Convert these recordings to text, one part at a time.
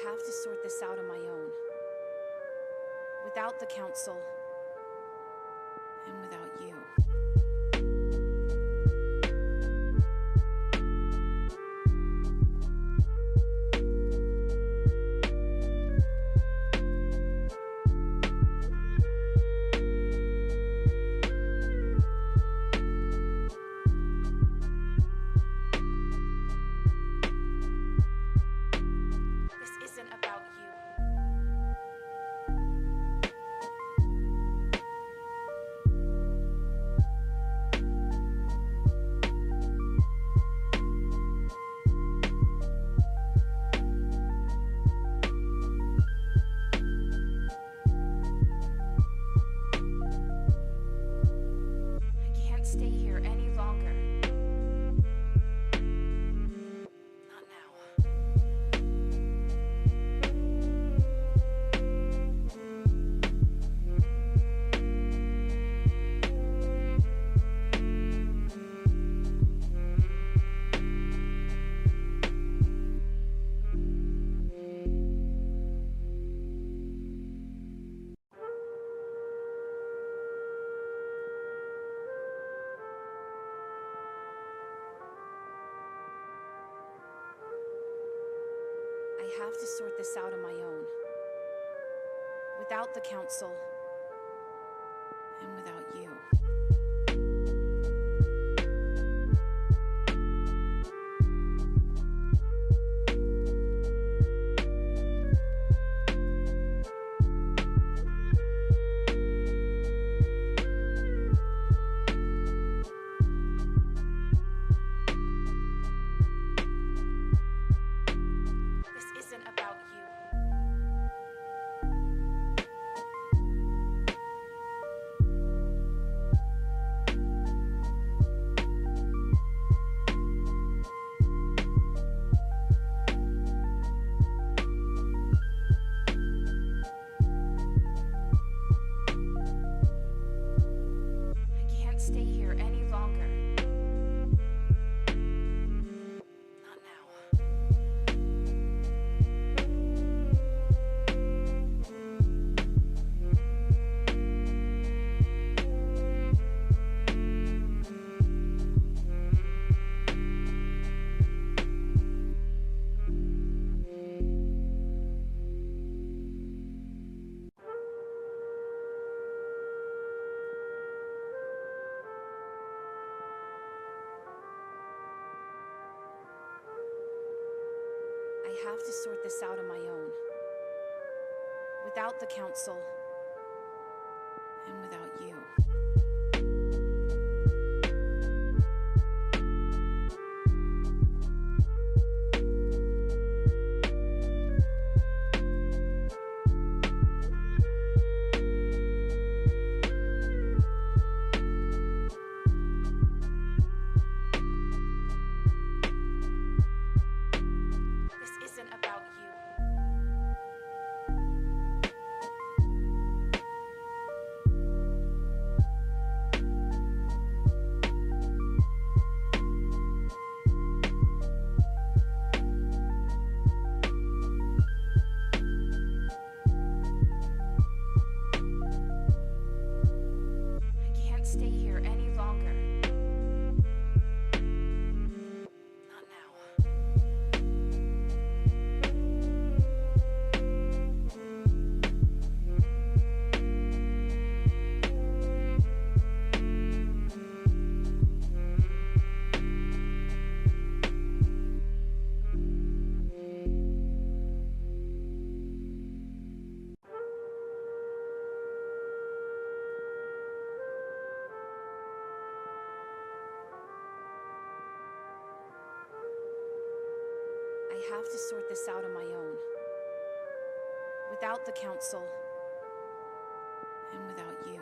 have to sort this out on my own. Without the council. And without you. Stay here any longer. Not now. I have to sort this out on my own. Without the council. And without you. Stay here any longer. Not now. I have to sort this out on my own. Without the council. And without you. Stay here any longer. Not now. I have to sort this out on my own. Without the council. And without you.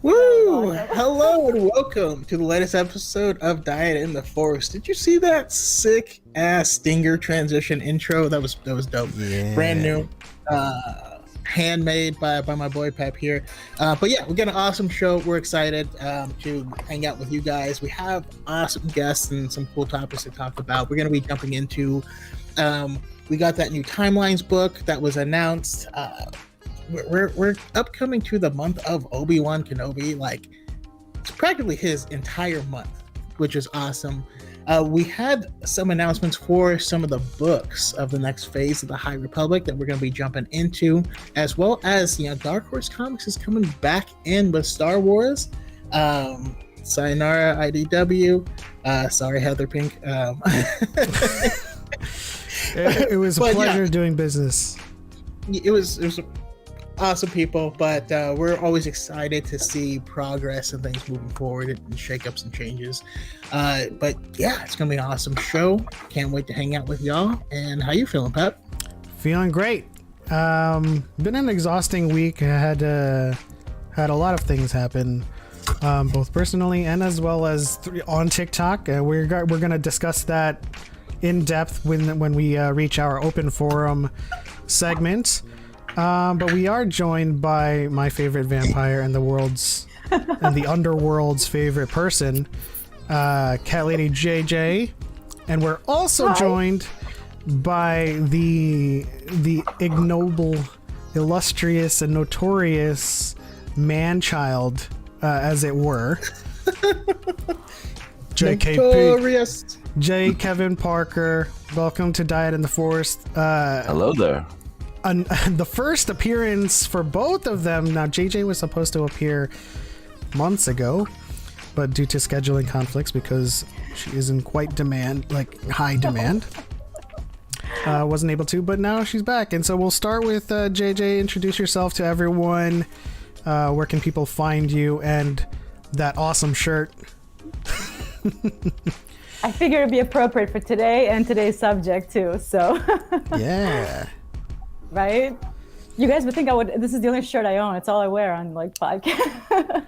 Woo! Hello and welcome to the latest episode of Dyad in the Forest. Did you see that sick ass stinger transition intro? That was dope. Yeah. Brand new, handmade by my boy Pep here. But yeah, we got an awesome show. We're excited to hang out with you guys. We have awesome guests and some cool topics to talk about. We're gonna be jumping into. We got that new Timelines book that was announced. We're upcoming to the month of Obi-Wan Kenobi. Like, it's practically his entire month, which is awesome. We had some announcements for some of the books of the next phase of the High Republic that we're going to be jumping into, as well as, Dark Horse Comics is coming back in with Star Wars. Sayonara IDW. Sorry, Heather Pink. It was a pleasure doing business. It was awesome people, but we're always excited to see progress and things moving forward and shakeups and changes. But yeah, it's gonna be an awesome show. Can't wait to hang out with y'all. And how you feeling, Pep? Feeling great. Been an exhausting week. I had a lot of things happen, both personally and as well as on TikTok. We're gonna discuss that in depth when we reach our open forum segment. But we are joined by my favorite vampire and the underworld's favorite person, catladyjj, and we're also joined by the ignoble, illustrious, and notorious man-child, as it were, jkevinparker. Welcome to Dyad in the Forest. Hello there. The first appearance for both of them. Now, JJ was supposed to appear months ago, but due to scheduling conflicts, because she is in quite high demand, wasn't able to. But now she's back, and so we'll start with JJ. Introduce yourself to everyone. Where can people find you and that awesome shirt? I figure it'd be appropriate for today and today's subject too. So yeah. Right? You guys would think this is the only shirt I own. It's all I wear on podcast.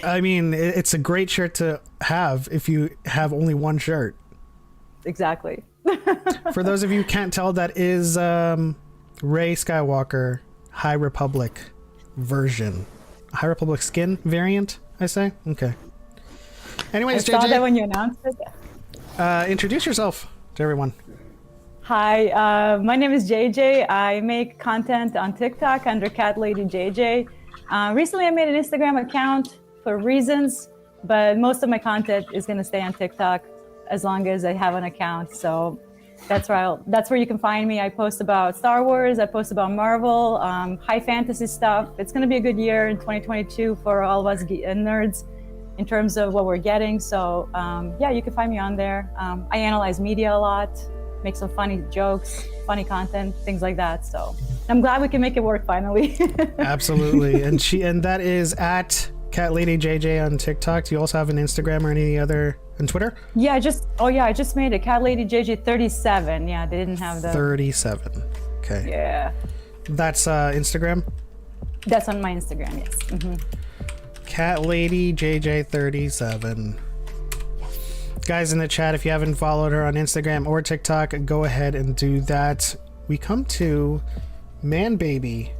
I mean, it's a great shirt to have if you have only one shirt. Exactly. For those of you who can't tell, that is Rey Skywalker High Republic version. High Republic skin variant, I say? Okay. Anyways, I saw JJ, that when you announced it. introduce yourself to everyone. Hi, my name is JJ. I make content on TikTok under catladyjj. Recently, I made an Instagram account for reasons, but most of my content is going to stay on TikTok as long as I have an account. So that's where you can find me. I post about Star Wars. I post about Marvel, high fantasy stuff. It's going to be a good year in 2022 for all of us nerds in terms of what we're getting. So yeah, you can find me on there. I analyze media a lot. Make some funny jokes, funny content, things like that. So I'm glad we can make it work finally. Absolutely. And that is at catladyjj on TikTok. Do you also have an Instagram or any other on Twitter? Yeah, I just made it. catladyjj 37. Yeah, they didn't have the 37. Okay. Yeah. That's Instagram? That's on my Instagram, yes. Mm-hmm. catladyjj 37. Guys in the chat, if you haven't followed her on Instagram or TikTok, go ahead and do that. We come to Man Baby,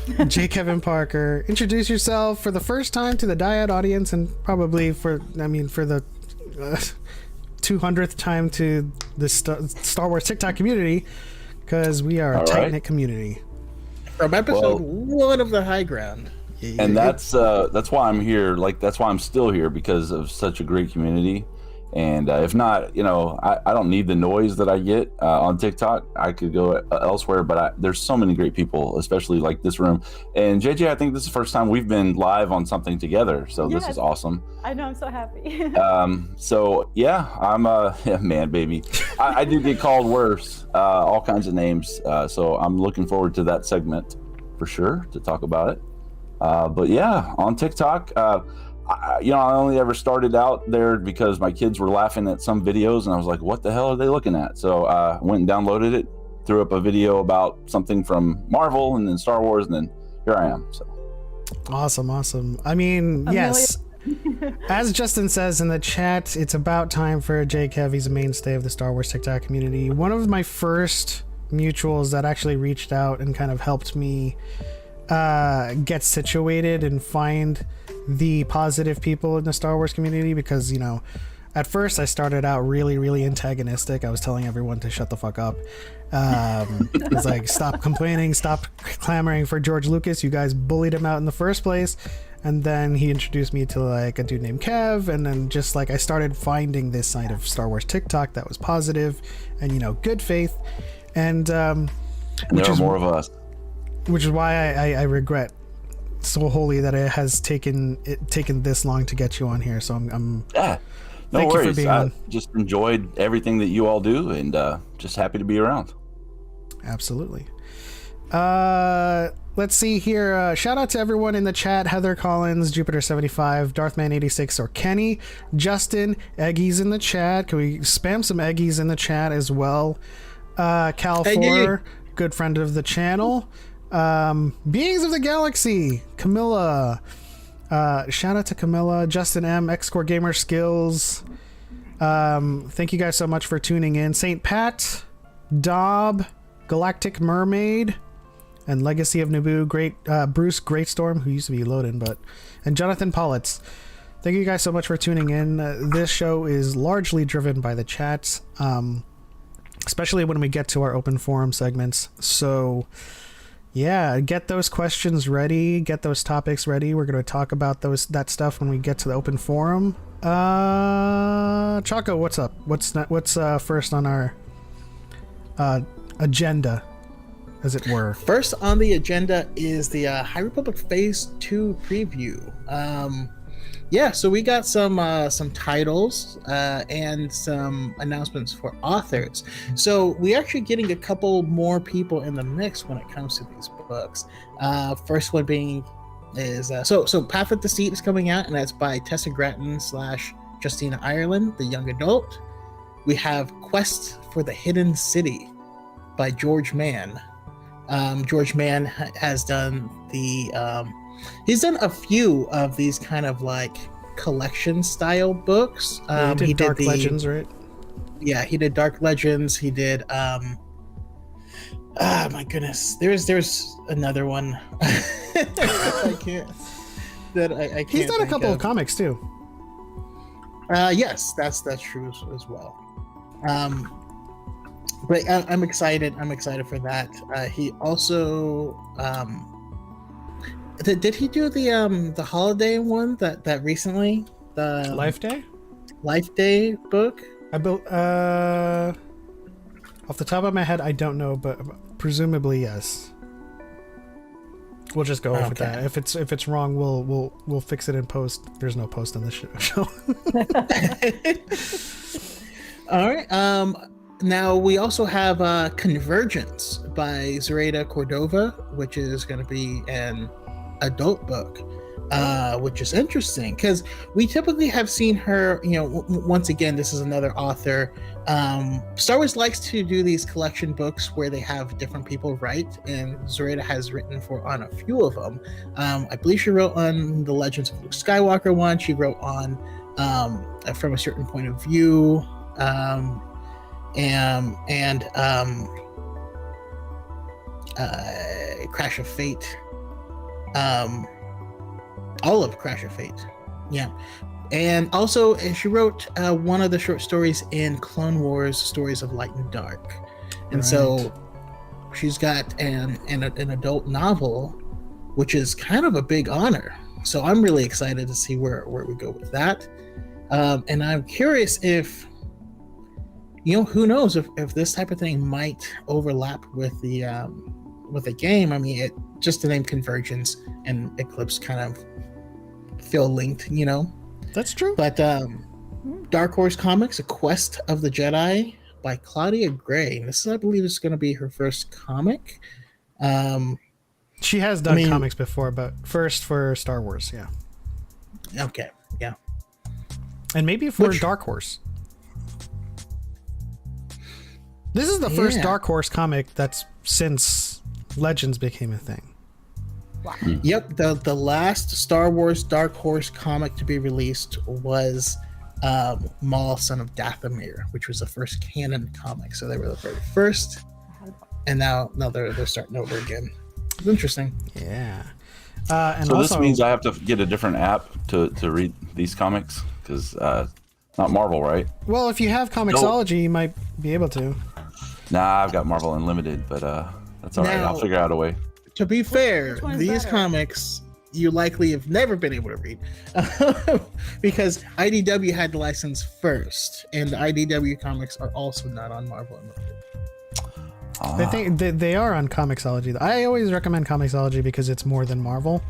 jkevinparker. Introduce yourself for the first time to the Dyad audience, and probably for the 200th time to the Star Wars TikTok community, because we are a tight-knit community. From episode 1 of the High Ground. And that's why I'm here. That's why I'm still here, because of such a great community. And if not, I don't need the noise that I get on TikTok. I could go elsewhere, but there's so many great people, especially like this room. And JJ, I think this is the first time we've been live on something together. So yes. This is awesome. I know, I'm so happy. So yeah, I'm a man, baby. I do get called worse, all kinds of names. So I'm looking forward to that segment for sure to talk about it. But yeah, on TikTok, I only ever started out there because my kids were laughing at some videos, and I was like, what the hell are they looking at? So I went and downloaded it, threw up a video about something from Marvel and then Star Wars, and then here I am. So Awesome. I mean, yes. As Justin says in the chat, it's about time for JKev. He's a mainstay of the Star Wars TikTok community. One of my first mutuals that actually reached out and kind of helped me get situated and find the positive people in the Star Wars community, because, you know, at first I started out really antagonistic. I was telling everyone to shut the fuck up. It's like, stop complaining, stop clamoring for George Lucas. You guys bullied him out in the first place. And then he introduced me to like a dude named Kev, and then just like I started finding this side of Star Wars TikTok that was positive and, you know, good faith. And there are more of us. Which is why I regret so wholly that it has taken this long to get you on here. So I'm yeah, no thank worries. You for being I on. just enjoyed everything that you all do, and just happy to be around. Absolutely. Let's see here. Shout out to everyone in the chat: Heather Collins, Jupiter75, Darthman86, or Kenny, Justin, Eggies in the chat. Can we spam some Eggies in the chat as well? Cal4, good friend of the channel. Beings of the Galaxy, Camilla. Shout out to Camilla, Justin M, X-Core Gamer Skills. Thank you guys so much for tuning in. Saint Pat, Dob, Galactic Mermaid, and Legacy of Naboo, Bruce Greatstorm, who used to be Loden, and Jonathan Politz. Thank you guys so much for tuning in. This show is largely driven by the chats, especially when we get to our open forum segments. So yeah, get those questions ready, get those topics ready. We're going to talk about that stuff when we get to the open forum. Choco, what's up? What's first on our agenda, as it were? First on the agenda is the High Republic Phase 2 preview. Yeah, so we got some titles and some announcements for authors. So we're actually getting a couple more people in the mix when it comes to these books. First one being is so Path of Deceit is coming out, and that's by Tessa Gratton / Justina Ireland, the young adult. We have Quest for the Hidden City by George Mann. George Mann has done he's done a few of these kind of like collection style books. He did Dark Legends, right? Yeah, he did Dark Legends. He did my goodness, there's another one. I can't He's done a couple of comics too. Yes, that's true as well. But I'm excited for that. He also did he do the holiday one that recently, the Life Day book? I built off the top of my head, I don't know, but presumably yes. We'll just go with that. If it's wrong, we'll fix it in post. There's no post on this show. All right. Now we also have Convergence by Zoraida Cordova, which is going to be an adult book, which is interesting because we typically have seen her, you know, once again, this is another author. Star Wars likes to do these collection books where they have different people write, and Zoraida has written on a few of them. I believe she wrote on the Legends of Luke Skywalker one. She wrote on From a Certain Point of View, and Crash of Fate. All of Crash of Fate, yeah. And also she wrote one of the short stories in Clone Wars, Stories of Light and Dark. And so she's got an adult novel, which is kind of a big honor. So I'm really excited to see where we go with that. And I'm curious if, you know, who knows if this type of thing might overlap with the game. I mean, just the name Convergence and Eclipse kind of feel linked, you know. That's true. But Dark Horse Comics, A Quest of the Jedi by Claudia Gray. This is, I believe, is going to be her first comic. She has done comics before, but first for Star Wars, yeah. Okay, yeah. And maybe for Dark Horse. This is the first Dark Horse comic that's since Legends became a thing. Yep, the last Star Wars Dark Horse comic to be released was Maul, Son of Dathomir, which was the first canon comic. So they were the very first, and now they're starting over again. It's interesting. Yeah. And so also, this means I have to get a different app to read these comics because not Marvel, right? well, if you have Comixology, you might be able to. Nah, I've got Marvel Unlimited, but that's all right. Now- I'll figure out a way. To be fair, which one's these better? comics you likely have never been able to read because IDW had the license first, and the IDW comics are also not on Marvel Unlimited. I think they are on Comixology. I always recommend Comixology because it's more than Marvel.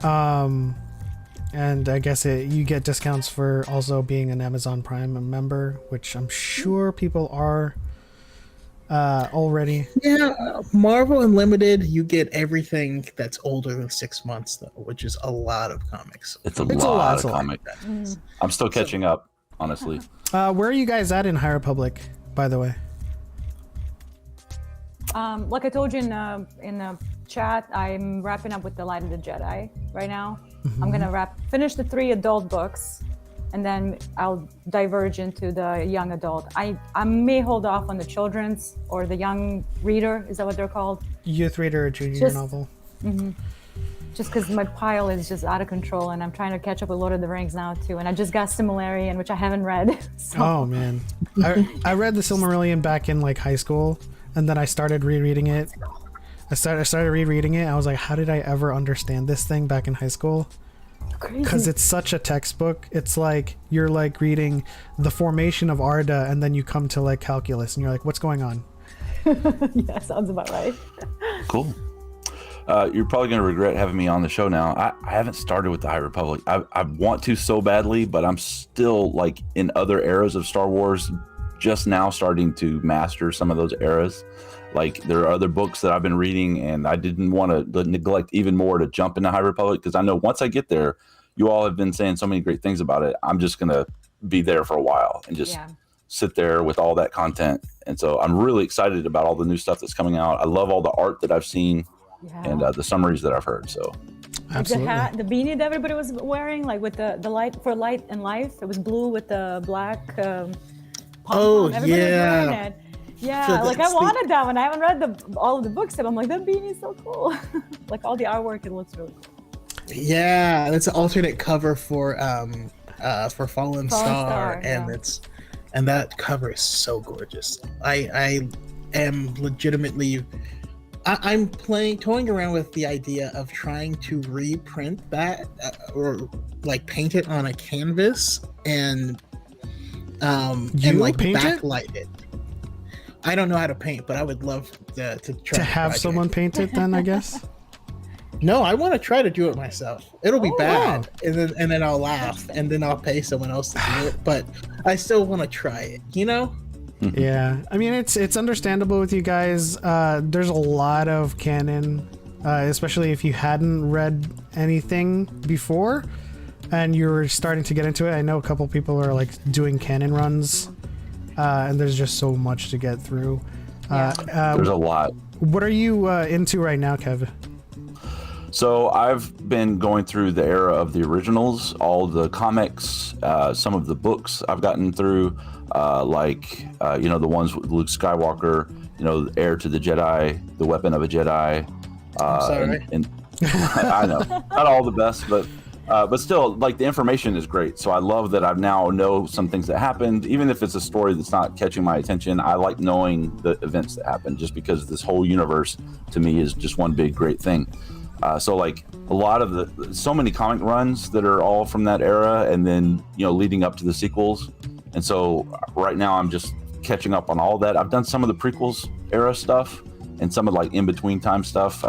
And I guess you get discounts for also being an Amazon Prime member, which I'm sure people are already. Yeah, Marvel Unlimited, you get everything that's older than 6 months, though, which is a lot of comics. It's a It's lot a of lot. comics. I'm still catching up, honestly. Where are you guys at in High Republic, by the way? Like I told you in the chat, I'm wrapping up with the Light of the Jedi right now. I'm gonna finish the 3 adult books, and then I'll diverge into the young adult. I may hold off on the children's or the young reader. Is that what they're called? Youth reader or junior Just- novel? Just because my pile is just out of control, and I'm trying to catch up with Lord of the Rings now too. And I just got Silmarillion, which I haven't read. So Oh man, I read the Silmarillion back in like high school, and then I started rereading it. I started rereading it. I was like, how did I ever understand this thing back in high school? Because crazy. it's such a textbook. It's like you're like reading the formation of Arda, and then you come to like calculus, and you're like, what's going on? Yeah, sounds about right. Cool. You're probably going to regret having me on the show now. I haven't started with the High Republic. I want to so badly, but I'm still like in other eras of Star Wars, just now starting to master some of those eras. Like there are other books that I've been reading, and I didn't want to neglect even more to jump into High Republic because I know once I get there, you all have been saying so many great things about it. I'm just going to be there for a while and just sit there with all that content. And so I'm really excited about all the new stuff that's coming out. I love all the art that I've seen. And the summaries that I've heard. So Absolutely. The hat, the beanie that everybody was wearing, like with the light for light and life. It was blue with the black. Oh, everybody was yeah. wearing it. Yeah, So like I that's the- wanted that one. I haven't read all of the books, and I'm like, that beanie is so cool. Like all the artwork, it looks really cool. Yeah, that's an alternate cover for Fallen Star, and yeah. and that cover is so gorgeous. I am legitimately I'm toying around with the idea of trying to reprint that or like paint it on a canvas and like paint it? backlight it. I don't know how to paint, but I would love to try To have project. someone paint it, then I guess. No, I want to try to do it myself. It'll be Oh, bad, and then I'll laugh, and then I'll pay someone else to do it. But I still want to try it. You know? Yeah, I mean it's understandable with you guys. There's a lot of canon, especially if you hadn't read anything before, and you're starting to get into it. I know a couple people are like doing canon runs, and there's just so much to get through. there's a lot. What are you into right now, Kev? So I've been going through the era of the originals, all the comics, some of the books I've gotten through, the ones with Luke Skywalker, Heir to the Jedi, The Weapon of a Jedi. sorry. And I know, not all the best, but still, like the information is great. So I love that I now know some things that happened, even if it's a story that's not catching my attention. I like knowing the events that happened, just because this whole universe to me is just one big great thing. So like a lot of so many comic runs that are all from that era, and then leading up to the sequels. And so right now I'm just catching up on all that. I've done some of the prequels era stuff and some of like in between time stuff.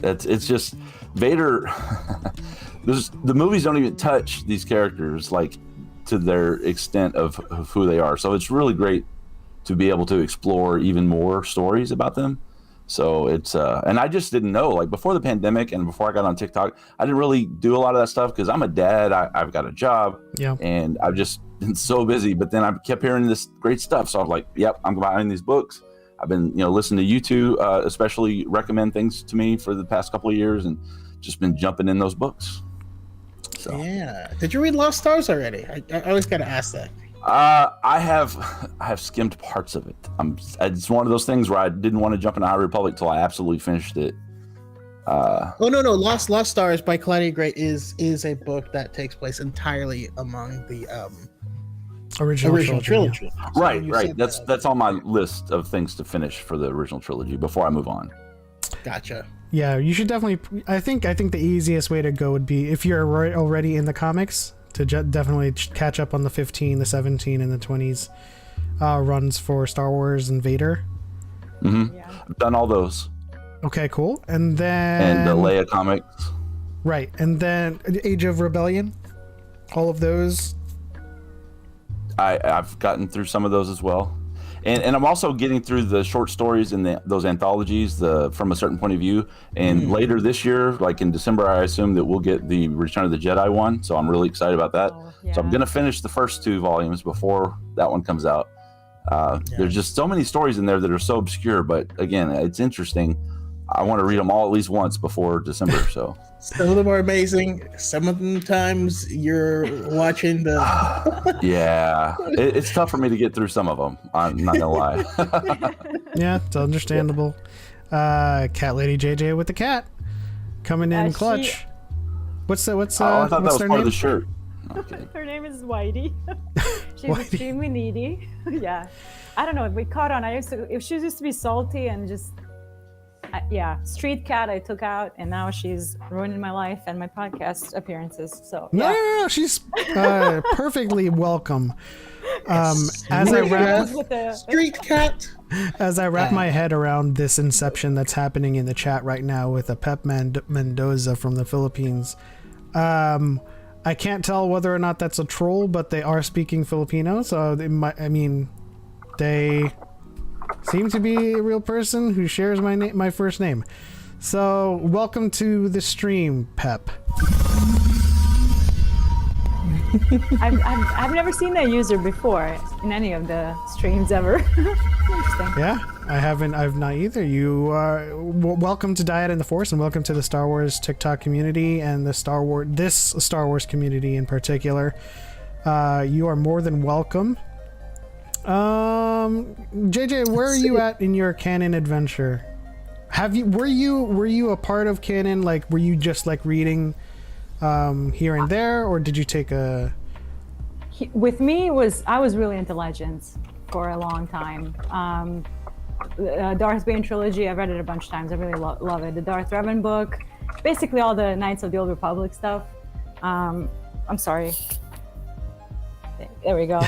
It's just Vader. The movies don't even touch these characters like to their extent of who they are. So it's really great to be able to explore even more stories about them. So it's and I just didn't know, like before the pandemic and before I got on TikTok, I didn't really do a lot of that stuff because I'm a dad. I've got a job, and I've just been so busy. But then I kept hearing this great stuff, so I was like, "Yep, I'm buying these books." I've been listening to you two, especially recommend things to me for the past couple of years, and just been jumping in those books. So Yeah. Did you read Lost Stars already? I always gotta ask that. I have skimmed parts of it. It's one of those things where I didn't want to jump into High Republic till I absolutely finished it. Oh no, Lost Stars by Claudia Gray is a book that takes place entirely among the original trilogy. Yeah. So Right. That's on my list of things to finish for the original trilogy before I move on. Gotcha. Yeah, you should definitely. I think the easiest way to go would be, if you're already in the comics, to definitely catch up on the 15, the 17, and the 20s runs for Star Wars and Vader. Mm-hmm. Yeah. I've done all those. Okay, cool. And then And the Leia comics. Right, and then Age of Rebellion, all of those. I've gotten through some of those as well. And I'm also getting through the short stories in those anthologies, from a certain point of view. And later this year, like in December, I assume that we'll get the Return of the Jedi one. So I'm really excited about that. Oh, yeah. So I'm going to finish the first 2 volumes before that one comes out. There's just so many stories in there that are so obscure, but again, it's interesting. I want to read them all at least once before December. So Some of them are amazing. Some of them times you're watching the. yeah, it's tough for me to get through some of them. I'm not gonna lie. Yeah, it's understandable. Cat Lady JJ with the cat coming in clutch. What's I what's thought that was their part of name? the shirt. Okay. Her name is Whitey. She's Whitey. extremely needy. Yeah. I don't know. We caught on. She used to be salty and just, street cat I took out, and now she's ruining my life and my podcast appearances. So yeah. No, she's perfectly welcome. As I wrap With the- Street cat. my head around this inception that's happening in the chat right now with a Pep Mendoza from the Philippines, I can't tell whether or not that's a troll, but they are speaking Filipino, so they seem to be a real person who shares my first name. So welcome to the stream, Pep. I've never seen that user before in any of the streams ever. Interesting. Yeah, I've not either. You are welcome to Dyad and the Force, and welcome to the Star Wars TikTok community and this Star Wars community in particular. You are more than welcome. JJ, where are you at in your canon adventure? Were you a part of canon? Like, were you just like reading here and there, or did you take a? With me, I was really into Legends for a long time. Darth Bane trilogy, I've read it a bunch of times. I really love it. The Darth Revan book, basically all the Knights of the Old Republic stuff. I'm sorry. There we go.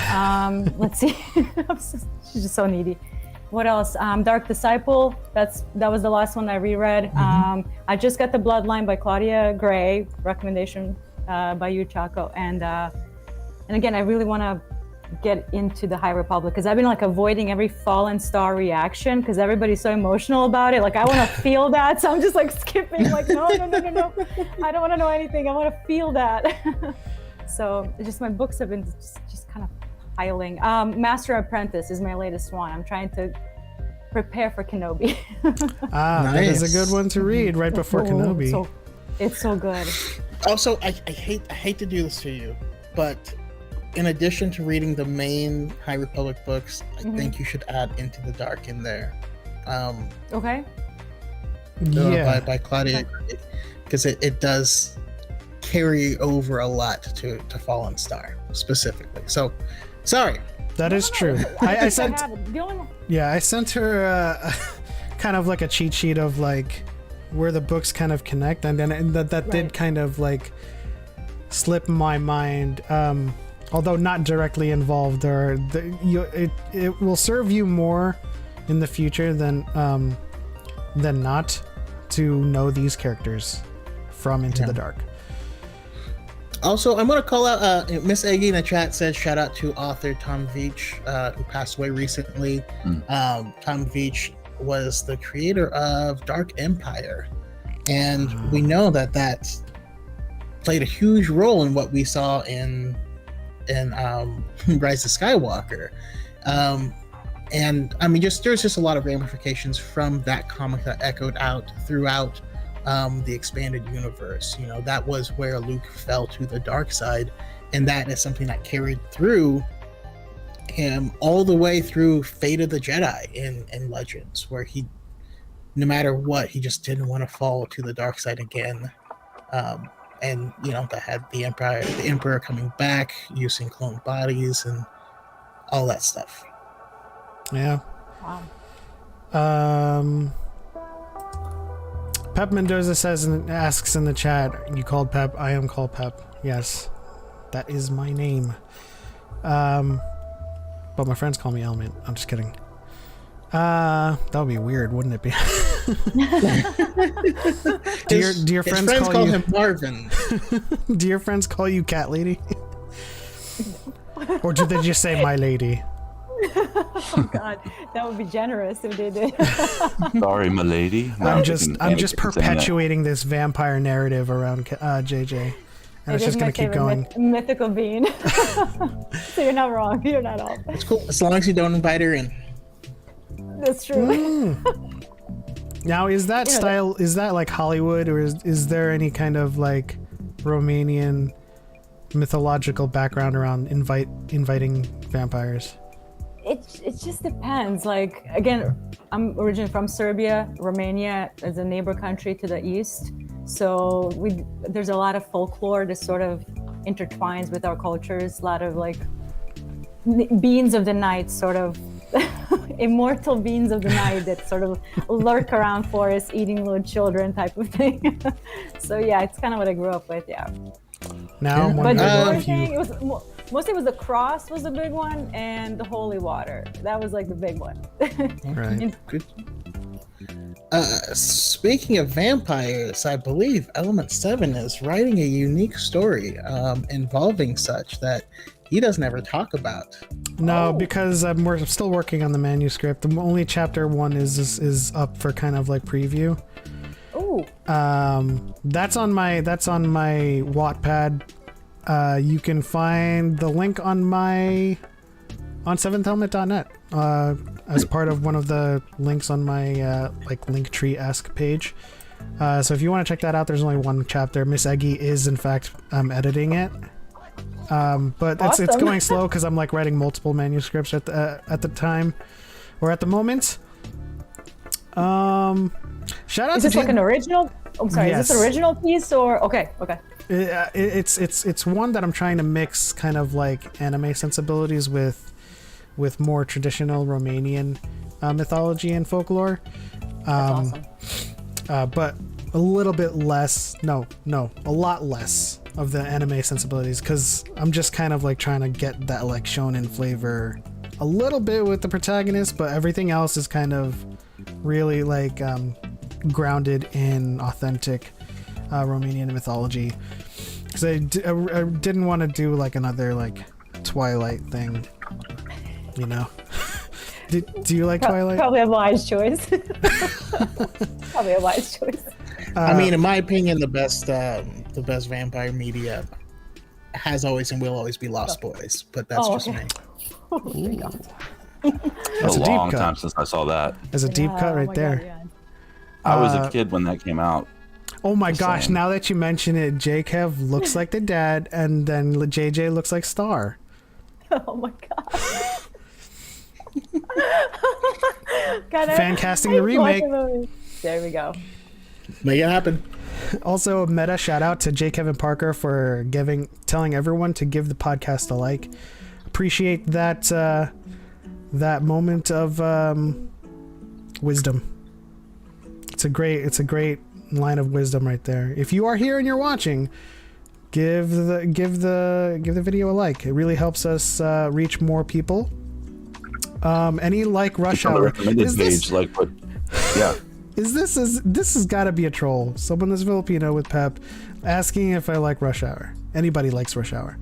Let's see. She's just so needy. What else? Dark Disciple. That was the last one I reread. I just got The Bloodline by Claudia Gray, recommendation by you, Choco. And again, I really want to get into the High Republic, because I've been like avoiding every Fallen Star reaction because everybody's so emotional about it. Like, I want to feel that, so I'm just like skipping. Like, no. I don't want to know anything. I want to feel that. So it's just my books have been just kind of piling. Master Apprentice is my latest one. I'm trying to prepare for Kenobi. That is a good one to read right before Kenobi. It's so good. Also, I hate to do this to you, but in addition to reading the main High Republic books, I think you should add Into the Dark in there. Okay. Yeah. By Claudia, because it does carry over a lot to Fallen Star specifically. So, sorry. That is true. I sent. The only one. Yeah, I sent her kind of like a cheat sheet of like where the books kind of connect, and then that did kind of like slip my mind. Although not directly involved, it will serve you more in the future than not to know these characters from Into the Dark. Also, I'm going to call out Miss Eggy in the chat says shout out to author Tom Veitch, who passed away recently. Tom Veitch was the creator of Dark Empire, and we know that played a huge role in what we saw in Rise of Skywalker. And I mean, there's just a lot of ramifications from that comic that echoed out throughout the expanded universe. You know, that was where Luke fell to the dark side, and that is something that carried through him all the way through Fate of the Jedi in Legends, where he, no matter what, he just didn't want to fall to the dark side again. And you know, that had the Emperor coming back using cloned bodies and all that stuff. Yeah. Wow. Pep Mendoza asks in the chat, you called Pep? I am called Pep. Yes, that is my name. But my friends call me Element. I'm just kidding. That would be weird, wouldn't it be? do your friends call you him Marvin? Do your friends call you Cat Lady? Or do they just say my lady? Oh God, that would be generous if they did. Sorry, my lady. I'm just perpetuating this vampire narrative around JJ. And it's just going to keep going. Mythical being. So you're not wrong. You're not off. It's cool as long as you don't invite her in. That's true. Now, is that style? Is that like Hollywood, or is there any kind of like Romanian mythological background around inviting vampires? It just depends. Like, again, I'm originally from Serbia. Romania is a neighbor country to the east. So there's a lot of folklore that sort of intertwines with our cultures. A lot of like beings of the night, sort of immortal beings of the night that sort of lurk around forests eating little children type of thing. So yeah, it's kind of what I grew up with. Yeah. Now I'm But wondering the if thing, mostly it was the cross was the big one, and the holy water. That was like the big one. Right. Good. Speaking of vampires, I believe Element 7 is writing a unique story involving such that he doesn't ever talk about. No, because I'm still working on the manuscript. The only chapter 1 is up for kind of like preview. Ooh. That's on my Wattpad. You can find the link on 7thhelmet.net as part of one of the links on my like Linktree-esque page. So if you want to check that out, there's only one chapter. Miss Eggy is in fact editing it. But Awesome. it's going slow because I'm like writing multiple manuscripts at the time or at the moment. Shout out Is to this like an original? I'm sorry. Yes. Is this an original piece or okay? It's one that I'm trying to mix kind of like anime sensibilities with more traditional Romanian mythology and folklore. That's awesome. But a little bit less, a lot less of the anime sensibilities, because I'm just kind of like trying to get that like shonen flavor a little bit with the protagonist, but everything else is kind of really like grounded in authentic Romanian mythology. Because I didn't want to do like another like Twilight thing, you know. Do you like Twilight? Probably a wise choice. Probably a wise choice. I mean, in my opinion, the best vampire media has always and will always be Lost Boys, but that's just me. That's a a deep long cut. time since I saw that. There's a deep cut right my there. God, yeah. I was a kid when that came out. Oh my Just gosh, saying. now that you mention it, J-Kev looks like the dad, and then JJ looks like Star. Oh my God. God, Fan casting the remake. There we go. Make it happen. Also, meta shout out to jkevinparker for telling everyone to give the podcast a like. Appreciate that moment of wisdom. It's a great line of wisdom right there. If you are here and you're watching, give the video a like. It really helps us reach more people. Any like Rush On the Hour? recommended Is page, this, like what? Yeah. this has got to be a troll? Someone that's Filipino with Pep asking if I like Rush Hour. Anybody likes Rush Hour?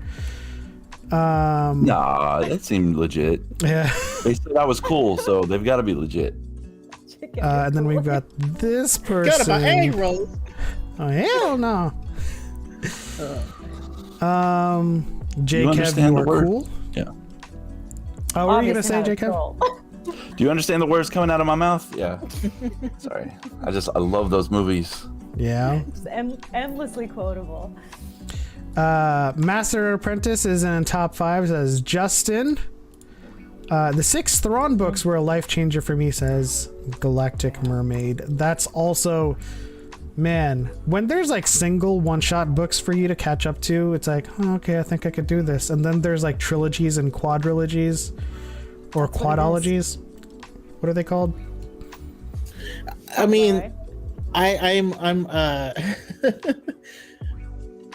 Nah, that seemed legit. Yeah. They said I was cool, so they've got to be legit. And then we've got this person. Got about egg rolls. Oh hell no. You J-Kev, understand you the are word? cool. Yeah. Oh, what were you gonna Obviously say, not a J-Kev? troll. Do you understand the words coming out of my mouth? Yeah. Sorry. I love those movies. Yeah. It's endlessly quotable. Master Apprentice is in top 5, says Justin. The 6 Thrawn books were a life changer for me, says Galactic Mermaid. That's also, man, when there's like single one-shot books for you to catch up to, it's like, oh, okay, I think I could do this. And then there's like trilogies and quadrilogies or quadologies. What are they called? I mean, I'm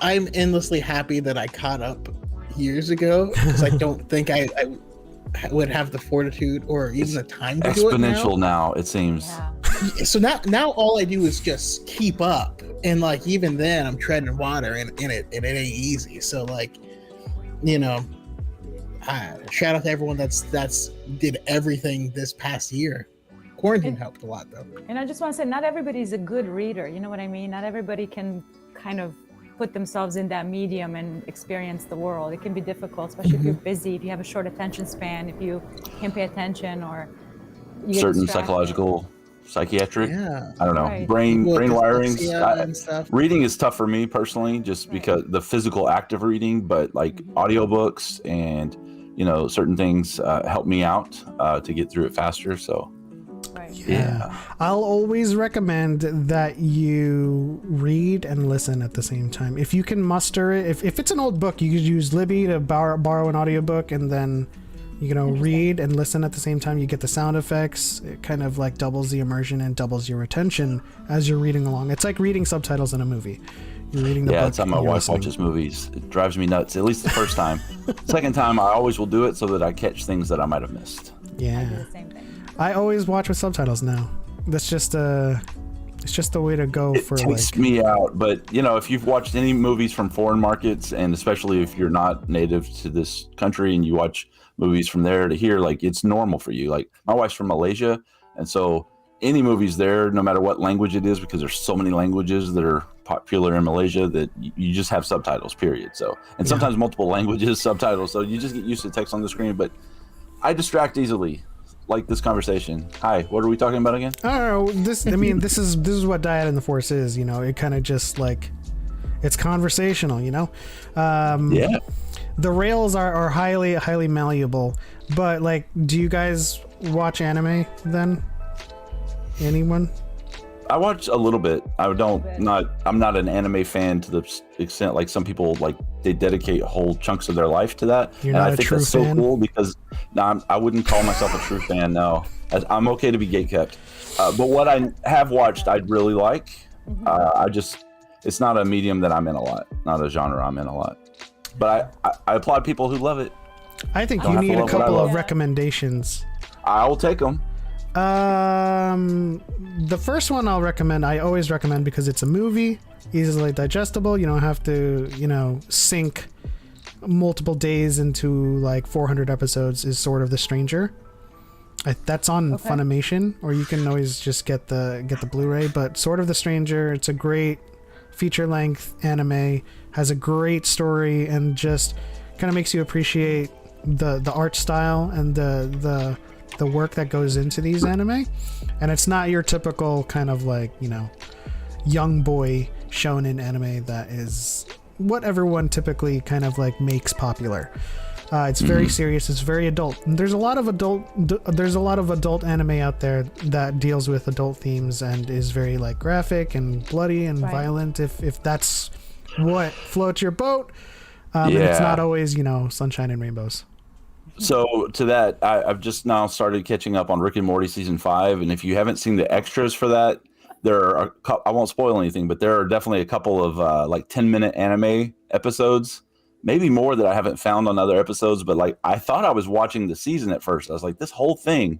I'm endlessly happy that I caught up years ago, because I don't think I would have the fortitude or even the time to do it now. Exponential now, it seems. Yeah. So now all I do is just keep up, and like even then I'm treading water, and it ain't easy. So like, you know, shout out to everyone that's did everything this past year. Quarantine helped a lot though. And I just want to say, not everybody's a good reader. You know what I mean? Not everybody can kind of put themselves in that medium and experience the world. It can be difficult, especially if you're busy, if you have a short attention span, if you can't pay attention, or you get Certain distracted. psychological, psychiatric, Yeah. I don't know, Right. brain wirings. Dyslexia and stuff. Reading is tough for me personally, just because the physical act of reading, but like audiobooks and, you know, certain things help me out to get through it faster. So Right. yeah. I'll always recommend that you read and listen at the same time. If you can muster it, if it's an old book, you could use Libby to borrow an audiobook, and then, you know, read and listen at the same time. You get the sound effects. It kind of like doubles the immersion and doubles your attention as you're reading along. It's like reading subtitles in a movie. You're reading the book. That's how my and you're wife listening. watches movies. It drives me nuts, at least the first time. Second time, I always will do it so that I catch things that I might have missed. I Yeah. do the same thing. I always watch with subtitles now. That's just it's just the way to go It for takes like. me out, but you know, if you've watched any movies from foreign markets, and especially if you're not native to this country and you watch movies from there to here, like it's normal for you. Like my wife's from Malaysia, and so any movies there, no matter what language it is, because there's so many languages that are popular in Malaysia, that you just have subtitles, period. So, and sometimes multiple languages subtitles, so you just get used to text on the screen. But I distract easily, like this conversation. Hi, what are we talking about again? I don't know. This is what Dyad in the Force is. You know, it kind of just like, it's conversational. You know. Yeah. The rails are highly malleable, but like, do you guys watch anime then? Anyone? I watch a little bit. I'm not an anime fan to the extent like some people, like they dedicate whole chunks of their life to that. You're and not I a think true that's so fan? cool, because I wouldn't call myself a true fan. No, I'm okay to be gatekept. But what I have watched, I'd really like. It's not a medium that I'm in a lot, not a genre I'm in a lot. But I applaud people who love it. I think Don't you have to need a love what I couple love. of recommendations. I will take them. The first one I'll recommend, I always recommend, because it's a movie, easily digestible. You don't have to, you know, sink multiple days into like 400 episodes, is Sword of the Stranger. That's on Funimation, or you can always just get the Blu-ray. But Sword of the Stranger, it's a great feature-length anime, has a great story, and just kind of makes you appreciate the art style and the work that goes into these anime. And it's not your typical kind of like, you know, young boy shonen anime that is what everyone typically kind of like makes popular. It's very serious. It's very adult. There's a lot of adult anime out there that deals with adult themes and is very like graphic and bloody and violent. If that's what floats your boat, and it's not always, you know, sunshine and rainbows. So to that, I've just now started catching up on Rick and Morty season 5, and if you haven't seen the extras for that, there are I won't spoil anything, but there are definitely a couple of like 10-minute anime episodes, maybe more, that I haven't found on other episodes. But like, I thought I was watching the season at first. I was like, this whole thing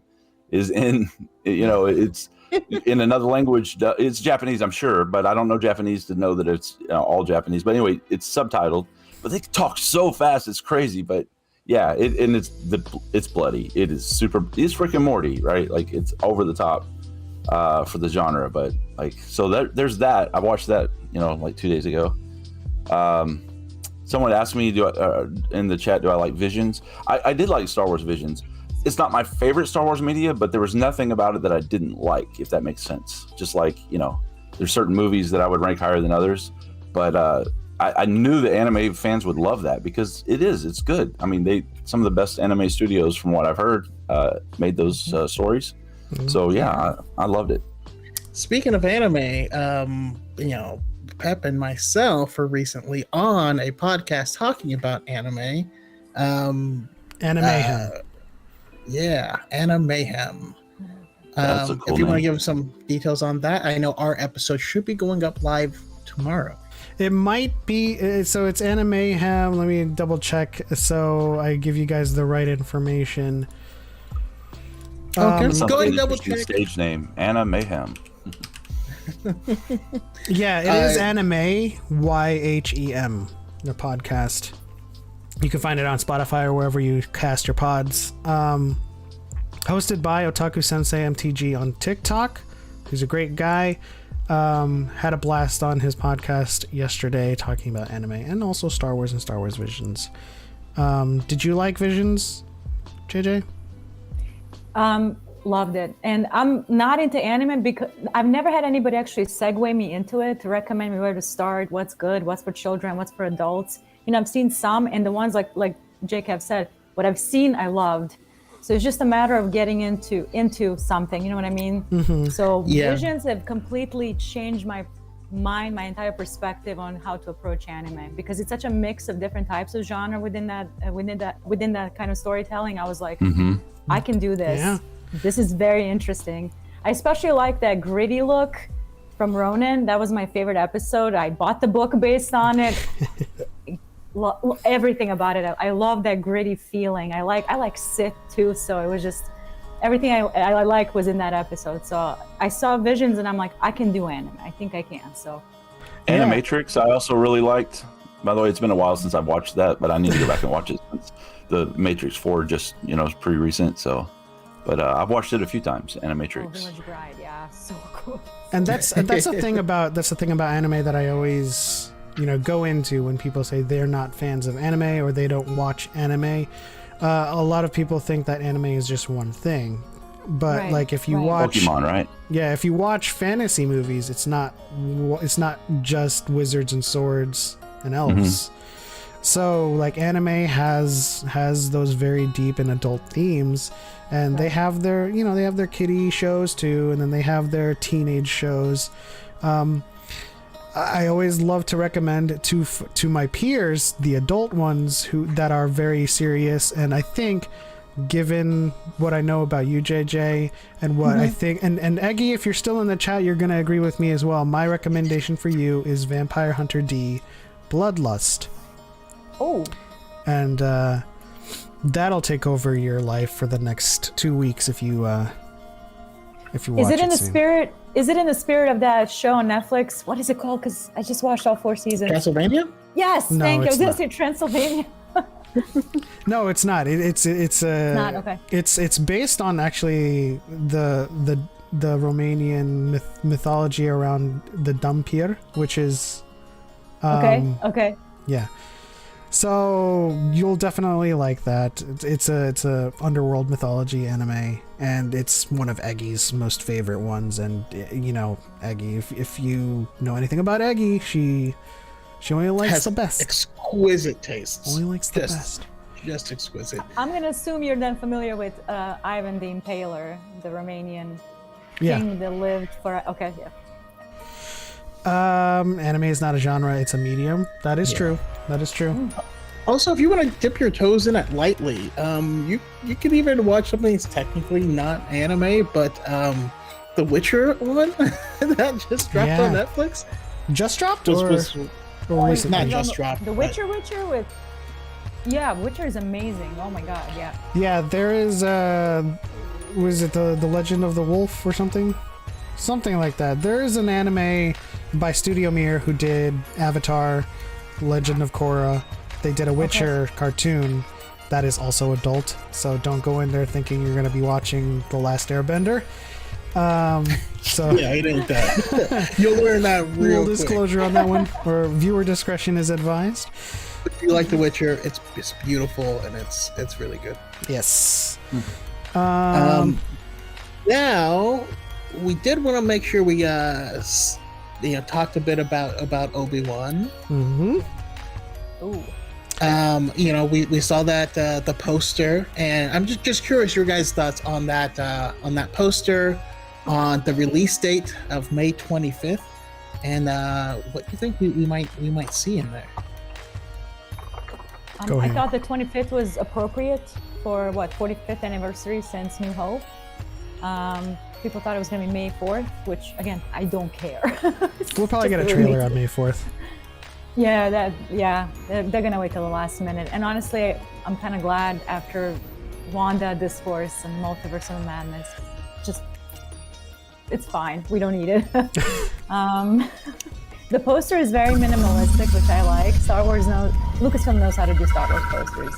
is in, you know, it's in another language. It's Japanese, I'm sure, but I don't know Japanese to know that it's all Japanese. But anyway, it's subtitled, but they talk so fast, it's crazy. But yeah, it's bloody. It is super. It's Rick and Morty, right? Like, it's over the top for the genre. But like, so there's that. I watched that, you know, like 2 days ago. Someone asked me, in the chat, do I like Visions? I did like Star Wars Visions. it's not my favorite Star Wars media, but there was nothing about it that I didn't like, if that makes sense. Just like, there's certain movies that I would rank higher than others, but I knew the anime fans would love that because it's good. I mean, some of the best anime studios, from what I've heard, made those stories. So yeah, I loved it. Speaking of anime, Pep and myself are recently on a podcast talking about anime. Animehem. Yeah, Animehem. That's a cool if you want to name. give some details on that, I know our episode should be going up live tomorrow. It might be, so it's Animehem. Let me double check so I give you guys the right information. Okay, Some go ahead and really double interesting check. stage name, Anna Mayhem. Yeah, it is Anime YHEM, the podcast. You can find it on Spotify or wherever you cast your pods. Hosted by Otaku Sensei MTG on TikTok. He's a great guy. Had a blast on his podcast yesterday talking about anime and also Star Wars and Star Wars Visions. Did you like Visions, JJ? Loved it. And I'm not into anime because I've never had anybody actually segue me into it to recommend me where to start, what's good, what's for children, what's for adults. I've seen some, and the ones like Jake have said, what I've seen, I loved. So it's just a matter of getting into something, you know what I mean? Mm-hmm. So Yeah. Visions have completely changed my mind, my entire perspective on how to approach anime, because it's such a mix of different types of genre within that kind of storytelling. I was like, I can do this. Yeah. This is very interesting. I especially like that gritty look from Ronin. That was my favorite episode. I bought the book based on it. Everything about it. I love that gritty feeling. I like Sith too, so it was just everything I like was in that episode. So I saw Visions and I'm like, I can do anime. I think I can. So Animatrix, I also really liked. By the way, it's been a while since I've watched that, but I need to go back and watch it since the Matrix 4 just is pretty recent. So, but I've watched it a few times. Animatrix. Village Bride, yeah, so cool. And that's the thing about anime that I always go into when people say they're not fans of anime or they don't watch anime. A lot of people think that anime is just one thing, but Right, like if you right. watch Pokemon, right? if you watch fantasy movies, it's not just wizards and swords and elves. So like anime has those very deep and adult themes, and they have their they have their kiddie shows too, and then they have their teenage shows. I always love to recommend to my peers the adult ones that are very serious, and I think given what I know about you, JJ, and what I think, and Eggy, if you're still in the chat, you're gonna agree with me as well. My recommendation for you is Vampire Hunter D Bloodlust. Oh, And that'll take over your life for the next 2 weeks if you watch is it in the soon. spirit? Is it in the spirit of that show on Netflix? What is it called? Because I just watched all 4 seasons. Castlevania? Yes, No, thank you. I it's was gonna not. say Transylvania. No, it's not. It's Not okay. It's based on actually the Romanian mythology around the Dampir, which is Okay. yeah. So you'll definitely like that. It's a underworld mythology anime, and it's one of Eggy's most favorite ones. And Eggy, if you know anything about Eggy, she only likes Has the best. exquisite tastes. Only likes the best. Just exquisite. I'm gonna assume you're then familiar with Ivan the Impaler, the Romanian Yeah. king that lived for. Okay, yeah. Anime is not a genre; it's a medium. That is true. That is true. Also, if you want to dip your toes in it lightly, you could even watch something that's technically not anime, but the Witcher one that just dropped on Yeah. Netflix Just dropped was, or recently? not just dropped. The but- Witcher with. Yeah, Witcher is amazing. Oh my god, yeah. Yeah, there is was it the Legend of the Wolf or something? Something like that. There is an anime by Studio Mir who did Avatar, Legend of Korra. They did a Witcher cartoon that is also adult, so don't go in there thinking you're going to be watching The Last Airbender. So Yeah, it ain't that. You'll learn that real full quick. disclosure on that one, or viewer discretion is advised. If you like The Witcher, it's beautiful and it's really good. Yes. Now, we did want to make sure we talked a bit about Obi-Wan. Mm-hmm. Ooh. We saw that the poster, and I'm just curious your guys' thoughts on that poster, on the release date of May 25th, and what you think we might see in there. Go I ahead. thought the 25th was appropriate for 45th anniversary since New Hope. People thought it was going to be May 4th, which again, I don't care. We'll probably get a trailer on May 4th. Yeah, they're going to wait till the last minute. And honestly, I'm kind of glad after Wanda Discourse and Multiverse of Madness, it's fine. We don't need it. The poster is very minimalistic, which I like. Lucasfilm knows how to do Star Wars posters.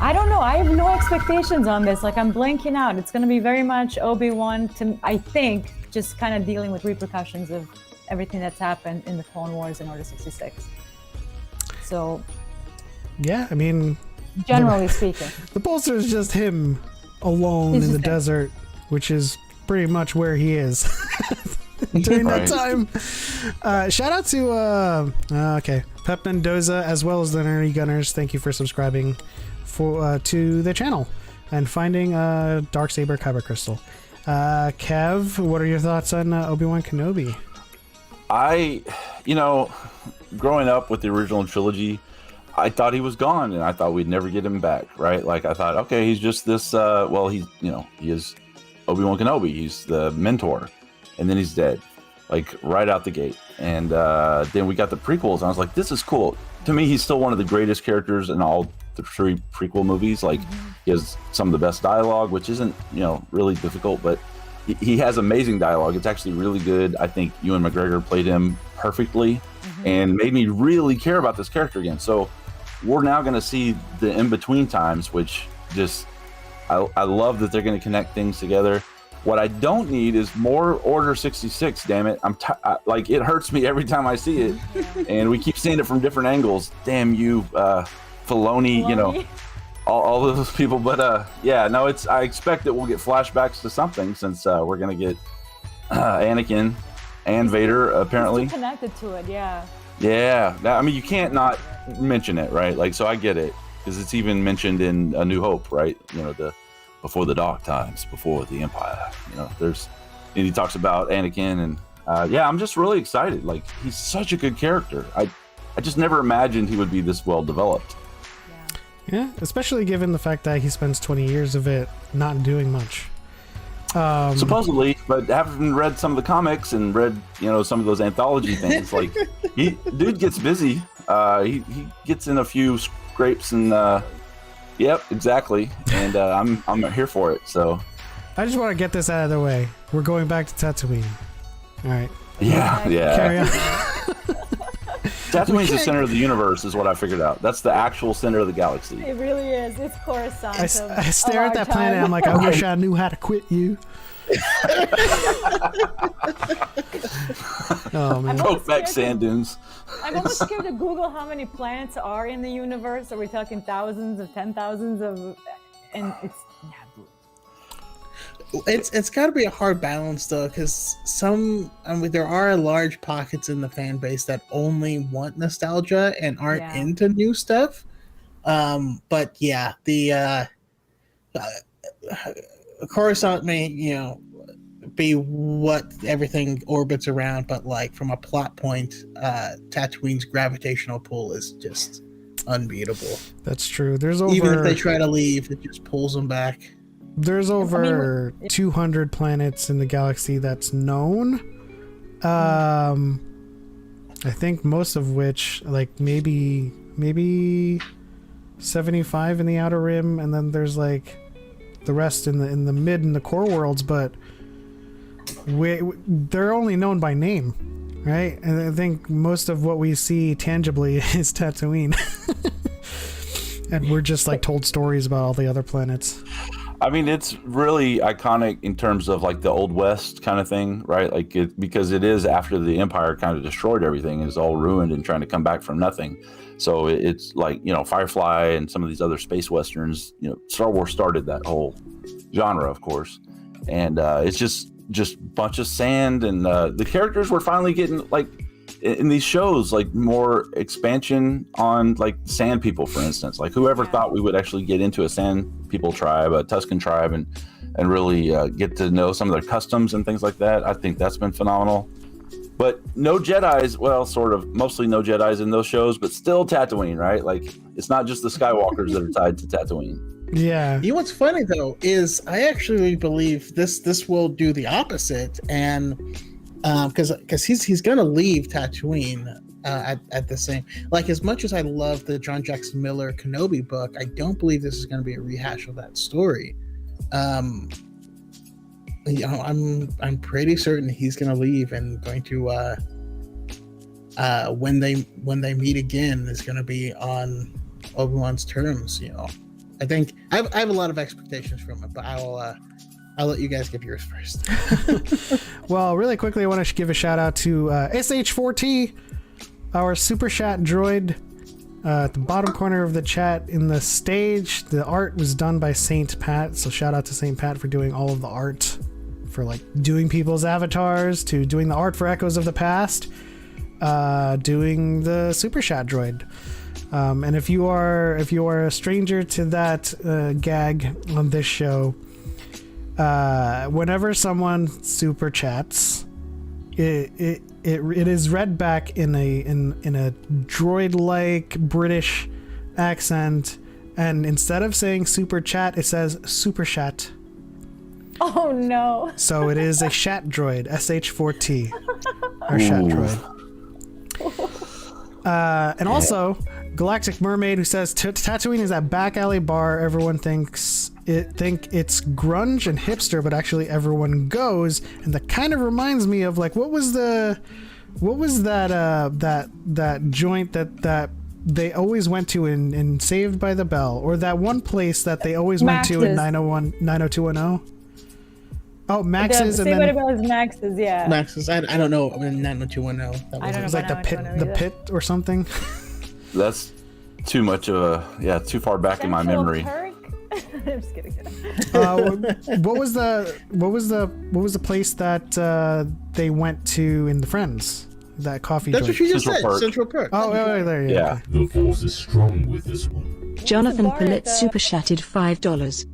I don't know. I have no expectations on this. Like, I'm blanking out. It's going to be very much Obi-Wan, I think, just kind of dealing with repercussions of everything that's happened in the Clone Wars and Order 66. So, Yeah, I mean, generally speaking. the poster is just him alone He's in the just there. desert, which is pretty much where he is during that time. Shout out to Pep Mendoza as well as the Nerdy Gunners. Thank you for subscribing to the channel and finding Darksaber Kyber Crystal. Kev, what are your thoughts on Obi-Wan Kenobi? Growing up with the original trilogy, I thought he was gone, and I thought we'd never get him back, right? Like, I thought, okay, he's just this, he is Obi-Wan Kenobi. He's the mentor, and then he's dead, like, right out the gate. And then we got the prequels, and I was like, this is cool. To me, he's still one of the greatest characters in all the 3 prequel movies. Like, he has some of the best dialogue, which isn't, really difficult, but he has amazing dialogue. It's actually really good. I think Ewan McGregor played him perfectly and made me really care about this character again. So we're now going to see the in-between times, which just, I love that they're going to connect things together. What I don't need is more Order 66, damn it. It hurts me every time I see it. And we keep seeing it from different angles. Damn you, Filoni, all of those people. But I expect that we'll get flashbacks to something, since we're going to get Anakin and Vader, apparently. He's connected to it, yeah. Yeah. I mean, you can't not mention it, right? Like, so I get it, because it's even mentioned in A New Hope, right? Before the dark times, before the Empire. And he talks about Anakin, and I'm just really excited. Like, he's such a good character. I just never imagined he would be this well developed. Yeah, especially given the fact that he spends 20 years of it not doing much. Supposedly, but having read some of the comics and read, some of those anthology things, like, dude gets busy. He gets in a few scrapes and yep, exactly. And I'm here for it. So I just want to get this out of the way. We're going back to Tatooine. All right. Yeah. Carry on. Tatooine's the center of the universe, is what I figured out. That's the actual center of the galaxy. It really is. It's Coruscant. I stare at that planet. I'm like, I wish I knew how to quit you. Oh man. Brokeback sand dunes. I'm almost scared to Google how many planets are in the universe. Are we talking thousands of 10,000s of? And It's got to be a hard balance though, because there are large pockets in the fan base that only want nostalgia and aren't into new stuff. But yeah, the Coruscant may be what everything orbits around, but like from a plot point, Tatooine's gravitational pull is just unbeatable. That's true. Even if they try to leave, it just pulls them back. There's over 200 planets in the galaxy that's known. I think most of which, like maybe 75 in the outer rim, and then there's like the rest in the mid and the core worlds. But they're only known by name, right? And I think most of what we see tangibly is Tatooine, and we're just like told stories about all the other planets. I mean, it's really iconic in terms of like the Old West kind of thing, right? Like because it is after the Empire kind of destroyed everything, it's all ruined and trying to come back from nothing. So it's like, Firefly and some of these other space westerns. Star Wars started that whole genre, of course, and it's just bunch of sand, and the characters were finally getting like in these shows like more expansion on like sand people, for instance. Like whoever thought we would actually get into a sand people tribe, a Tuscan tribe, and really get to know some of their customs and things like that. I think that's been phenomenal. But no Jedis, well, sort of, mostly no Jedis in those shows, but still Tatooine, right? Like it's not just the Skywalkers that are tied to Tatooine. Yeah. You know what's funny though is I actually believe this will do the opposite, and because he's gonna leave Tatooine at the same, like, as much as I love the John Jackson Miller Kenobi book, I don't believe this is going to be a rehash of that story. I'm pretty certain he's going to leave and going to when they meet again is going to be on Obi-Wan's terms. I think I have a lot of expectations from it, but I'll let you guys give yours first. Well, really quickly, I want to give a shout out to SH4T, our super chat droid. At the bottom corner of the chat in the stage, the art was done by Saint Pat. So shout out to Saint Pat for doing all of the art, for like doing people's avatars, to doing the art for Echoes of the Past, doing the super chat droid. And if you are a stranger to that gag on this show, whenever someone super chats, it is read back in a droid-like British accent, and instead of saying super chat, it says super chat. Oh no! So it is a chat droid, SH4T, our chat droid. And also Galactic Mermaid, who says Tatooine is that back alley bar everyone think it's grunge and hipster, but actually everyone goes, and that kind of reminds me of like what was that joint that they always went to in Saved by the Bell, or that one place that they always went to in 90210. Oh, Max's, and then Saved by the Bell is Max's, yeah. Max's, I don't know. I mean, 90210. That was, it was like the pit or something. That's too much of too far back in my memory. I'm just kidding. What was the place that they went to in the Friends? That coffee That's joint. what you just Central said. Park. Central Park. Oh, there you Yeah. go. The force is strong with this one. Jonathan Paulette super chatted $5.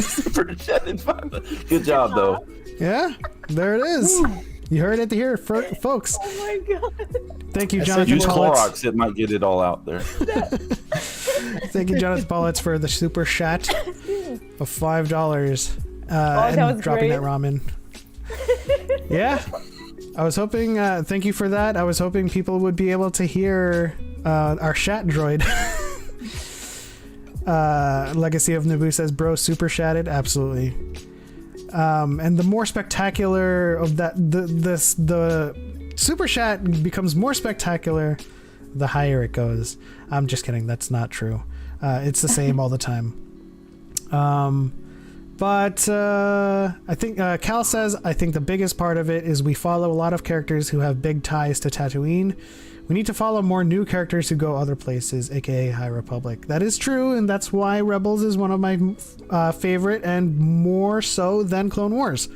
Super chatted fun. Good job, though. Yeah, there it is. You heard it here, folks. Oh my god. Thank you, Jonathan Use Paulette. Clorox, it might get it all out there. Thank you, Jonathan Paulette, for the super chat of $5. That was dropping great. that ramen. Yeah. I was hoping, thank you for that. I was hoping people would be able to hear our chat droid. Legacy of Naboo says, bro, super chatted. Absolutely. And the more spectacular of that, the super chat becomes more spectacular the higher it goes. I'm just kidding. That's not true. It's the same all the time. But I think Cal says, I think the biggest part of it is we follow a lot of characters who have big ties to Tatooine. We need to follow more new characters who go other places, aka High Republic. That is true, and that's why Rebels is one of my favorite, and more so than Clone Wars.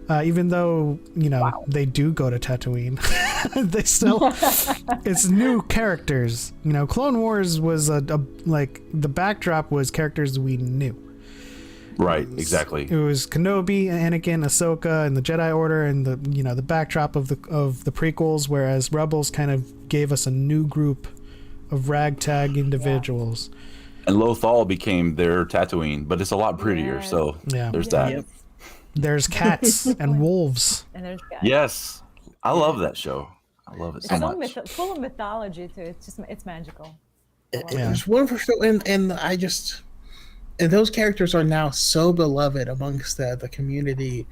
Even though, they do go to Tatooine. They still... it's new characters. Clone Wars was like, the backdrop was characters we knew. Right, exactly. It was Kenobi, Anakin, Ahsoka, and the Jedi Order, and the backdrop of the prequels. Whereas Rebels kind of gave us a new group of ragtag individuals. And Lothal became their Tatooine, but it's a lot prettier. So there's that. Yep. There's cats and wolves. And there's guys. Yes, I love that show. I love it so much. Full of mythology too. It's magical. There's one for sure, and I just. And those characters are now so beloved amongst the community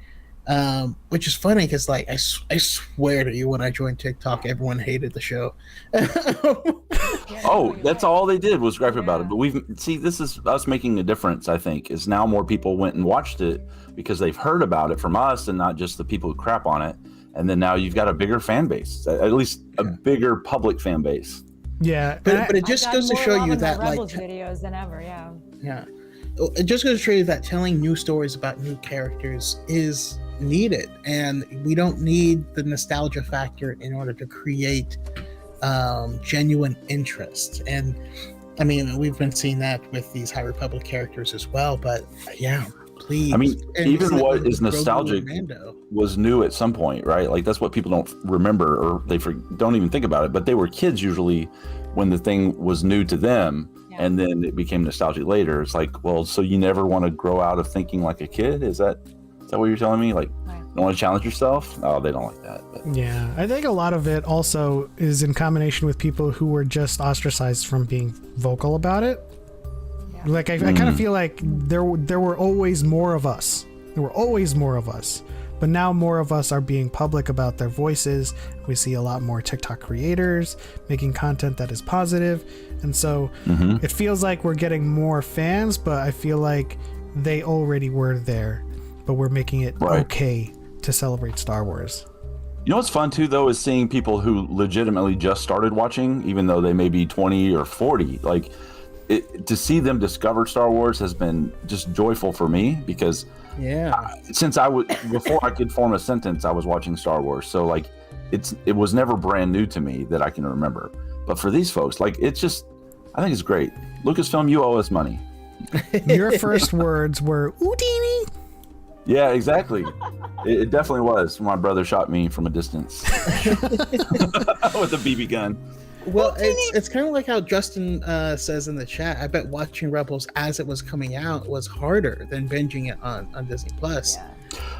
Which is funny because like I swear to you, when I joined TikTok, everyone hated the show. Oh, that's all they did was gripe about it. But this is us making a difference. I think is now more people went and watched it because they've heard about it from us and not just the people who crap on it. And then now you've got a bigger fan base, at least a bigger public fan base. Yeah, but it just goes to show you that Rebels like videos than ever. Yeah. It just goes to show you that telling new stories about new characters is needed, and we don't need the nostalgia factor in order to create genuine interest. And I mean, we've been seeing that with these High Republic characters as well. But yeah, please. I mean, and even what is Grogu nostalgic and Mando was new at some point, right? Like that's what people don't remember, or they don't even think about it. But they were kids usually when the thing was new to them. And then it became nostalgic later. It's like, well, so you never want to grow out of thinking like a kid? Is that what you're telling me? Like, you don't want to challenge yourself? Oh, they don't like that. But. Yeah, I think a lot of it also is in combination with people who were just ostracized from being vocal about it. Yeah. Like, I kind of feel like there were always more of us. There were always more of us. But now more of us are being public about their voices. We see a lot more TikTok creators making content that is positive. And so it feels like we're getting more fans, but I feel like they already were there. But we're making it okay to celebrate Star Wars. You know what's fun too, though, is seeing people who legitimately just started watching, even though they may be 20 or 40. Like, to see them discover Star Wars has been just joyful for me because since before I could form a sentence, I was watching Star Wars. So like, it was never brand new to me that I can remember. But for these folks, like, it's just, I think it's great. Lucasfilm, you owe us money. Your first words were Houdini. Yeah, exactly. It definitely was. My brother shot me from a distance with a BB gun. Well, it's kind of like how Justin says in the chat. I bet watching Rebels as it was coming out was harder than binging it on Disney Plus.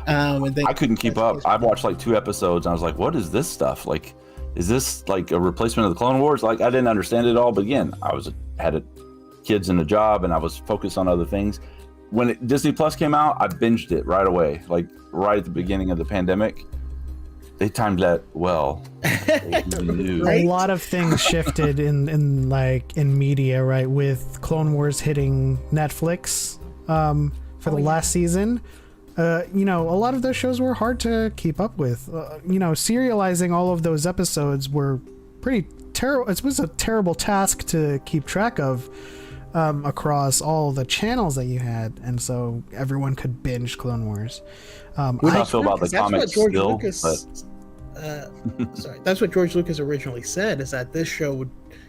And I couldn't keep up. I've watched like 2 episodes and I was like, what is this stuff? Like, is this like a replacement of the Clone Wars? Like, I didn't understand it all, but again, I had kids and a job and I was focused on other things. When Disney Plus came out, I binged it right away, like right at the beginning of the pandemic. They timed that well. A lot of things shifted in media, right? With Clone Wars hitting Netflix for the last season. A lot of those shows were hard to keep up with. Serializing all of those episodes were pretty terrible. It was a terrible task to keep track of across all the channels that you had, and so everyone could binge Clone Wars. I feel about the comics still, that's what George Lucas originally said, is that this show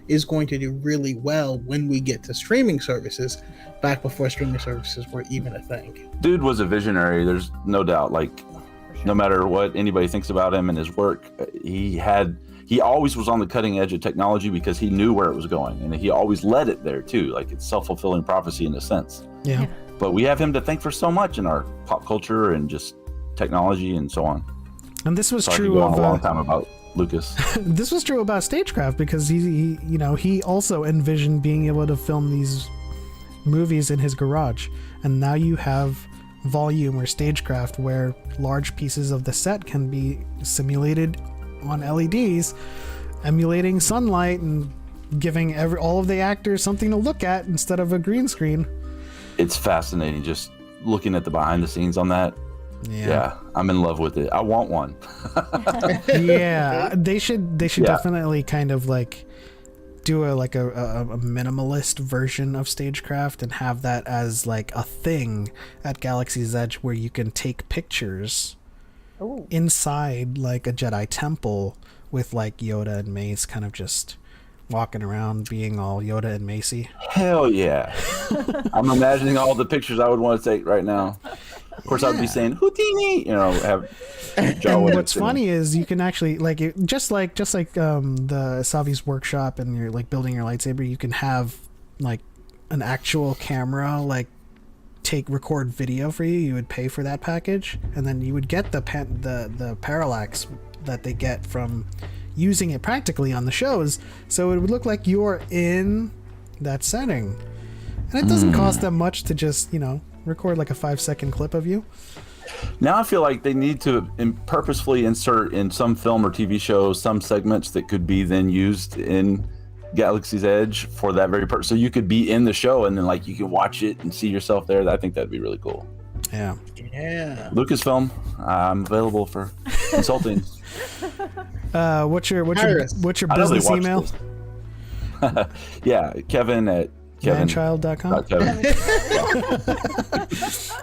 is going to do really well when we get to streaming services, back before streaming services were even a thing. Dude was a visionary, there's no doubt. Like, no matter what anybody thinks about him and his work, he always was on the cutting edge of technology because he knew where it was going, and he always led it there too. Like, it's self-fulfilling prophecy in a sense. Yeah. But we have him to thank for so much in our pop culture and just technology and so on. And this was Sorry true to go on of a long time about Lucas. This was true about Stagecraft because he also envisioned being able to film these movies in his garage, and now you have Volume or Stagecraft where large pieces of the set can be simulated on LEDs, emulating sunlight and giving all of the actors something to look at instead of a green screen. It's fascinating just looking at the behind the scenes on that. Yeah, I'm in love with it. I want one. Yeah, they should definitely kind of like do a minimalist version of Stagecraft and have that as like a thing at Galaxy's Edge where you can take pictures inside like a Jedi temple with like Yoda and Mace kind of just walking around being all Yoda and Macy. Hell yeah. I'm imagining all the pictures I would want to take right now. Of course, I would be saying Houdini, have. And what's funny is you can actually just like the Savi's workshop, and you're like building your lightsaber. You can have like an actual camera, like record video for you. You would pay for that package, and then you would get the parallax that they get from using it practically on the shows. So it would look like you're in that setting, and it doesn't cost them much to just record like a 5-second clip of you. Now I feel like they need to purposefully insert in some film or TV show some segments that could be then used in Galaxy's Edge for that very purpose. So you could be in the show and then like you can watch it and see yourself there. I think that'd be really cool. Yeah. Lucasfilm, I'm available for consulting. What's your business email? Yeah, Kevin at manchild.com. Kevin.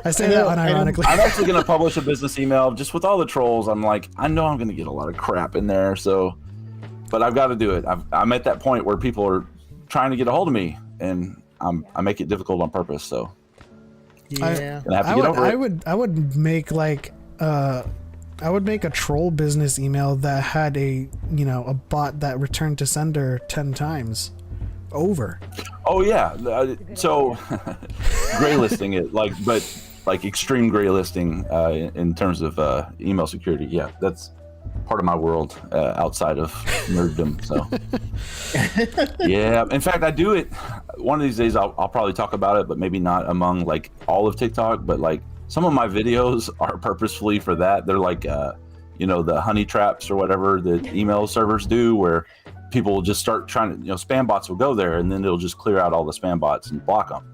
I say that unironically. I'm actually going to publish a business email just with all the trolls. I'm like, I know I'm going to get a lot of crap in there, but I've got to do it. I'm at that point where people are trying to get a hold of me, and I make it difficult on purpose. So yeah, I would make like I would make a troll business email that had a bot that returned to sender 10 times over. Oh yeah, so gray listing it like extreme gray listing in terms of email security. Yeah, that's part of my world outside of nerddom. So yeah, in fact, I do it. One of these days, I'll probably talk about it, but maybe not among like all of TikTok. But like some of my videos are purposefully for that. They're like the honey traps or whatever that email servers do, where people will just start trying to, spam bots will go there and then it'll just clear out all the spam bots and block them.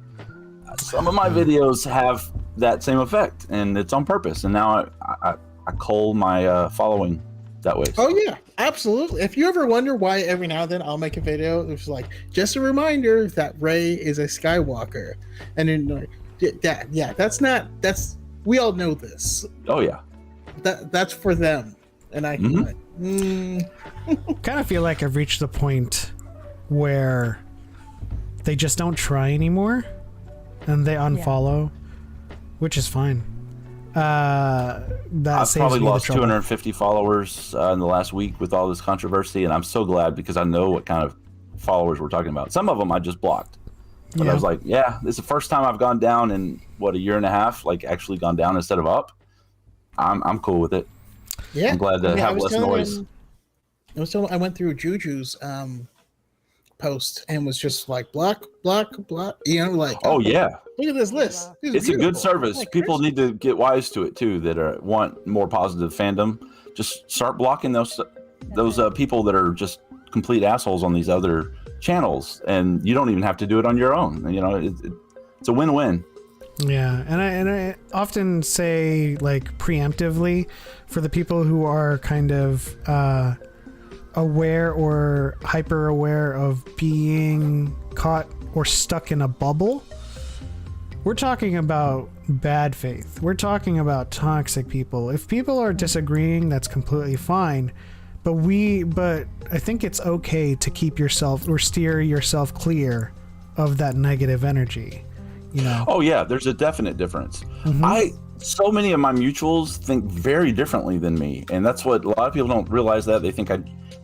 Some of my videos have that same effect, and it's on purpose. And now I cull my following that way. Oh yeah, absolutely. If you ever wonder why every now and then I'll make a video, it's like just a reminder that Rey is a Skywalker, and then like that's we all know this. Oh yeah, that's for them, and I kind of feel like I've reached the point where they just don't try anymore and they unfollow, which is fine. I've probably lost 250 followers in the last week with all this controversy, and I'm so glad because I know what kind of followers we're talking about. Some of them I just blocked, but I was like, this is the first time I've gone down in a year and a half, like actually gone down instead of up. I'm cool with it. Yeah, I'm glad to have less noise. I went through Juju's post and was just like block, like oh yeah, look at this list. It's a good service. People need to get wise to it too that want more positive fandom. Just start blocking those people that are just complete assholes on these other channels, and you don't even have to do it on your own. It's a win-win. Yeah, and I often say like preemptively for the people who are kind of aware or hyper aware of being caught or stuck in a bubble. We're talking about bad faith. We're talking about toxic people. If people are disagreeing, that's completely fine. But I think it's okay to keep yourself or steer yourself clear of that negative energy. Oh yeah, there's a definite difference. So many of my mutuals think very differently than me, and that's what a lot of people don't realize. That they think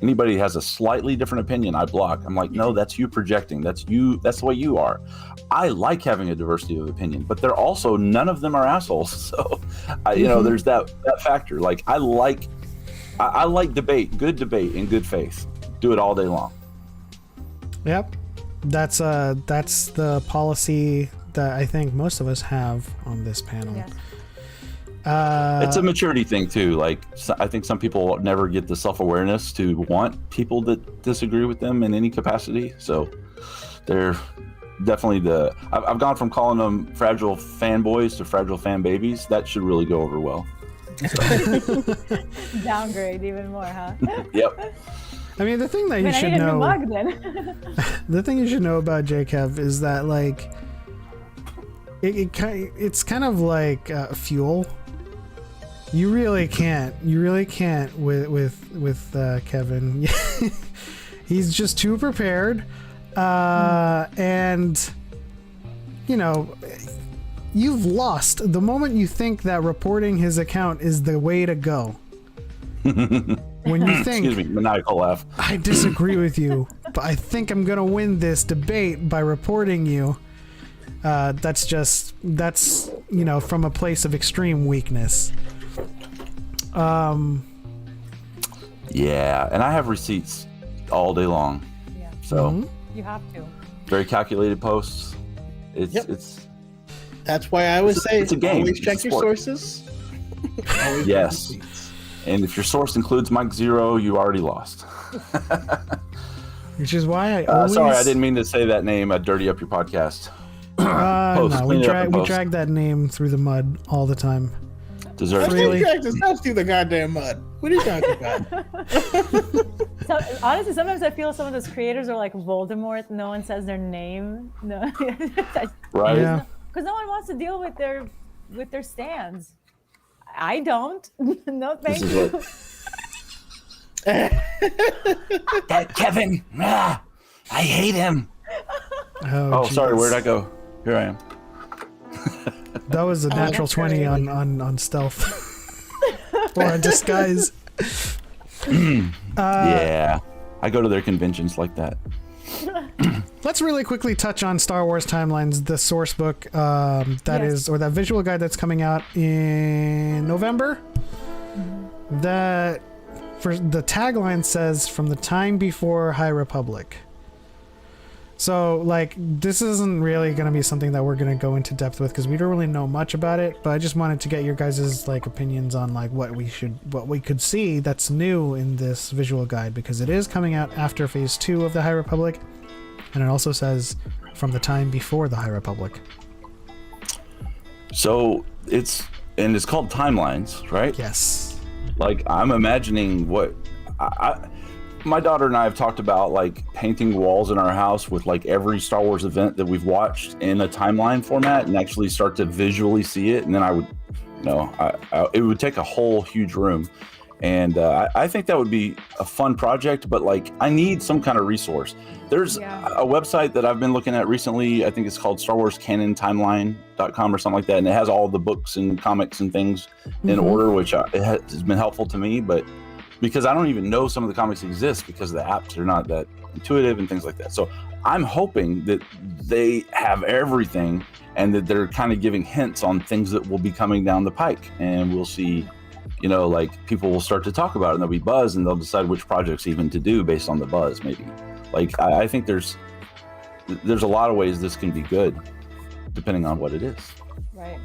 anybody has a slightly different opinion, I block. I'm like, no, that's you projecting. That's you. That's the way you are. I like having a diversity of opinion, but they're also none of them are assholes. So, there's that factor. Like I like debate, good debate in good faith. Do it all day long. Yep, that's the policy that I think most of us have on this panel. Yes. It's a maturity thing too. Like I think some people never get the self-awareness to want people that disagree with them in any capacity. So they're definitely I've gone from calling them fragile fanboys to fragile fan babies. That should really go over well. Downgrade even more, huh? Yep. I mean, the thing that you should know. The thing you should know about JKev is that like it's kind of like fuel. You really can't with Kevin. He's just too prepared, and you've lost the moment you think that reporting his account is the way to go. When you think, excuse me, maniacal laugh. I disagree with you, but I think I'm gonna win this debate by reporting you. That's from a place of extreme weakness. Yeah, and I have receipts all day long. Yeah. So you have to. Very calculated posts. It's that's why I always say it's a game. Always check it's a your sport. sources. Always Yes. bring receipts. And if your source includes Mike Zero, you already lost. Which is why I always. Sorry, I didn't mean to say that name. Dirty up your podcast. Post, No, clean it up and we post. drag that name through the mud all the time. Deserves Really? Really? Dragged us through the goddamn mud. What are you talking about? So, honestly, sometimes I feel some of those creators are like Voldemort. No one says their name. No, right? Yeah. because no one wants to deal with their stands. I don't. No, thank This is you. what. That Kevin. I hate him. Oh, sorry. jeez. Where'd I go? Here I am. That was a natural 20 on stealth. Or on disguise. Yeah. I go to their conventions like that. Let's really quickly touch on Star Wars Timelines, the source book that visual guide that's coming out in November. That for the tagline says from the time before High Republic. So like this isn't really going to be something that we're going to go into depth with because we don't really know much about it, but I just wanted to get your guys' like opinions on like what we could see that's new in this visual guide because it is coming out after phase 2 of the High Republic. And it also says from the time before the High Republic. So it's called Timelines, right? Yes. Like I'm imagining what my daughter and I have talked about like painting walls in our house with like every Star Wars event that we've watched in a timeline format and actually start to visually see it. And then I would, it would take a whole huge room. And I think that would be a fun project, but like I need some kind of resource. There's a website that I've been looking at recently. I think it's called StarWarsCanonTimeline.com or something like that. And it has all the books and comics and things in order, which it has been helpful to me. But because I don't even know some of the comics exist because the apps are not that intuitive and things like that. So I'm hoping that they have everything and that they're kind of giving hints on things that will be coming down the pike. And we'll see, like people will start to talk about it and there'll be buzz and they'll decide which projects even to do based on the buzz, maybe. Like, I think there's a lot of ways this can be good, depending on what it is. Right.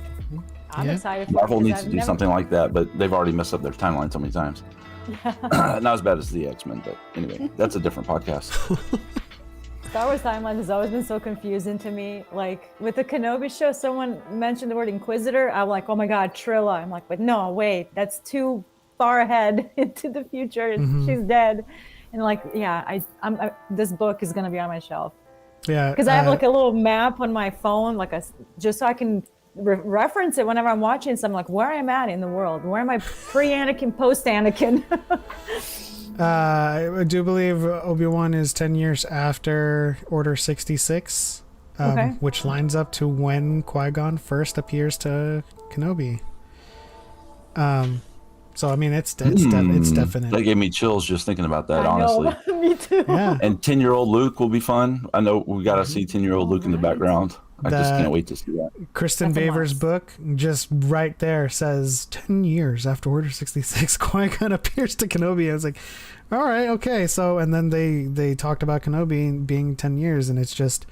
I'm excited for Marvel it needs to do something like that, but they've already messed up their timeline so many times. Not as bad as the X-Men, but anyway, that's a different podcast. Star Wars timeline has always been so confusing to me. Like with the Kenobi show, someone mentioned the word Inquisitor. I'm like, oh my God, Trilla. I'm like, but no, wait, that's too far ahead into the future. She's dead. And like, yeah, this book is gonna be on my shelf. Yeah. Because I have like a little map on my phone, just so I can reference it whenever I'm watching something. Like where I'm at in the world. Where am I pre-Anakin, post-Anakin? I do believe Obi-Wan is 10 years after Order 66, which lines up to when Qui-Gon first appears to Kenobi. So I mean, it's definite. That gave me chills just thinking about that, honestly. Me too. Yeah. And 10-year-old Luke will be fun. I know we got to see 10-year-old Luke in the background. I just can't wait to see that. Kristen Baver's book, just right there, says 10 years after Order 66, Qui-Gon appears to Kenobi. I was like, all right, okay. So, and then they talked about Kenobi being 10 years, and it's just,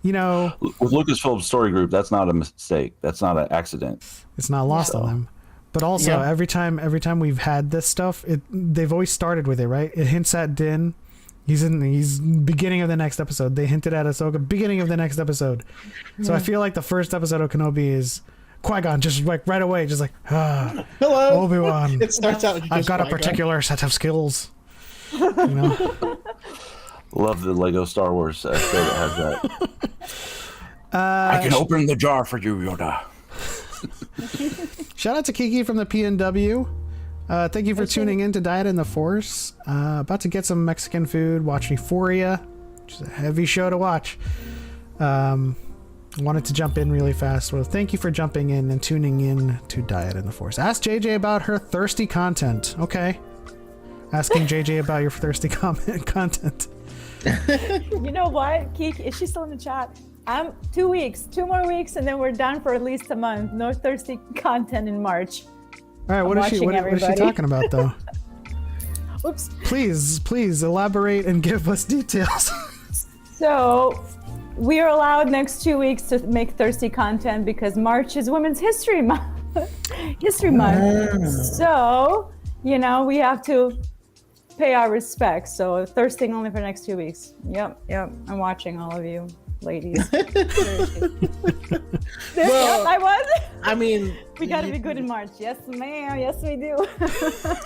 With Lucasfilm Story Group, that's not a mistake. That's not an accident. It's not lost on them. But also, every time we've had this stuff, they've always started with it, right? It hints at Din. He's beginning of the next episode. They hinted at Ahsoka, beginning of the next episode. So I feel like the first episode of Kenobi is Qui-Gon, just like right away, just like, Hello, Obi-Wan. It starts out. I've got a particular set of skills. Love the Lego Star Wars show that has that. I can open the jar for you, Yoda. Shout out to Kiki from the PNW. Thank you for tuning in to Dyad in the Force. About to get some Mexican food, watch Euphoria, which is a heavy show to watch. Wanted to jump in really fast. Well, thank you for jumping in and tuning in to Dyad in the Force. Ask JJ about her thirsty content. Okay. Asking JJ about your thirsty content. You know what, Kiki? Is she still in the chat? 2 more weeks, and then we're done for at least a month. No thirsty content in March. All right, what is she talking about, though? Oops. Please elaborate and give us details. So, we are allowed next 2 weeks to make thirsty content because March is Women's History Month. History Month. So, you know, we have to pay our respects. So thirsting only for the next 2 weeks. Yep. I'm watching all of you, ladies. Well, Yep, I was. I mean, We gotta be good in March. Yes, ma'am. Yes, we do.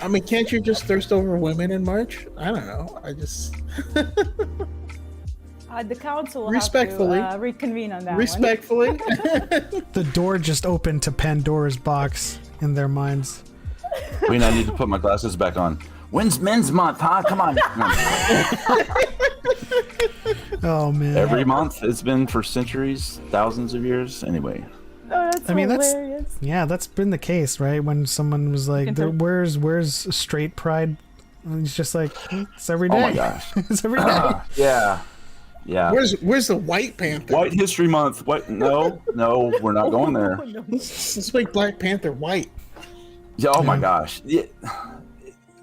I mean, can't you just thirst over women in March? I don't know. I just The council will Respectfully. have to reconvene on that respectfully. The door just opened to Pandora's box in their minds. Wait, I need to put my glasses back on. When's Men's Month, huh? Come on. Oh man. Every month. It's been for centuries, thousands of years. Anyway. Oh, that's I mean, hilarious. that's been the case, right? When someone was like, Confirm. "Where's straight pride?" And it's just like, it's every day. Oh my gosh. It's every day. Yeah. Where's the White Panther? White History Month. What? No, we're not going there. Let's make Black Panther white. Yeah, oh my gosh. Yeah.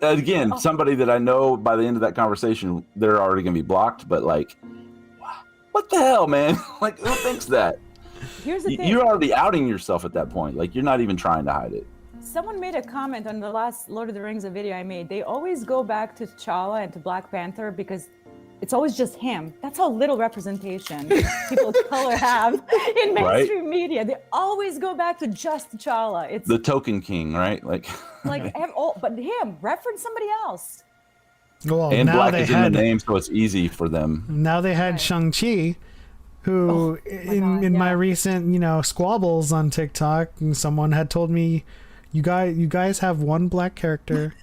Again, somebody that I know by the end of that conversation, they're already going to be blocked. But like, what the hell, man? Like, who thinks that? Here's the thing. You're already outing yourself at that point. Like, you're not even trying to hide it. Someone made a comment on the last Lord of the Rings video I made. They always go back to T'Challa and to Black Panther because it's always just him. That's how little representation people of color have in mainstream media. They always go back to just T'Challa. It's The Token King, right? Like but him, reference somebody else. Well, and now black they is in had the name, so it's easy for them. now they had Shang-Chi, who in my recent squabbles on TikTok, someone had told me, you guys have one black character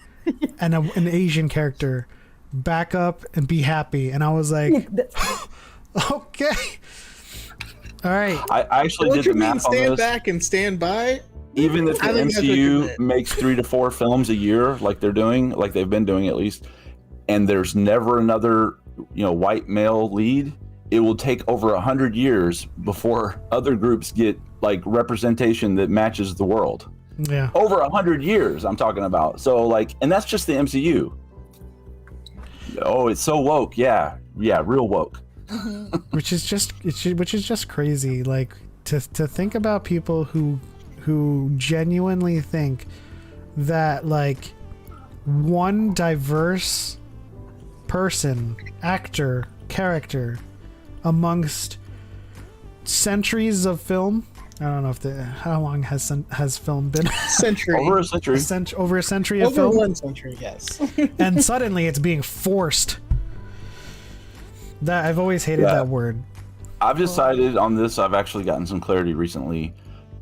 and an Asian character. Back up and be happy. And I was like, okay, all right. I actually What did you the mean, math on stand this. back and stand by? Even if the I think that's what you MCU meant. makes 3 to 4 films a year, like they're doing, like they've been doing at least, and there's never another, white male lead, it will take over 100 years before other groups get like representation that matches the world. Yeah. Over 100 years, I'm talking about. So like, and that's just the MCU. Oh, it's so woke. Yeah, real woke. which is just crazy. Like to think about people who genuinely think that like one diverse person, actor, character amongst centuries of film. I don't know how long has film been? Century. Over a century. Over a century of Over film. 1 century, yes. And suddenly it's being forced. That I've always hated that word. I've decided on this. I've actually gotten some clarity recently.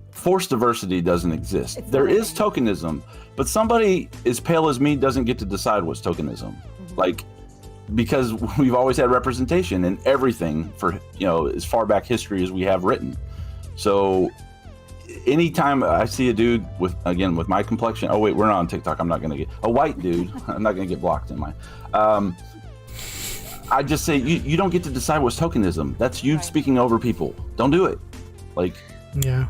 Forced diversity doesn't exist. There is tokenism, but somebody as pale as me doesn't get to decide what's tokenism. Like, because we've always had representation in everything for as far back history as we have written. So anytime I see a dude with my complexion, oh wait, we're not on TikTok. I'm not going to get a white dude. I'm not going to get blocked in my. I just say you don't get to decide what's tokenism. That's you speaking over people. Don't do it. Like, yeah.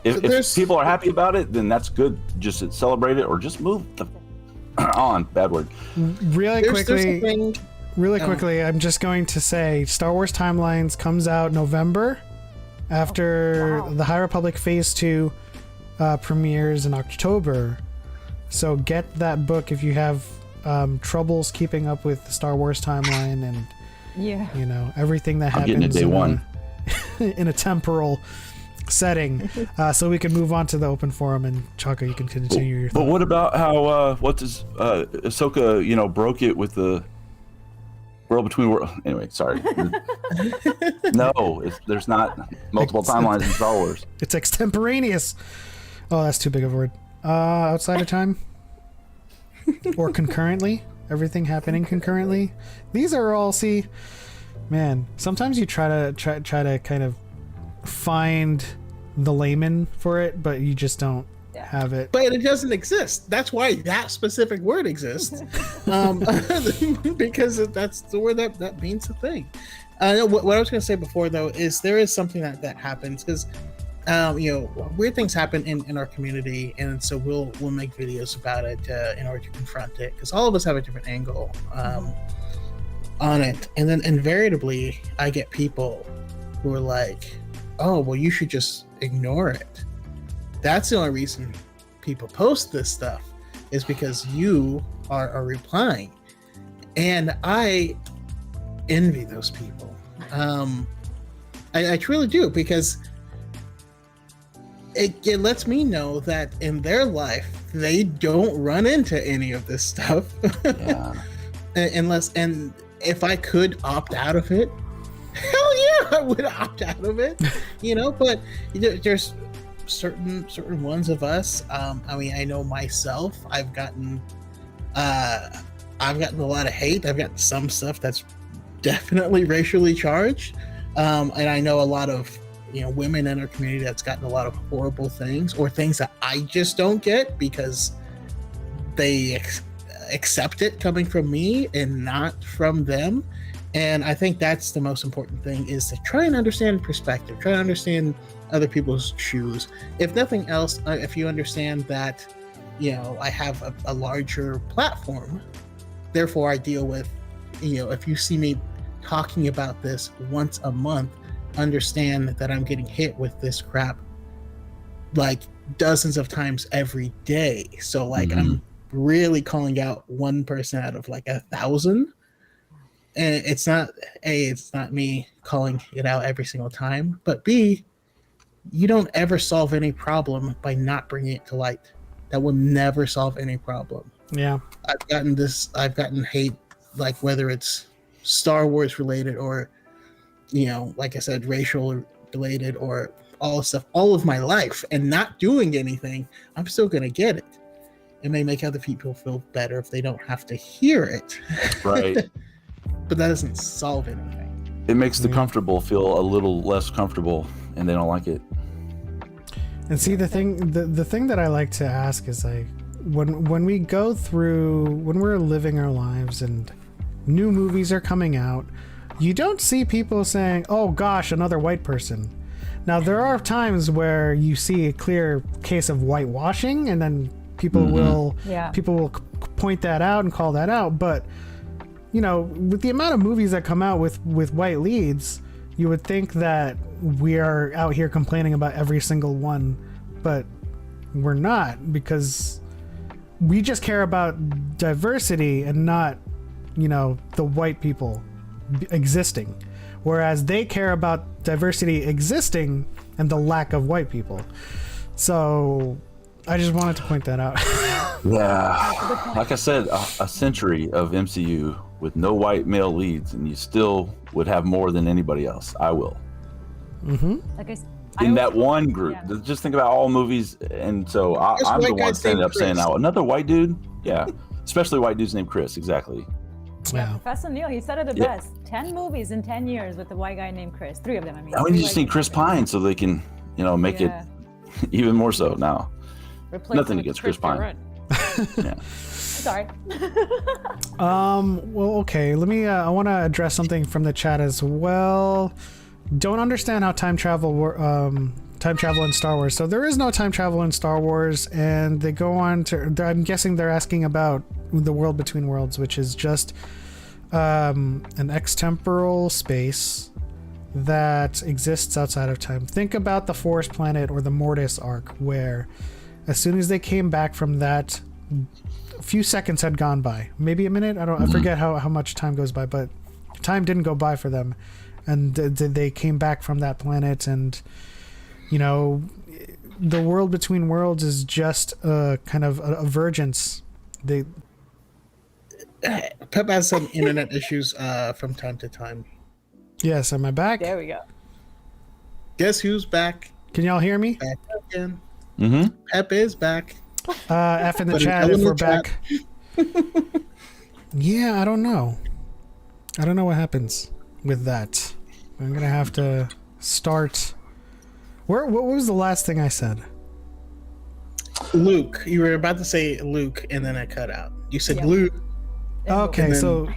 If people are happy about it, then that's good. Just celebrate it or just move the on. Bad word. Really quickly, I'm just going to say Star Wars Timelines comes out November after the High Republic Phase 2 premieres in October. So get that book if you have troubles keeping up with the Star Wars timeline and everything that happens getting it day one. in a temporal setting, so we can move on to the open forum, and Choco, you can continue your thought. But what about how Ahsoka broke it with the world between worlds? Anyway, sorry. No, there's not multiple timelines in Star Wars. It's extemporaneous. Oh, that's too big of a word. Outside of time or concurrently, everything happening concurrently. These are all, see, man, sometimes you try to kind of find the layman for it, but you just don't have it. But it doesn't exist. That's why that specific word exists. Because that's the word that means the thing. What I was going to say before, though, is there is something that happens because weird things happen in our community, and so we'll make videos about it in order to confront it, because all of us have a different angle on it. And then invariably I get people who are like, oh well, you should just ignore it. That's the only reason people post this stuff, is because you are replying. And I envy those people. I truly do, because it lets me know that in their life they don't run into any of this stuff. Yeah. And if I could opt out of it, hell yeah, I would opt out of it. But there's certain ones of us. I mean, I know myself. I've gotten a lot of hate. I've gotten some stuff that's definitely racially charged. And I know a lot of women in our community that's gotten a lot of horrible things, or things that I just don't get because they accept it coming from me and not from them. And I think that's the most important thing, is to try and understand perspective, try to understand other people's shoes. If nothing else, if you understand that, I have a larger platform, therefore I deal with, if you see me talking about this once a month, understand that I'm getting hit with this crap like dozens of times every day. So like, I'm really calling out one person out of like 1,000. And it's not me calling it out every single time, but B, you don't ever solve any problem by not bringing it to light. That will never solve any problem. Yeah. I've gotten hate, like whether it's Star Wars related or, like I said, racial related, or all stuff, all of my life, and not doing anything, I'm still going to get it. It may make other people feel better if they don't have to hear it. Right. But that doesn't solve anything. It makes the comfortable feel a little less comfortable, and they don't like it. And see, the thing that I like to ask is, like, when we go through, when we're living our lives and new movies are coming out, you don't see people saying, "Oh gosh, another white person." Now, there are times where you see a clear case of whitewashing, and then people will point that out and call that out. But with the amount of movies that come out with white leads, you would think that we are out here complaining about every single one, but we're not, because we just care about diversity and not, the white people existing, whereas they care about diversity existing and the lack of white people. So I just wanted to point that out. Yeah, like I said, a century of MCU with no white male leads, and you still would have more than anybody else. I will. Like in that one group, just think about all movies, and so I'm the one standing up saying, "Now another white dude." Yeah, especially white dudes named Chris. Exactly. Yeah, Professor Neil, he said it the best. 10 movies in 10 years with a white guy named Chris. 3 of them, I mean. Now we just need Chris Pine so they can, make it even more so now. Nothing against Chris Pine. Yeah. Sorry. Well, okay. Let me. I want to address something from the chat as well. Don't understand how time travel in Star Wars. So there is no time travel in Star Wars, and they go on to. I'm guessing they're asking about the world between worlds, which is just an extemporal space that exists outside of time. Think about the Forest Planet or the Mortis arc, where as soon as they came back from that, a few seconds had gone by, maybe a minute. I forget how much time goes by, but time didn't go by for them, and they came back from that planet, and the world between worlds is just a kind of a vergence. Pep has some internet issues from time to time. Yes, am I back? There we go. Guess who's back? Can y'all hear me? Back again. Mm-hmm. Pep is back. F in the chat if we're back. Yeah, I don't know. I don't know what happens with that. I'm gonna have to start. What was the last thing I said? Luke. You were about to say Luke, and then I cut out. You said Luke. Okay, so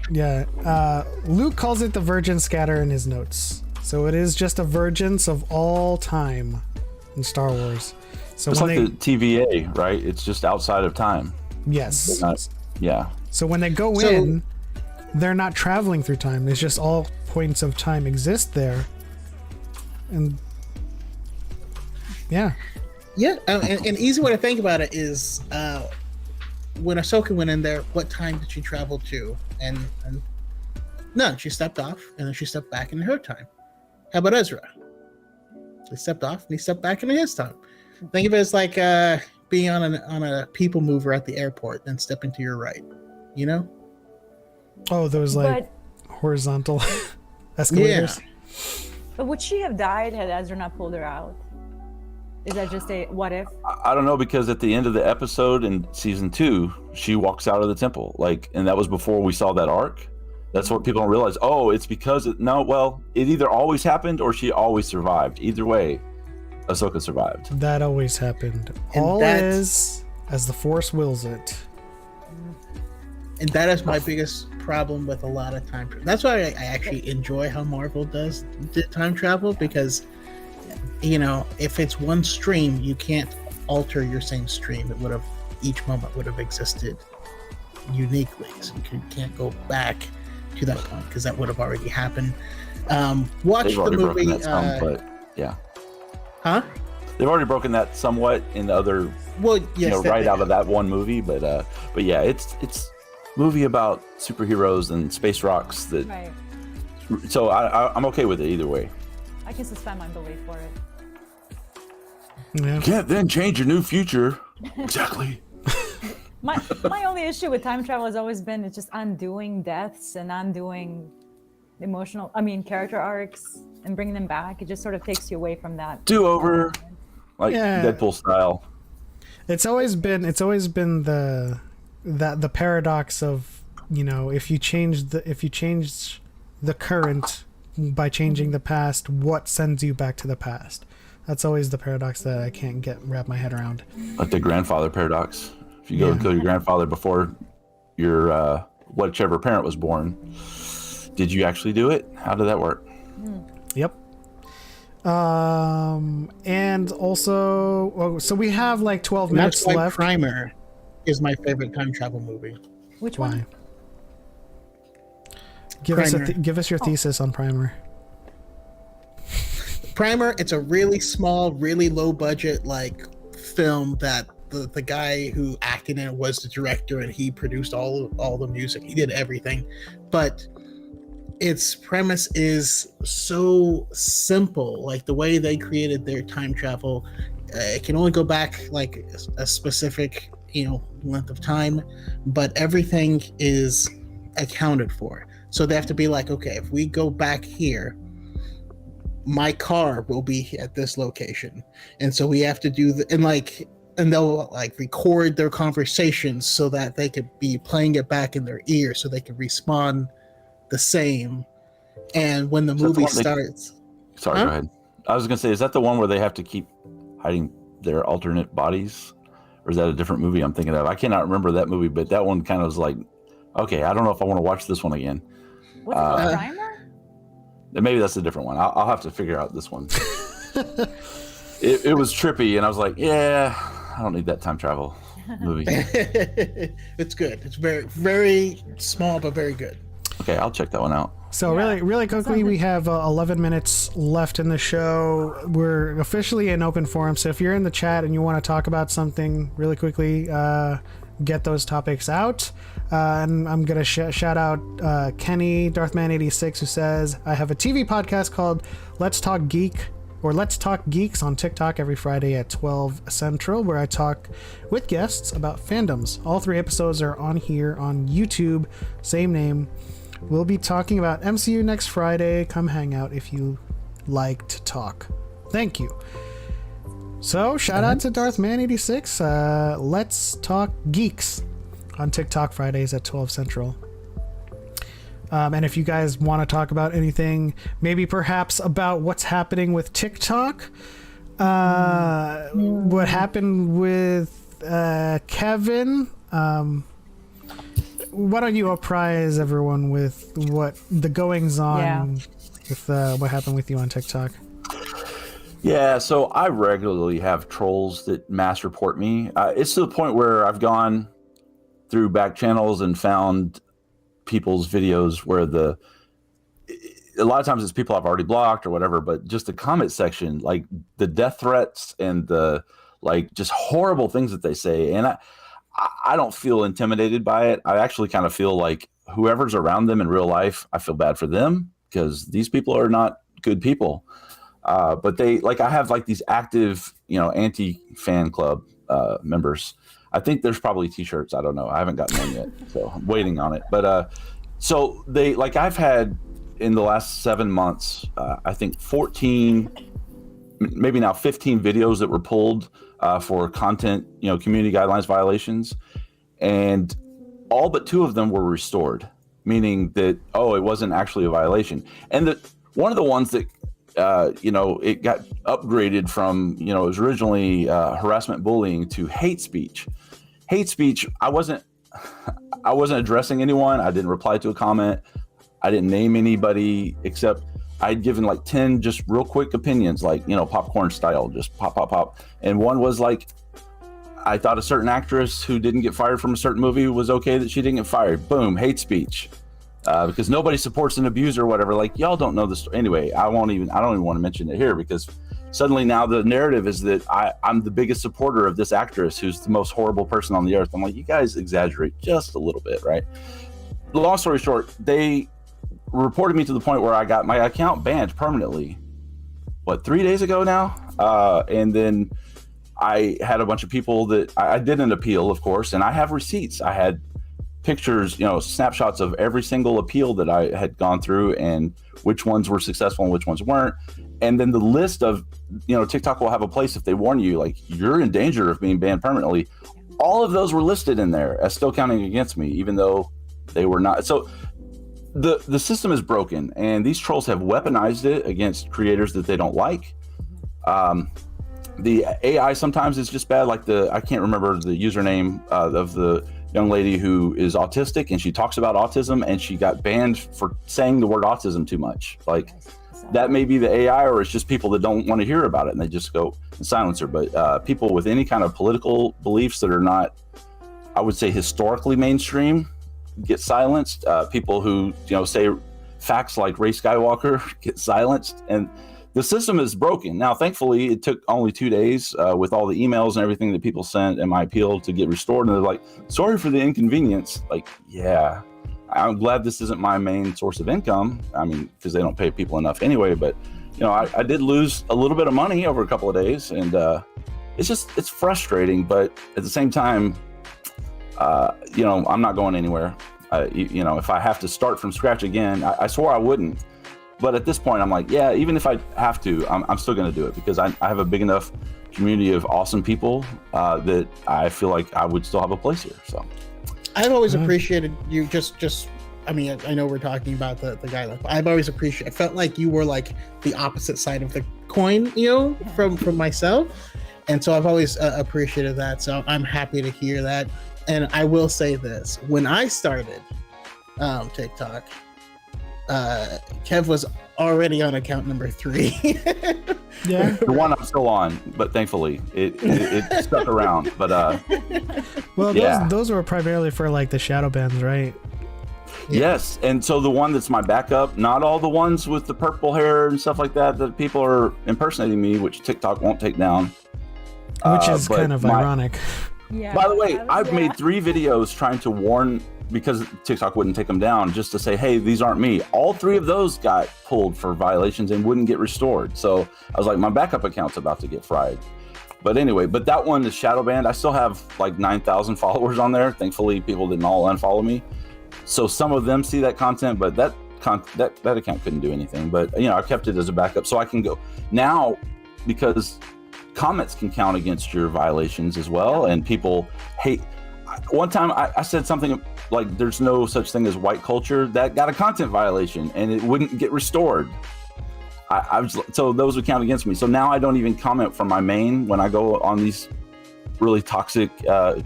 Luke calls it the Virgin Scatter in his notes. So it is just a vergence of all time in Star Wars. So it's like the TVA, right? It's just outside of time. Yes. Yeah. So when they go in, they're not traveling through time. It's just all points of time exist there. And yeah. Yeah, and an easy way to think about it is when Ahsoka went in there, what time did she travel to? And none. She stepped off, and then she stepped back into her time. How about Ezra? He stepped off, and he stepped back into his time. Think of it as like being on a people mover at the airport, then stepping to your right. You know? Oh, those like horizontal escalators. Yeah. But would she have died had Ezra not pulled her out? Is that just a what if? I don't know, because at the end of the episode in season 2, she walks out of the temple, and that was before we saw that arc. That's what people don't realize. Oh, it's because it either always happened or she always survived. Either way, Ahsoka survived. That always happened. And All is as the Force wills it. And that is my biggest problem with a lot of time travel. That's why I actually enjoy how Marvel does the time travel, because if it's one stream, you can't alter your same stream. Each moment would have existed uniquely, so you can't go back to that point because that would have already happened. Watch They've the already movie. broken that some, but yeah. Huh? They've already broken that somewhat in the other. Well, yes, out of that one movie, but yeah, it's movie about superheroes and space rocks that. Right. So I'm okay with it either way. I can suspend my belief for it. Yeah. You can't then change your new future. Exactly. My only issue with time travel has always been it's just undoing deaths and undoing character arcs and bringing them back. It just sort of takes you away from that. Do over, Deadpool style. It's always been the paradox of if you change the current by changing the past, what sends you back to the past? That's always the paradox that I can't wrap my head around. Like the grandfather paradox. If you go kill your grandfather before your whichever parent was born, did you actually do it? How did that work? Yep. And also, so we have like 12 minutes that's why left. Primer is my favorite time travel movie. Which one? Give us your thesis on Primer. Primer, it's a really small, really low budget film that the guy who acted in it was the director, and he produced all the music. He did everything, but its premise is so simple. Like the way they created their time travel, it can only go back like a specific length of time, but everything is accounted for. So they have to be like, okay, if we go back here, my car will be at this location, and so we have to do and they'll record their conversations so that they could be playing it back in their ear so they can respond the same. And when the movie starts, Go ahead. I was gonna say, is that the one where they have to keep hiding their alternate bodies, or is that a different movie I'm thinking of? I cannot remember that movie, but that one kind of was like, okay, I don't know if I want to watch this one again. What's it called, Primer? Maybe that's a different one. I'll have to figure out this one. It was trippy, and I was like, yeah, I don't need that time travel movie. It's good. It's very, very small, but very good. Okay, I'll check that one out. So really quickly, we have 11 minutes left in the show. We're officially in open forum, so if you're in the chat and you want to talk about something really quickly, get those topics out. And I'm gonna shout out Kenny Darthman86, who says, I have a TV podcast called Let's Talk Geek, or Let's Talk Geeks, on TikTok every Friday at 12 Central, where I talk with guests about fandoms. All 3 episodes are on here on YouTube, same name. We'll be talking about MCU next Friday. Come hang out if you like to talk. Thank you. So shout out to Darthman86. Let's Talk Geeks on TikTok Fridays at 12 Central. And if you guys want to talk about anything, maybe perhaps about what's happening with TikTok, what happened with Kevin, why don't you apprise everyone with what the goings on with what happened with you on TikTok? Yeah, so I regularly have trolls that mass report me. It's to the point where I've gone through back channels and found people's videos where a lot of times it's people I've already blocked or whatever, but just the comment section, like the death threats and the like just horrible things that they say. And I don't feel intimidated by it. I actually kind of feel like whoever's around them in real life, I feel bad for them because these people are not good people. But they like, I have like these active, anti-fan club members. I think there's probably t-shirts. I don't know. I haven't gotten them yet, so I'm waiting on it. But so they like, I've had in the last 7 months, I think 14, maybe now 15 videos that were pulled for content, community guidelines violations, and all but 2 of them were restored, meaning that, it wasn't actually a violation. And that one of the ones that, it got upgraded from, it was originally harassment bullying to hate speech. Hate speech, I wasn't addressing anyone. I didn't reply to a comment. I didn't name anybody except I'd given like 10 just real quick opinions, like, popcorn style, just pop, pop, pop. And one was like, I thought a certain actress who didn't get fired from a certain movie was okay that she didn't get fired. Boom, hate speech. Because nobody supports an abuser or whatever. Like, y'all don't know the story. Anyway, I don't even want to mention it here because suddenly now the narrative is that I'm the biggest supporter of this actress who's the most horrible person on the earth. I'm like, you guys exaggerate just a little bit, right? Long story short, they reported me to the point where I got my account banned permanently. 3 days ago now? And then I had a bunch of people that I did an appeal, of course, and I have receipts. I had pictures, snapshots of every single appeal that I had gone through and which ones were successful and which ones weren't. And then the list of, TikTok will have a place if they warn you, like, you're in danger of being banned permanently. All of those were listed in there as still counting against me, even though they were not. So the system is broken, and these trolls have weaponized it against creators that they don't like. The AI sometimes is just bad. Like I can't remember the username of the young lady who is autistic, and she talks about autism, and she got banned for saying the word autism too much. Like, that may be the AI, or it's just people that don't want to hear about it and they just go and silence her. But people with any kind of political beliefs that are not, I would say, historically mainstream get silenced. People who say facts like Ray Skywalker get silenced, and the system is broken. Now, thankfully, it took only 2 days with all the emails and everything that people sent and my appeal to get restored. And they're like, sorry for the inconvenience. Like, yeah, I'm glad this isn't my main source of income. I mean, because they don't pay people enough anyway. But, I did lose a little bit of money over a couple of days. And it's frustrating. But at the same time, I'm not going anywhere. If I have to start from scratch again, I swore I wouldn't. But at this point, I'm like, yeah, even if I have to, I'm still going to do it because I have a big enough community of awesome people that I feel like I would still have a place here. So I've always appreciated you. I mean, I know we're talking about the guy. I've always appreciated. I felt like you were like the opposite side of the coin, from myself, and so I've always appreciated that. So I'm happy to hear that. And I will say this: when I started TikTok, Kev was already on account number 3. Yeah, the one I'm still on, but thankfully it stuck around. But well, yeah. those were primarily for like the shadow bans, right? Yes, and so the one that's my backup, not all the ones with the purple hair and stuff like that people are impersonating me, which TikTok won't take down. Which is kind of ironic. Yeah. By the way, I've made 3 videos trying to warn, because TikTok wouldn't take them down, just to say, hey, these aren't me. All 3 of those got pulled for violations and wouldn't get restored. So I was like, my backup account's about to get fried. But anyway, that one is shadow banned. I still have like 9,000 followers on there. Thankfully, people didn't all unfollow me. So some of them see that content, but that account couldn't do anything. But I kept it as a backup so I can go now, because comments can count against your violations as well. And people hate. One time I said something like, there's no such thing as white culture, that got a content violation and it wouldn't get restored. So those would count against me. So now I don't even comment from my main when I go on these really toxic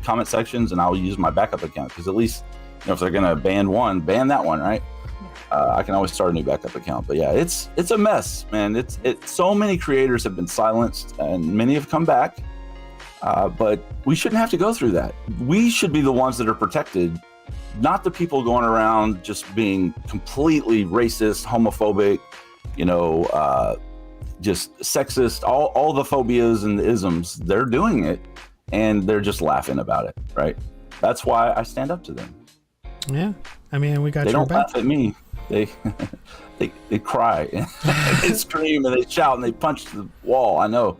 comment sections, and I'll use my backup account, because at least if they're gonna ban one, ban that one, right? I can always start a new backup account. But yeah, it's a mess, man. It's so many creators have been silenced and many have come back. But we shouldn't have to go through that. We should be the ones that are protected, not the people going around just being completely racist, homophobic, just sexist, all the phobias and the isms, they're doing it and they're just laughing about it, right? That's why I stand up to them. Yeah, I mean, we got They your don't back. laugh at me. They they cry and they scream and they shout and they punch the wall. I know.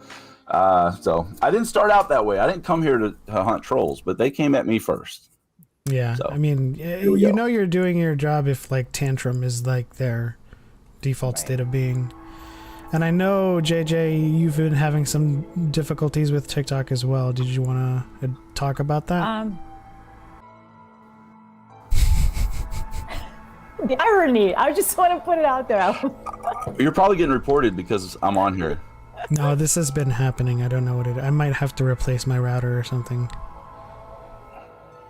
So I didn't start out that way. I didn't come here to hunt trolls, but they came at me first. Yeah, So, I mean, you know you're doing your job if like tantrum is like their default state of being. And I know, JJ, you've been having some difficulties with TikTok as well. Did you want to talk about that? The irony. I just want to put it out there. You're probably getting reported because I'm on here. No, this has been happening. I don't know what it. I might have to replace my router or something.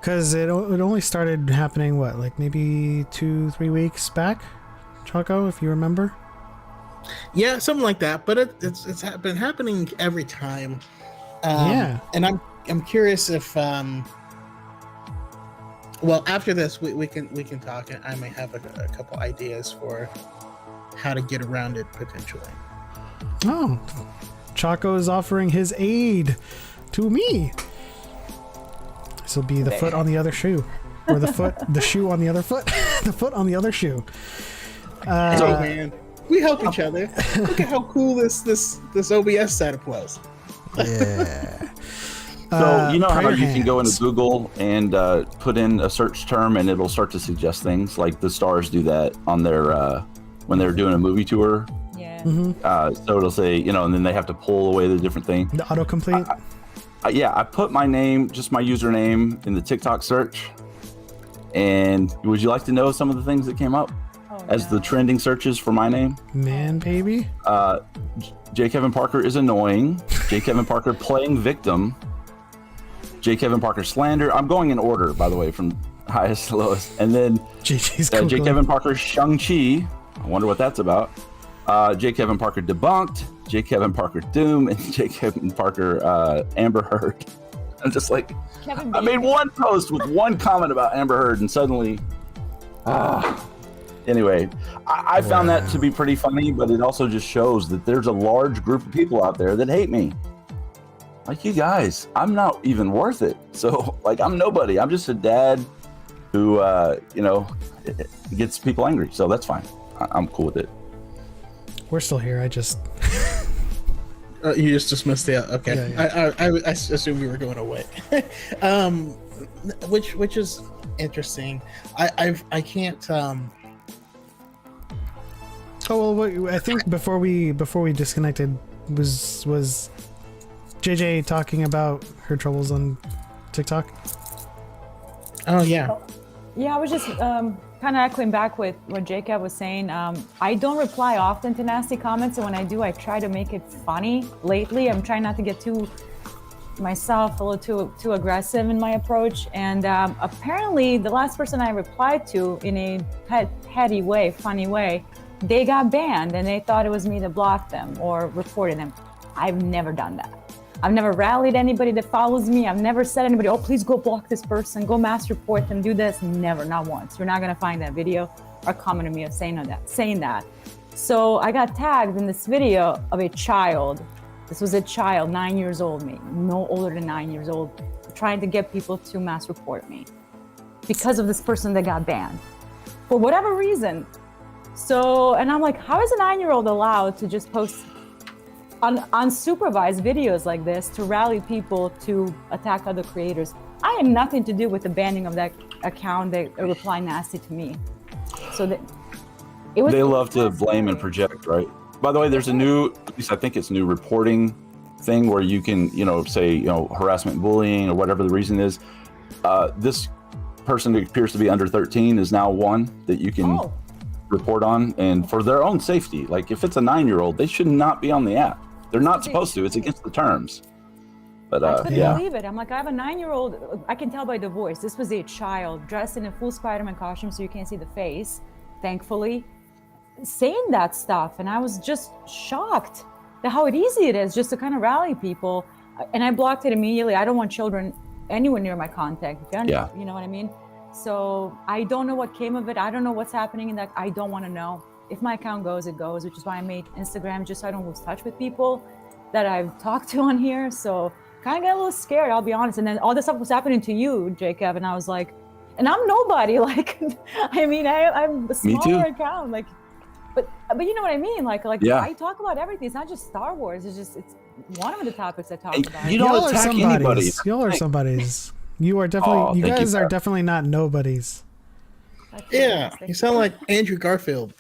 Cause it only started happening what, like maybe 2-3 weeks back, Choco, if you remember. Yeah, something like that. But it's been happening every time. Yeah. And I'm curious if well, after this we can talk, and I may have a couple ideas for how to get around it potentially. Oh, Choco is offering his aid to me. This will be the foot on the other shoe, or the shoe on the other foot, the foot on the other shoe. Hey man, we help each other. Look at how cool this OBS setup was. Yeah. So you know how you hands. can go into Google and put in a search term and it'll start to suggest things, like the stars do that on their when they're doing a movie tour. Yeah. So it'll say, you know, and then they have to pull away the different thing. The autocomplete. Yeah, I put my name, just my username, in the TikTok search. And would you like to know some of the things that came up as the trending searches for my name? Man, baby. jkevinparker is annoying. jkevinparker playing victim. jkevinparker slander. I'm going in order, by the way, from highest to lowest. And then jkevinparker Shang-Chi. I wonder what that's about. jkevinparker debunked. jkevinparker doom. And jkevinparker Amber Heard. I'm just like, I made one post with one comment about Amber Heard, and suddenly, anyway, I found that to be pretty funny, but it also just shows that there's a large group of people out there that hate me. Like, you guys, I'm not even worth it. So, like, I'm nobody. I'm just a dad who, you know, gets people angry. So that's fine. I'm cool with it. We're still here. I just. You just dismissed it. Okay. Yeah. I assumed we were going away. Which is interesting. I can't. Oh well, I think before we disconnected was JJ talking about her troubles on TikTok. Oh yeah. Yeah, I was just kind of echoing back with what Jacob was saying. I don't reply often to nasty comments, and when I do, I try to make it funny. Lately, I'm trying not to get a little too aggressive in my approach. And apparently, the last person I replied to in a petty way, funny way, they got banned, and they thought it was me that blocked them or reported them. I've never done that. I've never rallied anybody that follows me. I've never said anybody, oh, please go block this person, go mass report them, do this. Never, not once. You're not gonna find that video or comment of me of saying that. So I got tagged in this video of a child. This was a child, 9 years old, maybe, no older than 9 years old, trying to get people to mass report me because of this person that got banned for whatever reason. So, and I'm like, how is a 9-year-old allowed to just post unsupervised videos like this to rally people to attack other creators? I had nothing to do with the banning of that account that replied nasty to me. So that it was. They love to blame and project, right? By the way, there's a new, at least I think it's new reporting thing where you can, you know, say, you know, harassment, bullying, or whatever the reason is. This person that appears to be under 13 is now one that you can report on, and for their own safety. Like, if it's a 9-year-old, they should not be on the app. They're not supposed to. It's against the terms. But I couldn't believe it. I'm like, I have a 9-year-old. I can tell by the voice. This was a child dressed in a full Spider-Man costume, so you can't see the face, thankfully, saying that stuff. And I was just shocked at how easy it is just to kind of rally people. And I blocked it immediately. I don't want children anywhere near my contact. Yeah. You know what I mean? So I don't know what came of it. I don't know what's happening in that. I don't want to know. if my account goes, it goes, which is why I made Instagram, just so I don't lose touch with people that I've talked to on here. So kind of got a little scared, I'll be honest. And then all this stuff was happening to you, Jacob, and I was like, and I'm nobody. Like, I mean, I'm a smaller account. Like, but you know what I mean? Like I talk about everything. It's not just Star Wars. It's one of the topics I talk about. You don't attack anybody. Y'all are somebodies. You are definitely. You guys are definitely not nobodies. Yeah, you sound like Andrew Garfield.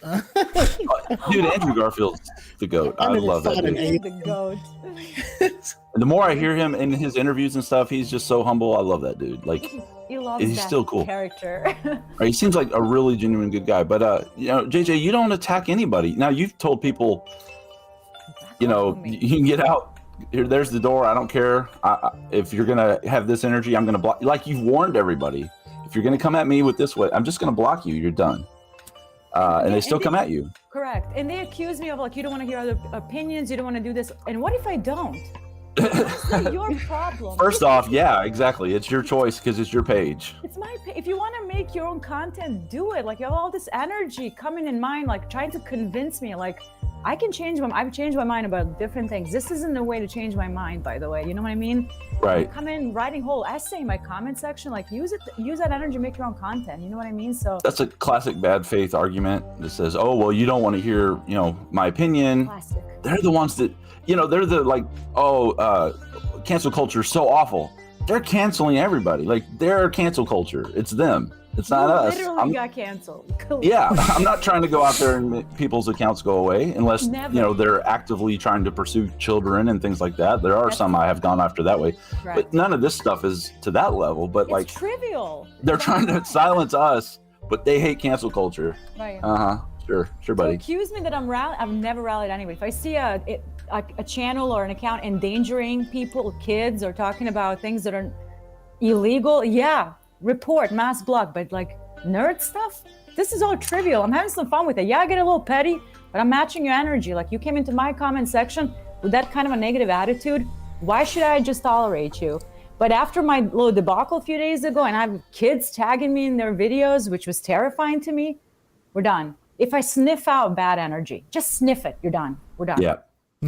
Dude, Andrew Garfield's the GOAT. I love that dude. The GOAT. The more I hear him in his interviews and stuff, he's just so humble. I love that dude. Like, he's still cool. Character. He seems like a really genuine good guy. But you know, JJ, you don't attack anybody. Now you've told people, you know, you can get out. There's the door. I don't care. If you're gonna have this energy, I'm gonna block. Like, you've warned everybody. If you're gonna come at me with this way, I'm just gonna block you. You're done. And they still come at you. Correct. And they accuse me of, like, you don't want to hear other opinions. You don't want to do this. And what if I don't? That's your problem. First off, yeah, exactly. It's your choice because it's your page. It's my page. If you want to make your own content, do it. Like, you have all this energy coming in mind, like trying to convince me. Like, I've changed my mind about different things. This isn't the way to change my mind, by the way. You know what I mean? Right. Come in writing whole essay in my comment section. Like, use that energy to make your own content. You know what I mean? So that's a classic bad faith argument that says, oh, well, you don't want to hear, you know, my opinion. Classic. They're the ones that, you know, they're the, like, cancel culture is so awful. They're canceling everybody. Like, they're cancel culture. It's them. It's not us. Literally got canceled. Yeah, I'm not trying to go out there and make people's accounts go away unless, you know, they're actively trying to pursue children and things like that. There are some I have gone after that way. Right. But none of this stuff is to that level. But it's like trivial. They're trying to silence us, but they hate cancel culture. Right. Sure, buddy. So accuse me that I've never rallied anybody. If I see a channel or an account endangering people, kids, or talking about things that are illegal, report, mass block. But like nerd stuff, this is all trivial. I'm having some fun with it. Yeah, I get a little petty, but I'm matching your energy. Like, you came into my comment section with that kind of a negative attitude. Why should I just tolerate you? But after my little debacle a few days ago, and I have kids tagging me in their videos, which was terrifying to me, we're done. If I sniff out bad energy, just sniff it. You're done. We're done. Yeah.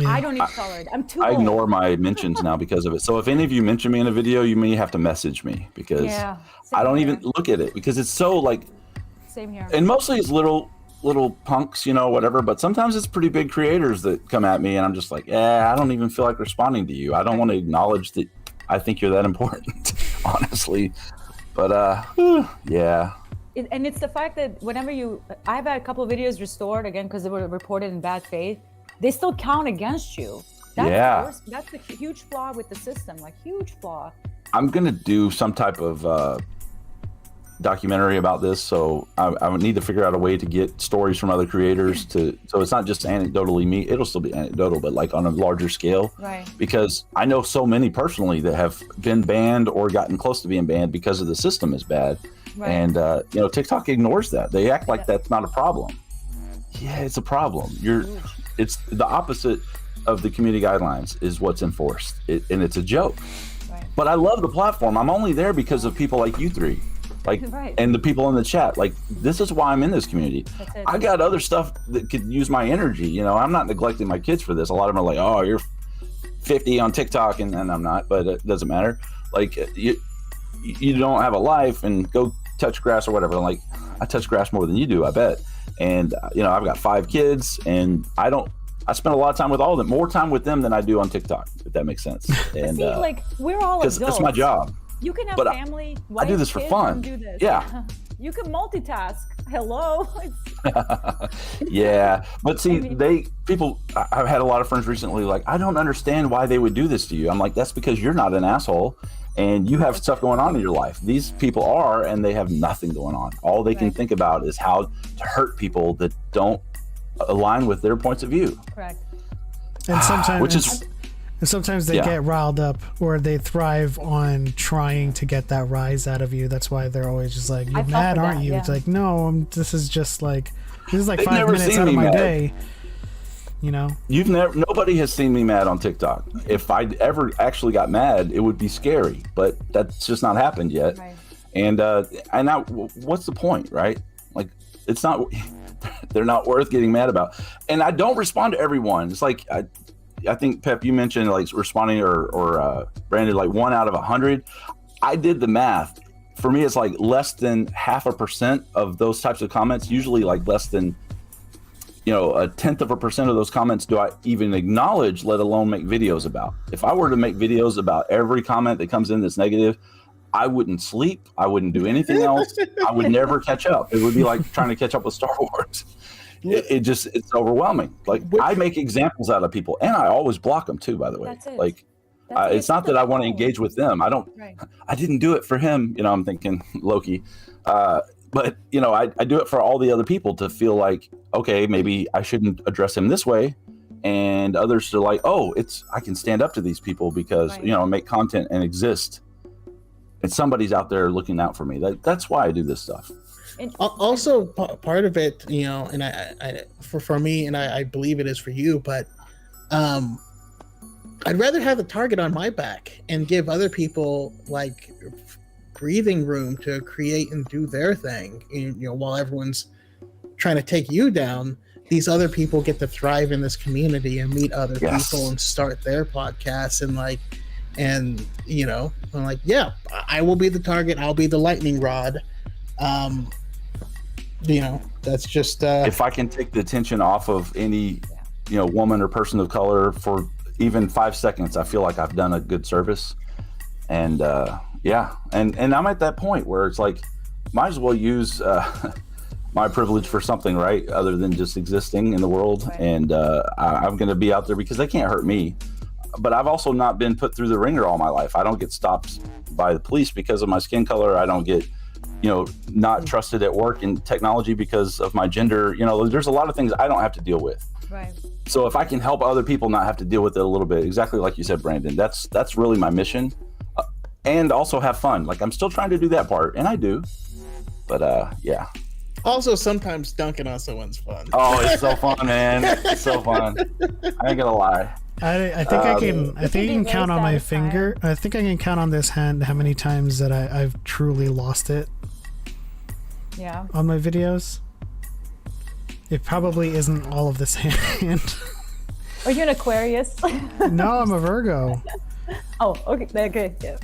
I don't need to tolerate it. I'm too old. I ignore my mentions now because of it. So if any of you mention me in a video, you may have to message me because I don't even look at it because it's so like. Same here. And mostly it's little punks, you know, whatever. But sometimes it's pretty big creators that come at me, and I'm just like, I don't even feel like responding to you. I don't want to acknowledge that I think you're that important, honestly. But yeah. And it's the fact that whenever I've had a couple of videos restored again because they were reported in bad faith. They still count against you. That's the huge flaw with the system, like huge flaw. I'm going to do some type of documentary about this. So I would need to figure out a way to get stories from other creators so it's not just anecdotally me. It'll still be anecdotal, but like on a larger scale. Right. Because I know so many personally that have been banned or gotten close to being banned because of the system is bad. Right. And, you know, TikTok ignores that. They act like that's not a problem. Yeah, it's a problem. It's the opposite of the community guidelines is what's enforced, and it's a joke. Right. But I love the platform. I'm only there because of people like you three, like, and the people in the chat. Like, this is why I'm in this community. I got other stuff that could use my energy. You know, I'm not neglecting my kids for this. A lot of them are like, "Oh, you're 50 on TikTok," and I'm not, but it doesn't matter. Like, you don't have a life, and go touch grass or whatever. Like, I touch grass more than you do, I bet. And, you know, I've got 5 kids, and I spend a lot of time with all of them, more time with them than I do on TikTok, if that makes sense. And see, like, we're all adults. That's my job. You can have but family, I do this for fun. Do this. Yeah. You can multitask. Hello. Yeah. But see, I've had a lot of friends recently, like, I don't understand why they would do this to you. I'm like, that's because you're not an asshole. And you have stuff going on in your life. These people are, and they have nothing going on. All they can think about is how to hurt people that don't align with their points of view. Correct. And sometimes they get riled up, or they thrive on trying to get that rise out of you. That's why they're always just like, "You're mad, aren't you?" Yeah. It's like, no, this is 5 minutes out of my day. You know, nobody has seen me mad on TikTok. If I ever actually got mad, it would be scary, but that's just not happened yet. Right. And now, what's the point, right? Like, it's not. They're not worth getting mad about. And I don't respond to everyone. It's like, I think, Pep, you mentioned like responding or Brandon, like 1 out of 100. I did the math. For me, it's like less than 0.5% of those types of comments, usually like less than, 0.1% of those comments do I even acknowledge, let alone make videos about. If I were to make videos about every comment that comes in that's negative, I wouldn't sleep. I wouldn't do anything else. I would never catch up. It would be like trying to catch up with Star Wars. It's overwhelming. Like, I make examples out of people, and I always block them too, by the way. That's it. Like, it's not that I want to engage with them. I didn't do it for him. I'm thinking Loki. But, I do it for all the other people to feel like, okay, maybe I shouldn't address him this way. And others are like, oh, I can stand up to these people because, make content and exist. And somebody's out there looking out for me. That's why I do this stuff. Also, part of it, and I for me, and I believe it is for you, but I'd rather have a target on my back and give other people like breathing room to create and do their thing. While everyone's trying to take you down, these other people get to thrive in this community and meet other people and start their podcasts I'm like, yeah, I will be the target. I'll be the lightning rod. That's just if I can take the attention off of any woman or person of color for even 5 seconds, I feel like I've done a good service. And and I'm at that point where it's like, might as well use my privilege for something, right, other than just existing in the world. Right. And I'm going to be out there because they can't hurt me. But I've also not been put through the ringer all my life. I don't get stopped by the police because of my skin color. I don't get not trusted at work in technology because of my gender. There's a lot of things I don't have to deal with. Right. So if I can help other people not have to deal with it a little bit, exactly like you said, Brandon, that's really my mission. And also have fun. Like, I'm still trying to do that part, and I do. But yeah. Also, sometimes dunking on someone's fun. Oh, it's so fun, man. It's so fun. I ain't gonna lie. I think I can count on my finger. I think I can count on this hand how many times that I've truly lost it. Yeah. On my videos. It probably isn't all of this hand. Are you an Aquarius? No, I'm a Virgo. Oh, okay. Yeah.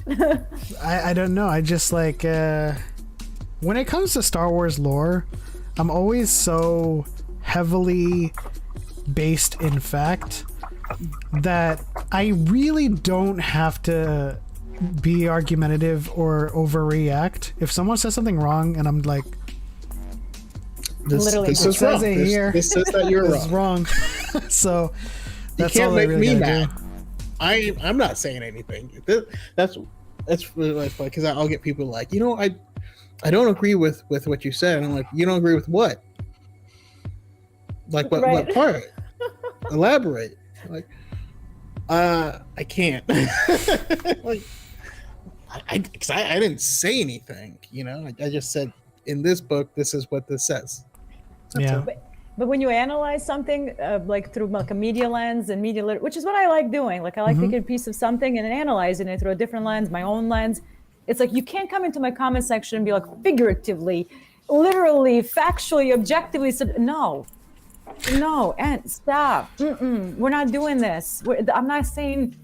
I don't know. I just like when it comes to Star Wars lore, I'm always so heavily based in fact that I really don't have to be argumentative or overreact. If someone says something wrong and I'm like, this is wrong. This says that you're wrong. So that's you can't all make really me mad. I'm not saying anything. That's really funny because I'll get people like, I don't agree with what you said. And I'm like, you don't agree with what? Like what part? Elaborate. Like, I can't. Like, I didn't say anything. I just said in this book, this is what this says. Yeah. But when you analyze something like through like a media lens and which is what I like doing. Like I like taking a piece of something and analyzing it through a different lens, my own lens. It's like you can't come into my comment section and be like figuratively, literally, factually, objectively. No, and stop. We're not doing this. I'm not saying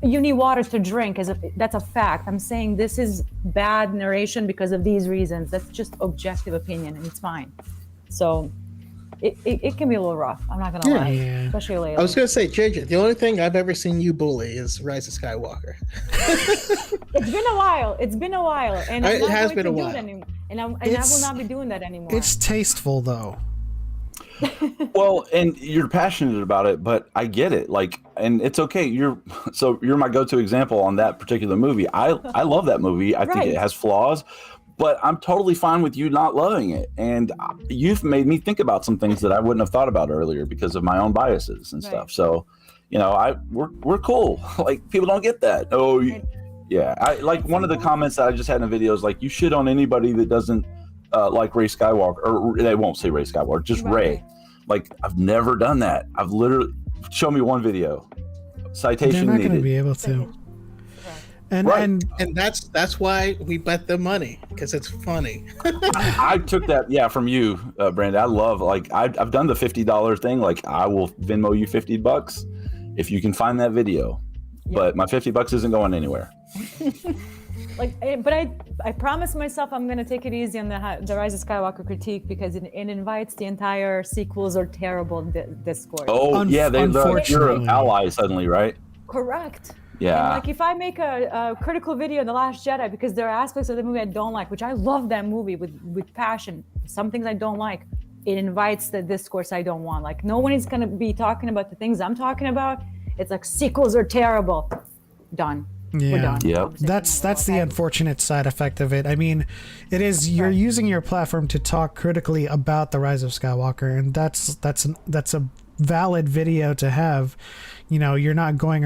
you need water to drink. That's a fact. I'm saying this is bad narration because of these reasons. That's just objective opinion, and it's fine. So it can be a little rough. I'm not gonna lie, especially lately. I was gonna say, JJ, the only thing I've ever seen you bully is Rise of Skywalker. It's been a while, and I'm it not has going been to a do while. it anymore. And I will not be doing that anymore. It's tasteful, though. Well, and you're passionate about it, but I get it. Like, and it's okay. You're my go-to example on that particular movie. I love that movie. I think it has flaws, but I'm totally fine with you not loving it. And you've made me think about some things that I wouldn't have thought about earlier because of my own biases and stuff. So, we're cool. Like, people don't get that. Oh, yeah. I like one of the comments that I just had in a video is like, you shit on anybody that doesn't like Rey Skywalker, or they won't say Rey Skywalker, just Rey. Like, I've never done that. I've literally, show me one video. Citation They're not needed. going to be able to. And Right. and that's why we bet the money, because it's funny. I took that, from you, Brandon. I love, like, I've done the $50 thing. Like, I will Venmo you $50 if you can find that video. But my $50 isn't going anywhere. But I promised myself I'm gonna take it easy on the Rise of Skywalker critique, because it invites the entire sequels are terrible discourse. Oh, yeah, you're an Unfortunately. ally suddenly, right? Correct. Yeah. And like, if I make a critical video on The Last Jedi because there are aspects of the movie I don't like, which I love that movie with passion, some things I don't like, it invites the discourse I don't want. Like, no one is gonna be talking about the things I'm talking about. It's like, sequels are terrible. Done. We're done. Yep. That's the unfortunate side effect of it. I mean, it is you're using your platform to talk critically about the Rise of Skywalker, and that's a valid video to have. You know, you're not going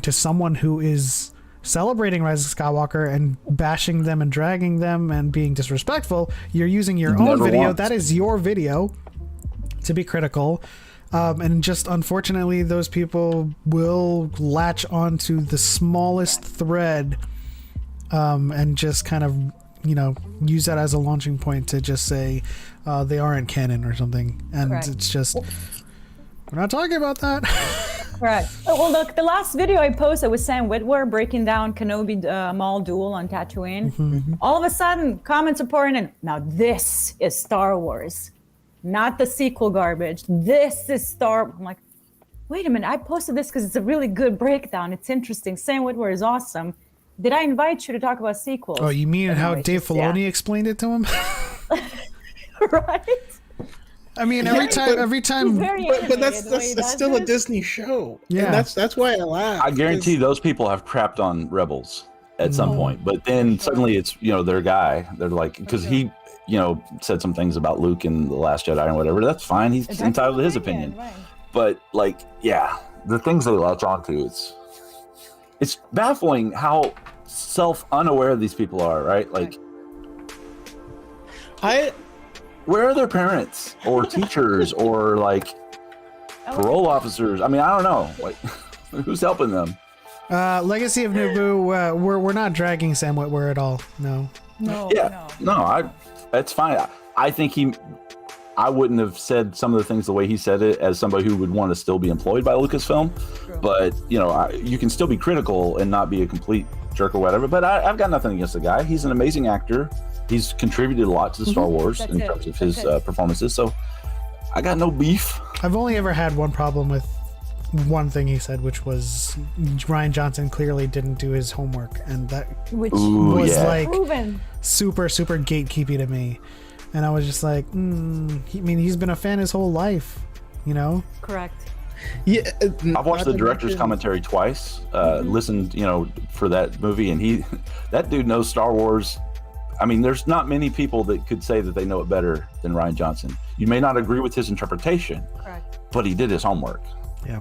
to someone who is celebrating Rise of Skywalker and bashing them and dragging them and being disrespectful. You're using your own Never video. once. That is your video to be critical. And just unfortunately, those people will latch onto the smallest thread and just kind of, use that as a launching point to just say they aren't canon or something. And Correct. It's just, we're not talking about that. Right. Well, look, the last video I posted was Sam Witwer breaking down Kenobi Maul duel on Tatooine. All of a sudden, comments are pouring in. Now, this is Star Wars. Not the sequel garbage. This is I'm like, wait a minute. I posted this because it's a really good breakdown. It's interesting. Sam Witwer is awesome. Did I invite you to talk about sequels? Oh, you mean how Anyways, Dave Filoni explained it to him? Right? I mean, every time. He's very But animated the way he that's does still a this. Disney show. Yeah. And that's why I laugh. I guarantee those people have crapped on Rebels at some point, but then suddenly it's their guy. They're like, because he said some things about Luke and the Last Jedi and whatever. That's fine. He's That's entitled to his his opinion. right. But the things they latch onto, it's baffling how self-unaware these people are, right? Like, where are their parents or teachers or like parole officers? I mean, I don't know. Like, who's helping them? Legacy of Naboo, we're not dragging Sam Witwer at all. No. No. That's fine. I think I wouldn't have said some of the things the way he said it as somebody who would want to still be employed by Lucasfilm. True. But you can still be critical and not be a complete jerk or whatever. But I've got nothing against the guy. He's an amazing actor. He's contributed a lot to Star Wars That's in it. terms of his That's it. performances. So I got no beef. I've only ever had one problem with one thing he said, which was Rian Johnson clearly didn't do his homework, and that Which was like proven. super gatekeepy to me. And I was just like, he's been a fan his whole life, Correct. Yeah, I've watched the director's commentary twice, listened, for that movie, and that dude knows Star Wars. I mean, there's not many people that could say that they know it better than Rian Johnson. You may not agree with his interpretation, Correct. but he did his homework. Yeah.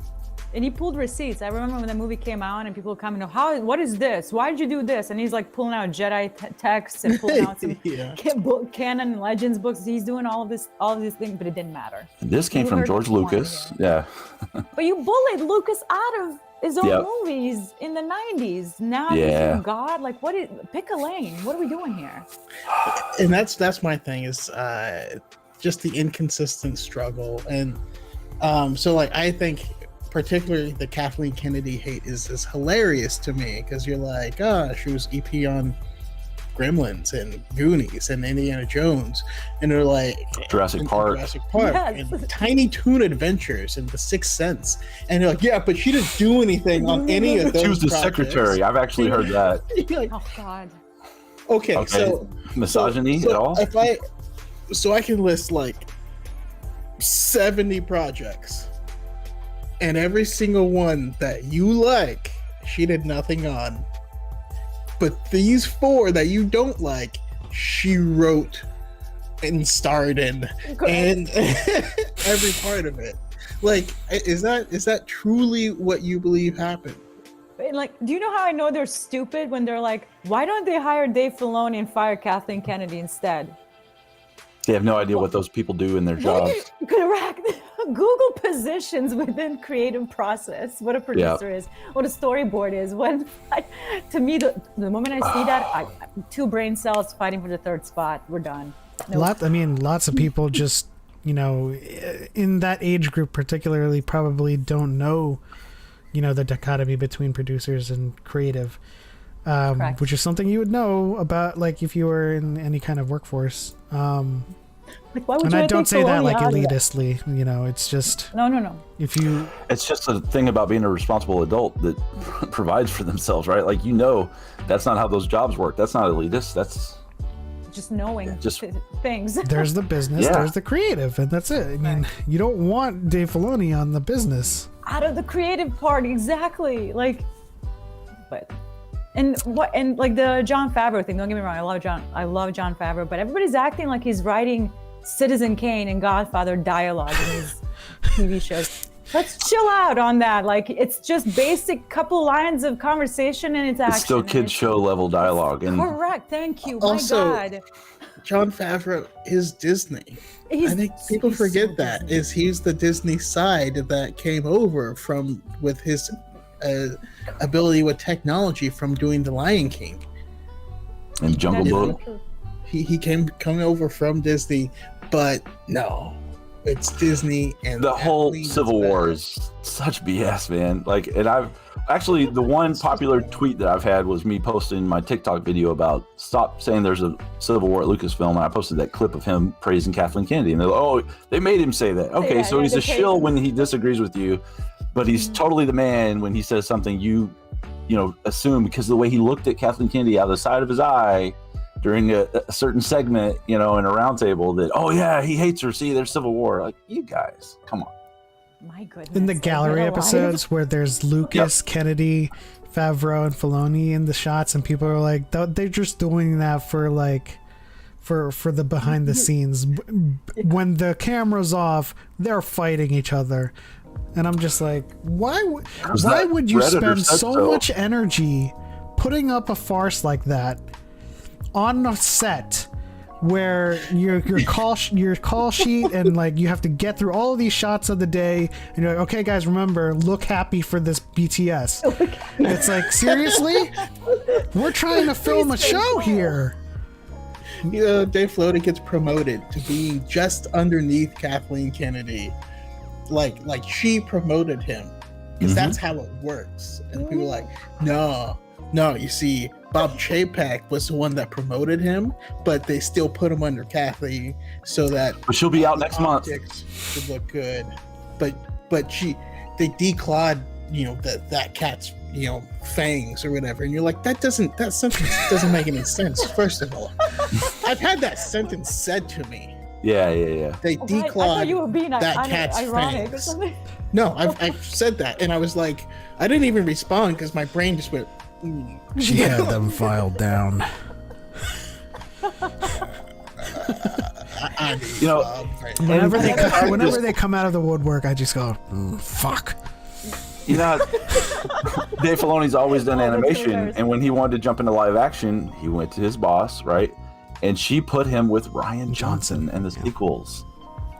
And he pulled receipts. I remember when the movie came out and people were coming, what is this? Why did you do this? And he's like pulling out Jedi texts and pulling out some canon and legends books. He's doing all of these things, but it didn't matter. And this came You from heard George it from Lucas. one Yeah. But you bullied Lucas out of his own Yep. movies in the 90s. Now Yeah. he's God. Like, pick a lane. What are we doing here? and that's my thing is just the inconsistent struggle. And so like I think particularly the Kathleen Kennedy hate is hilarious to me, because you're like, she was EP on Gremlins and Goonies and Indiana Jones, and they're like Jurassic Park. Yes. and Tiny Toon Adventures and The Sixth Sense, and you're like, yeah, but she didn't do anything on any of those. She was the projects. secretary. I've actually heard that. You're like, Oh, God. okay, so misogyny so at all? If I can list like 70 projects, and every single one that you like, she did nothing on. But these 4 that you don't like, she wrote and starred in, and every part of it. Like, is that truly what you believe happened? And like, do you know how I know they're stupid when they're like, why don't they hire Dave Filoni and fire Kathleen Kennedy instead? They have no idea what those people do in their jobs. Correct. Google positions within creative process. What a producer is, what a storyboard is. To me, the moment I see that, two brain cells fighting for the third spot. We're done. Nope. Lots of people just, in that age group particularly, probably don't know, the dichotomy between producers and creative, which is something you would know about, like, if you were in any kind of workforce. Why would and you I don't say that like elitistly, it's just no. It's just a thing about being a responsible adult that provides for themselves, right? Like, that's not how those jobs work. That's not elitist. That's just knowing things. There's the business, there's the creative, and that's it. I mean, you don't want Dave Filoni on the business. Out of the creative part, exactly. Like, but. And like the Jon Favreau thing, don't get me wrong, I love Jon Favreau, but everybody's acting like he's writing Citizen Kane and Godfather dialogue in his TV shows. Let's chill out on that. Like, it's just basic couple lines of conversation and it's action. It's still kid show level dialogue. Correct, thank you. Also, my God. Jon Favreau is Disney. I think people forget that Disney. he's the Disney side that came over with his ability with technology from doing The Lion King and Jungle Book. He coming over from Disney, but no, it's Disney, and the whole Civil War is such BS, man. Like, and I've actually, the one popular tweet that I've had was me posting my TikTok video about stop saying there's a Civil War at Lucasfilm, and I posted that clip of him praising Kathleen Kennedy, and they're like, oh, they made him say that. Okay, so he's a shill when he disagrees with you, but he's totally the man when he says something you assume, because the way he looked at Kathleen Kennedy out of the side of his eye during a certain segment, in a roundtable, that, oh yeah, he hates her. See, there's Civil War. Like, you guys, come on. My goodness. In the gallery episodes where there's Lucas, Kennedy, Favreau, and Filoni in the shots, and people are like, they're just doing that for the behind the scenes. When the camera's off, they're fighting each other. And I'm just like, why would you spend so much energy putting up a farce like that on a set where your call sheet and, like, you have to get through all of these shots of the day, and you're like, okay guys, remember, look happy for this BTS. It's like, seriously? We're trying to film a show here. Dave Filoni gets promoted to being just underneath Kathleen Kennedy. Like she promoted him, because that's how it works. And people are like, no, you see, Bob Chapek was the one that promoted him, but they still put him under Kathleen so that. But she'll be out next month. Should look good, but they declawed that cat's fangs or whatever, and you're like, that sentence doesn't make any sense. First of all, I've had that sentence said to me. Yeah. They declawed that cat's ironic fangs. or something. No, I've said that, and I was like, I didn't even respond because my brain just went. She had them filed down. Whenever they come out of the woodwork, I just go, fuck. Dave Filoni's always done animation, and when he wanted to jump into live action, he went to his boss, right? And she put him with Rian Johnson and the sequels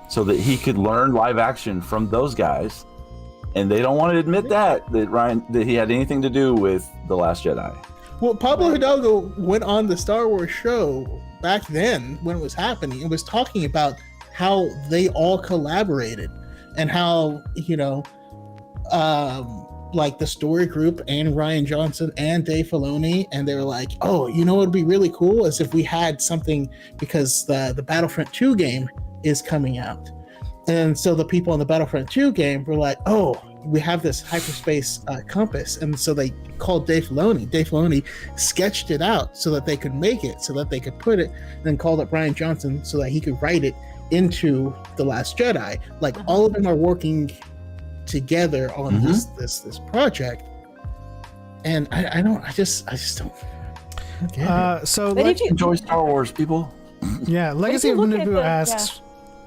so that he could learn live action from those guys. And they don't want to admit that he had anything to do with The Last Jedi. Well, Pablo Hidalgo went on the Star Wars show back then when it was happening and was talking about how they all collaborated and how, like the story group and Rian Johnson and Dave Filoni, and they were like, oh, what would be really cool is if we had something, because the Battlefront 2 game is coming out. And so the people in the Battlefront 2 game were like, oh, we have this hyperspace compass. And so they called Dave Filoni. Dave Filoni sketched it out so that they could make it, so that they could put it, and then called up Rian Johnson so that he could write it into The Last Jedi. Like, all of them are working together on this project. And I just don't get it. So But Enjoy Star Wars, people. Yeah, Legacy of Naboo asks,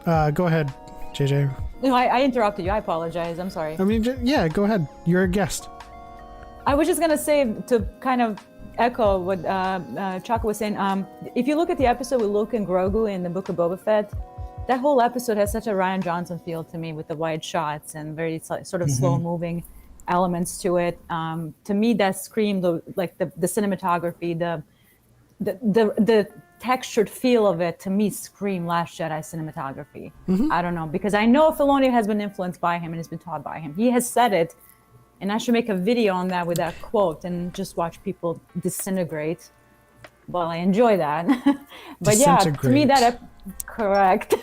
go ahead, JJ. No, I interrupted you. I apologize. I'm sorry. I mean, yeah, go ahead. You're a guest. I was just going to say, to kind of echo what Choco was saying, if you look at the episode with Luke and Grogu in the Book of Boba Fett, that whole episode has such a Ryan Johnson feel to me, with the wide shots and very sort of slow moving elements to it. To me, that screamed the cinematography, the textured feel of it, to me screamed Last Jedi cinematography. I don't know, because I know Filoni has been influenced by him and has been taught by him. He has said it, and I should make a video on that with that quote and just watch people disintegrate. Well, I enjoy that. But yeah, to me correct.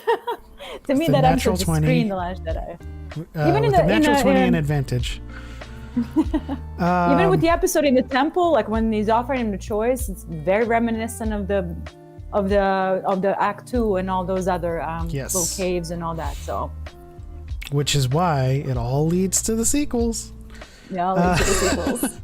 To me, that episode just screamed The Last Jedi. Even in the natural 20 and advantage. Even with the episode in the temple, like when he's offering him the choice, it's very reminiscent of the Act 2 and all those other little caves and all that. So, which is why it all leads to the sequels. Yeah, leads to the sequels.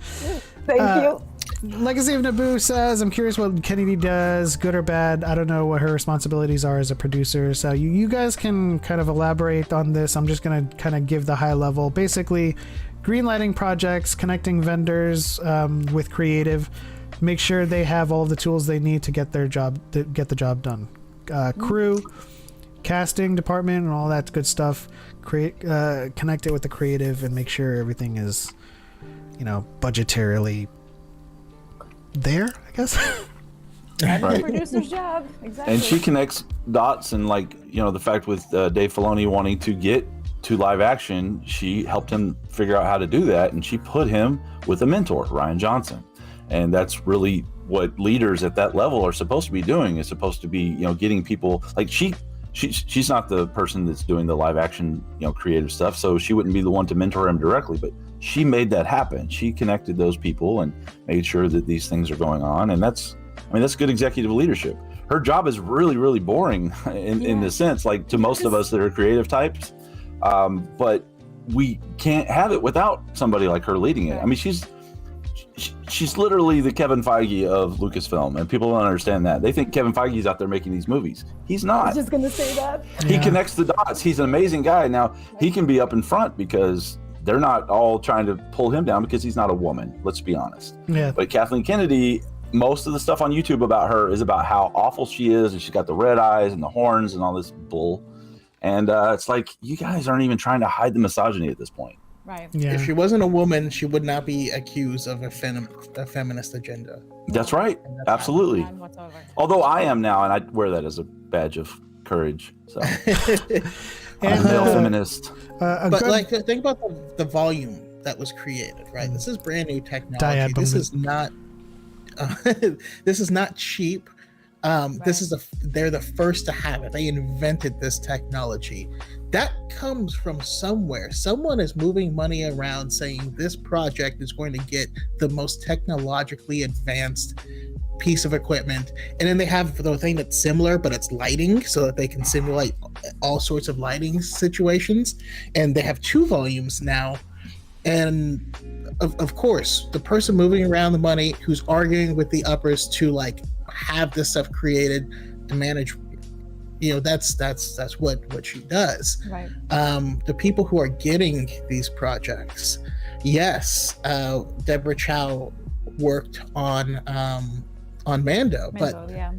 Thank you. Legacy of Naboo says, I'm curious what Kennedy does, good or bad. I don't know what her responsibilities are as a producer. So you guys can kind of elaborate on this. I'm just going to kind of give the high level. Basically, greenlighting projects, connecting vendors with creative, make sure they have all the tools they need to get the job done. Crew, casting department, and all that good stuff. Connect it with the creative and make sure everything is, budgetarily there, I guess. That's the producer's job, exactly. And she connects dots, and the fact with Dave Filoni wanting to get to live action, she helped him figure out how to do that, and she put him with a mentor, Ryan Johnson. And that's really what leaders at that level are supposed to be doing, is supposed to be, getting people like she's not the person that's doing the live action, creative stuff, so she wouldn't be the one to mentor him directly, but she made that happen. She connected those people and made sure that these things are going on. And that's good executive leadership. Her job is really, really boring in the sense, like to most of us that are creative types. But we can't have it without somebody like her leading it. I mean, she's literally the Kevin Feige of Lucasfilm, and people don't understand that. They think Kevin Feige's out there making these movies. He's not. I was just gonna say that. He connects the dots. He's an amazing guy. Now he can be up in front because they're not all trying to pull him down because he's not a woman. Let's be honest. Yeah. But Kathleen Kennedy, most of the stuff on YouTube about her is about how awful she is, and she's got the red eyes and the horns and all this bull. And it's like, you guys aren't even trying to hide the misogyny at this point. Right. Yeah. If she wasn't a woman, she would not be accused of a feminist agenda. That's right. Absolutely. Although I am now, and I wear that as a badge of courage. So I'm a male feminist. But think about the volume that was created, right? This is brand new technology. Dyad this is not this is not cheap. They're the first to have it. They invented this technology. That comes from somewhere. Someone is moving money around saying this project is going to get the most technologically advanced piece of equipment. And then they have the thing that's similar, but it's lighting, so that they can simulate all sorts of lighting situations. And they have 2 volumes now. And of course, the person moving around the money, who's arguing with the uppers to have this stuff created to manage, that's what she does. Right. The people who are getting these projects, yes, Deborah Chow worked on Mando, but yeah.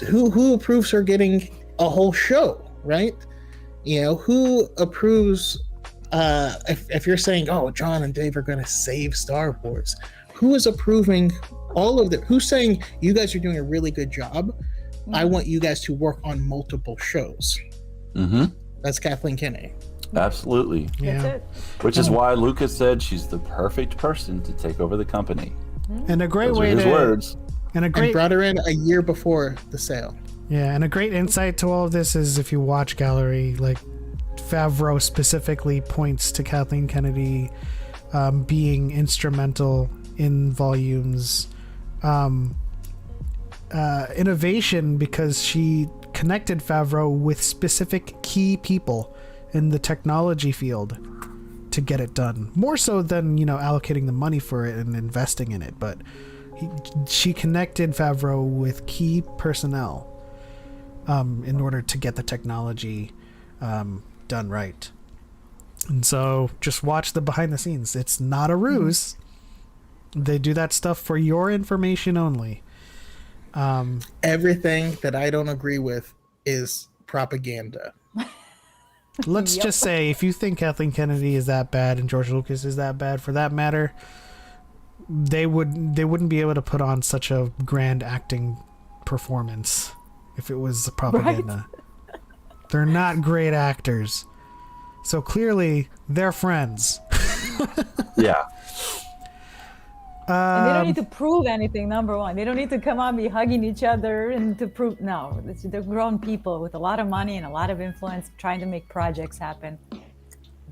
Who approves her getting a whole show, right? Who approves if you're saying, oh, John and Dave are going to save Star Wars, who is approving all of that? Who's saying, you guys are doing a really good job, I want you guys to work on multiple shows? That's Kathleen Kennedy. Absolutely. Yeah. That's it. Which is why Lucas said she's the perfect person to take over the company. And a great Those way are his to words. and And brought her in a year before the sale. Yeah, and a great insight to all of this is if you watch Gallery, Favreau specifically points to Kathleen Kennedy being instrumental in Volume's innovation, because she connected Favreau with specific key people in the technology field to get it done. More so than, allocating the money for it and investing in it, but she connected Favreau with key personnel in order to get the technology done right. And so just watch the behind the scenes. It's not a ruse. They do that stuff for your information only. Everything that I don't agree with is propaganda. Let's just say, if you think Kathleen Kennedy is that bad and George Lucas is that bad, for that matter, they wouldn't be able to put on such a grand acting performance if it was propaganda. Right? They're not great actors, so clearly they're friends. Yeah. And they don't need to prove anything, number one. They don't need to come out and be hugging each other and to prove, no. They're grown people with a lot of money and a lot of influence trying to make projects happen.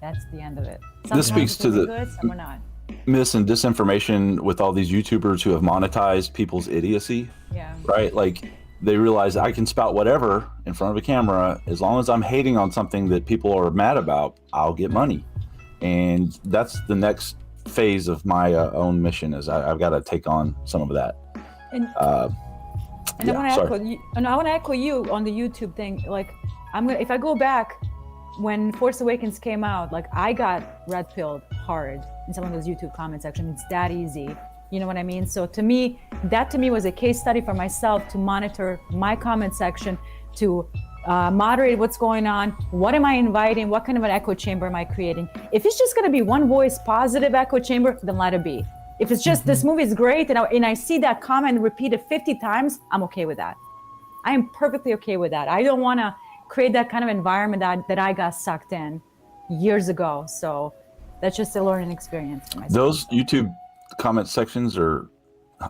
That's the end of it. This speaks to the good, some are not. Mis and disinformation with all these YouTubers who have monetized people's idiocy. Yeah. Right? Like, they realize I can spout whatever in front of a camera. As long as I'm hating on something that people are mad about, I'll get money. And that's the next phase of my own mission, is I've got to take on some of that. And I want to echo you on the YouTube thing. Like, if I go back when Force Awakens came out, like, I got red pilled hard in some of those YouTube comment sections. It's that easy. You know what I mean? So to me, that was a case study for myself to monitor my comment section, to moderate what's going on. What am I inviting? What kind of an echo chamber am I creating? If it's just going to be one voice positive echo chamber, then let it be. If it's just this movie is great and I see that comment repeated 50 times, I'm okay with that. I am perfectly okay with that. I don't want to create that kind of environment that I got sucked in years ago. So that's just a learning experience for myself. Those YouTube comment sections are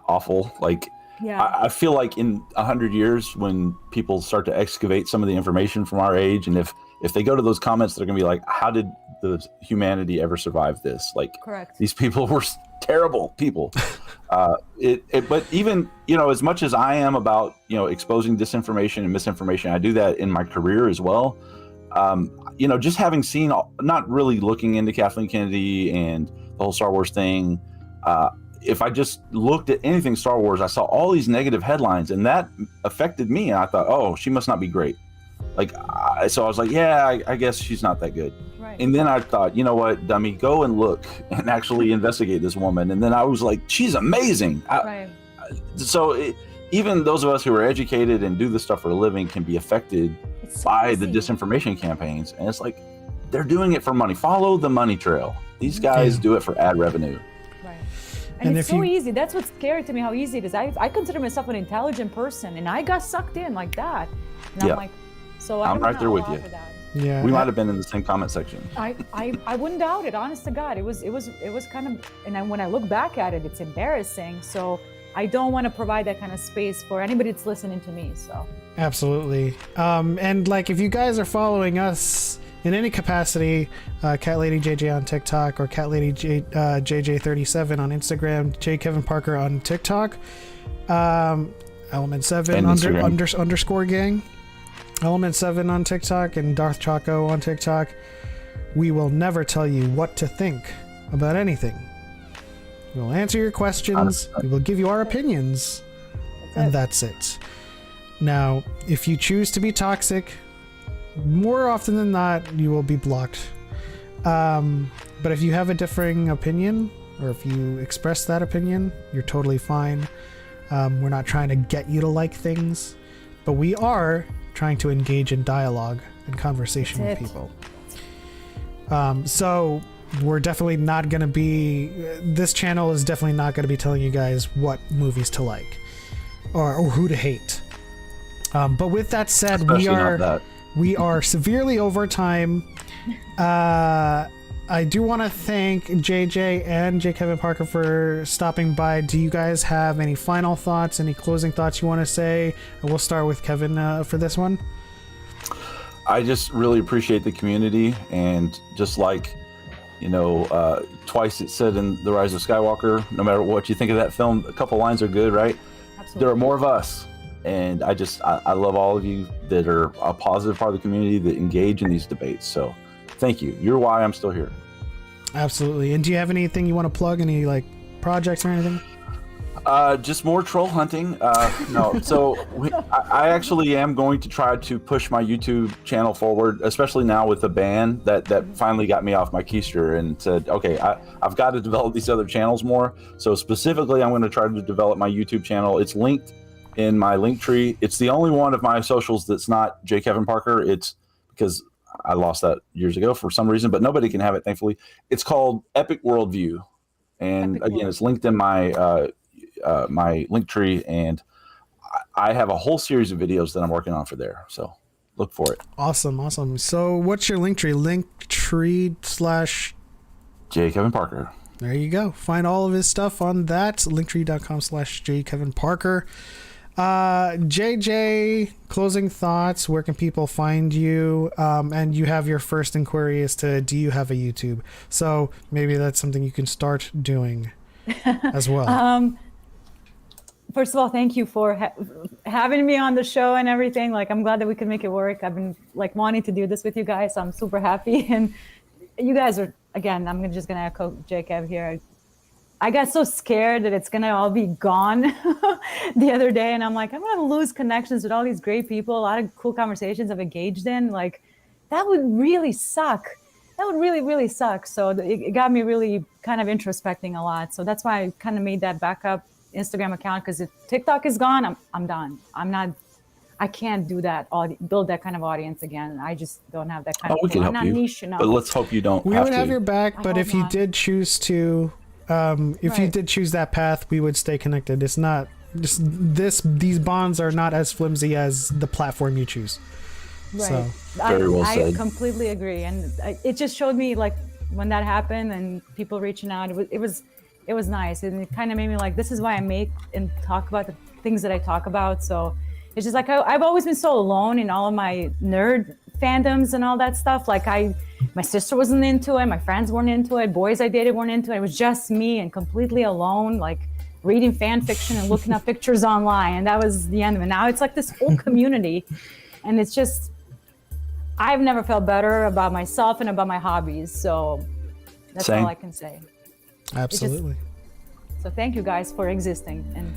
awful. Like, yeah. I feel like in 100 years, when people start to excavate some of the information from our age, and if they go to those comments, they're gonna be like, how did the humanity ever survive this? Like, correct. These people were terrible people. But even, as much as I am about, exposing disinformation and misinformation, I do that in my career as well. Just having seen, not really looking into Kathleen Kennedy and the whole Star Wars thing, if I just looked at anything Star Wars, I saw all these negative headlines, and that affected me. And I thought, oh, she must not be great. So I was like, yeah, I guess she's not that good. Right. And then I thought, you know what, dummy, go and look and actually investigate this woman. And then I was like, she's amazing. Right. Even those of us who are educated and do this stuff for a living can be affected by the disinformation campaigns. And it's like, they're doing it for money. Follow the money trail. These guys do it for ad revenue. And it's so easy. That's what's scary to me, how easy it is. I consider myself an intelligent person, and I got sucked in like that. And I'm like, so I'm right there with you. Yeah, we might have been in the same comment section. I wouldn't doubt it. Honest to God, it was kind of. And when I look back at it, it's embarrassing. So I don't want to provide that kind of space for anybody that's listening to me. So absolutely. And like, if you guys are following us in any capacity, catladyjj on TikTok or catladyjj37 on Instagram, jkevinparker on TikTok, Element7 underscore gang, Element7 on TikTok, and Darth Choco on TikTok. We will never tell you what to think about anything. We will answer your questions. We will give you our opinions, and that's it. Now, if you choose to be toxic, more often than not, you will be blocked. But if you have a differing opinion, or if you express that opinion, you're totally fine. We're not trying to get you to like things, but we are trying to engage in dialogue and conversation with people. So we're definitely not going to be, this channel is definitely not going to be telling you guys what movies to like or who to hate. But with that said, we are severely over time. I do want to thank JJ and jkevinparker for stopping by. Do you guys have any final thoughts, any closing thoughts you want to say? We'll start with Kevin for this one. I just really appreciate the community, and just like, twice it said in The Rise of Skywalker, no matter what you think of that film, a couple lines are good, right? Absolutely. There are more of us. And I love all of you that are a positive part of the community that engage in these debates. So thank you. You're why I'm still here. Absolutely. And do you have anything you want to plug? Any projects or anything? Just more troll hunting. No. So I actually am going to try to push my YouTube channel forward, especially now with the ban that finally got me off my keister and said, okay, I've got to develop these other channels more. So specifically, I'm going to try to develop my YouTube channel. It's linked in my link tree. It's the only one of my socials that's not jkevinparker. It's because I lost that years ago for some reason, but nobody can have it, thankfully. It's called Epic Worldview. And again, it's linked in my my link tree, and I have a whole series of videos that I'm working on for there. So look for it. Awesome. So what's your link tree? Linktree / jkevinparker. There you go. Find all of his stuff on that. Linktree.com/jkevinparker. JJ, closing thoughts. Where can people find you? And you have your first inquiry as to, do you have a YouTube? So maybe that's something you can start doing as well. First of all, thank you for having me on the show and everything. Like, I'm glad that we could make it work. I've been like wanting to do this with you guys, so I'm super happy. And you guys are, again, I'm just gonna echo Jacob here. I got so scared that it's gonna all be gone the other day, and I'm like, I'm gonna lose connections with all these great people. A lot of cool conversations I've engaged in. Like, that would really suck. That would really, really suck. So it got me really kind of introspecting a lot. So that's why I kind of made that backup Instagram account, because if TikTok is gone, I'm done. I can't do that, build that kind of audience again. I just don't have that kind of. We can help you, niche enough. but let's hope you don't. We would have your back, but if you did choose to, you did choose that path, we would stay connected. It's not just these bonds are not as flimsy as the platform you choose. Right. So. Very well said. I completely agree, and it just showed me, like, when that happened and people reaching out, it was nice, and it kind of made me like, this is why I make and talk about the things that I talk about. So it's just like I've always been so alone in all of my nerd fandoms and all that stuff. Like, my sister wasn't into it, my friends weren't into it, boys I dated weren't into it. It was just me and completely alone, like reading fan fiction and looking up pictures online, and that was the end of it. Now it's like this whole community, and it's just, I've never felt better about myself and about my hobbies. So that's all I can say. Absolutely. So thank you guys for existing and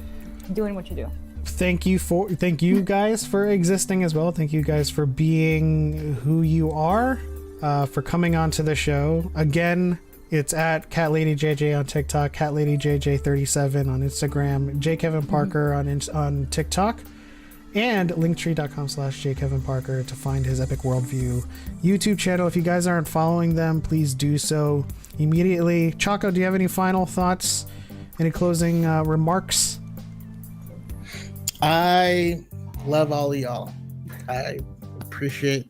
doing what you do. Thank you guys for existing as well. Thank you guys for being who you are, for coming onto the show. Again, it's at catladyjj on TikTok, catladyjj37 on Instagram, jkevinparker on TikTok, and linktree.com/jkevinparker to find his Epic Worldview YouTube channel. If you guys aren't following them, please do so immediately. Choco, do you have any final thoughts? Any closing remarks? I love all of y'all. I appreciate,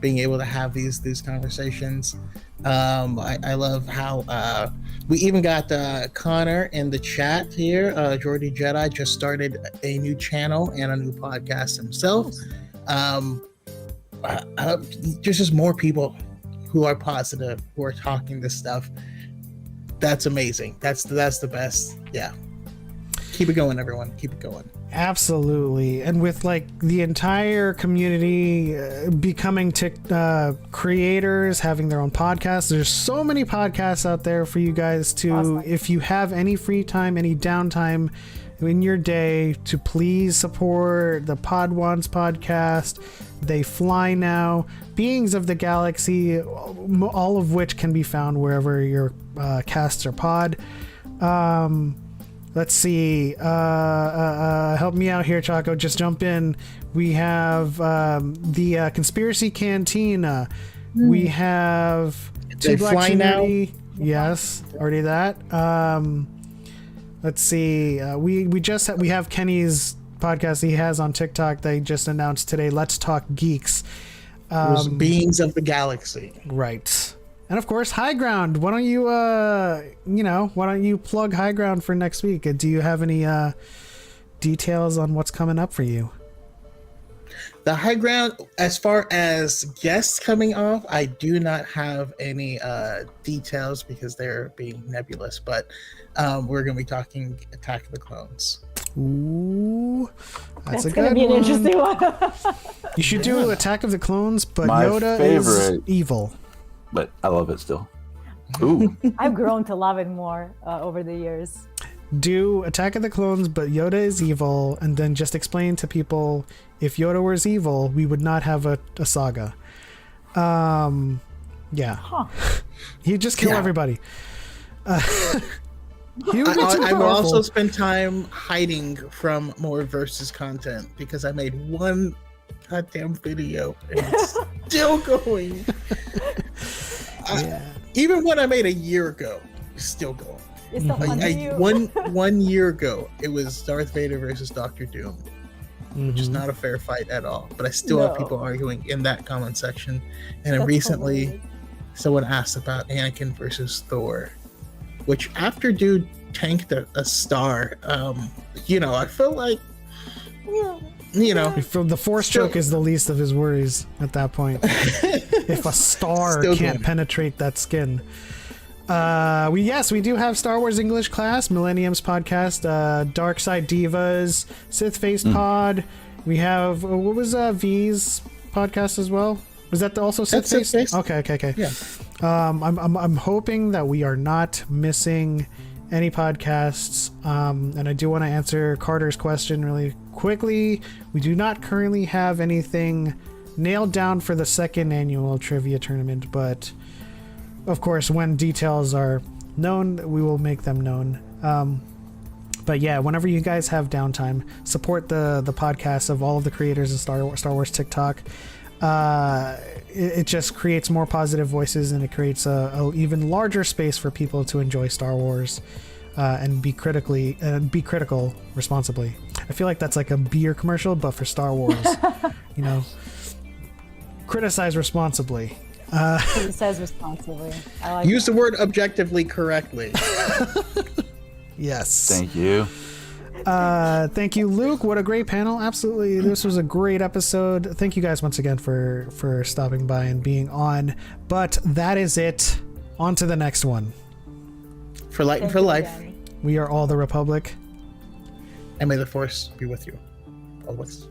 being able to have these conversations. I love how we even got Connor in the chat here. Jordy Jedi just started a new channel and a new podcast himself. Just more people who are positive, who are talking this stuff. That's amazing. That's the best. Yeah. Keep it going, everyone. Keep it going. Absolutely. And with like the entire community becoming creators, having their own podcasts, there's so many podcasts out there for you guys to, awesome. If you have any free time, any downtime in your day, to please support the Podwans podcast. They fly now, Beings of the Galaxy, all of which can be found wherever your casts are pod. Let's see. Help me out here, Choco. Just jump in. We have the Conspiracy Cantina. We have Two Black Community. Yes, already that. Let's see. We have Kenny's podcast he has on TikTok. They just announced today. Let's Talk Geeks. Beings of the Galaxy. Right. And of course, High Ground. Why don't you, why don't you plug High Ground for next week? Do you have any details on what's coming up for you? The High Ground, as far as guests coming off, I do not have any details because they're being nebulous. But we're going to be talking Attack of the Clones. Ooh, that's a gonna good be an one. interesting one. You should do Attack of the Clones, but My Yoda favorite. is evil. But I love it still. Ooh. I've grown to love it more over the years. Do Attack of the Clones, but Yoda is evil, and then just explain to people, if Yoda was evil, we would not have a saga. Yeah. Huh. He'd just kill everybody. He would be too I will also powerful. spend time hiding from more versus content because I made one goddamn video and it's still going. Yeah. Even when I made a year ago, it's still going. It's so fun to you. One year ago, it was Darth Vader versus Doctor Doom, which is Mhm. not a fair fight at all. But I still have No. people arguing in that comment section. And then That's recently, hilarious. someone asked about Anakin versus Thor, which after dude tanked a star, I feel like, The Force Still- choke is the least of his worries at that point. If a star Still can't going. penetrate that skin. We do have Star Wars English class, Millennium's podcast, Dark Side Divas, Sith Faced Pod. We have what was V's podcast as well? Was that also Sith That's Sith Faced? Faced. Okay. Yeah. I'm hoping that we are not missing any podcasts. And I do want to answer Carter's question really quickly. We do not currently have anything nailed down for the second annual trivia tournament, but of course, when details are known, we will make them known. But yeah, whenever you guys have downtime, support the podcast of all of the creators of Star Wars TikTok. It just creates more positive voices, and it creates a even larger space for people to enjoy Star Wars and be critical responsibly. I feel like that's like a beer commercial, but for Star Wars. Criticize responsibly. It says responsibly. I like Use the word objectively correctly. Yes. Thank you. Thank you, Luke. What a great panel. Absolutely. This was a great episode. Thank you guys once again for stopping by and being on. But that is it. On to the next one. For light and Thank for you life. again. We are all the Republic. And may the Force be with you always.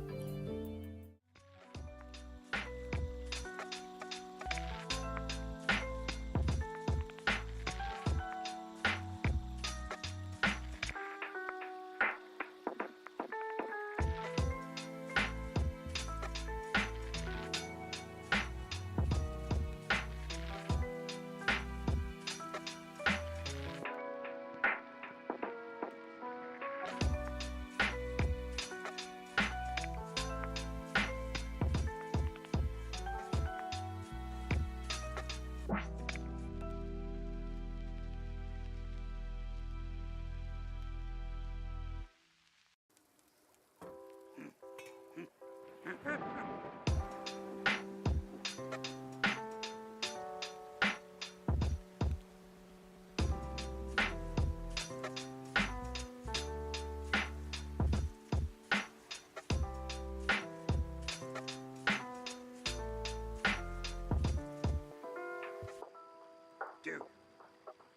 Do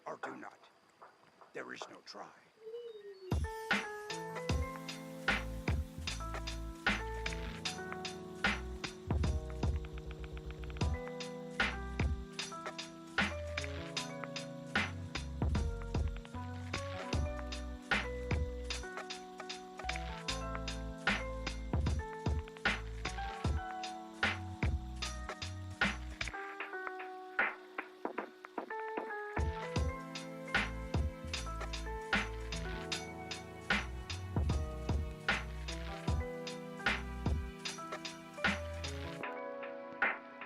or do not. There is no try.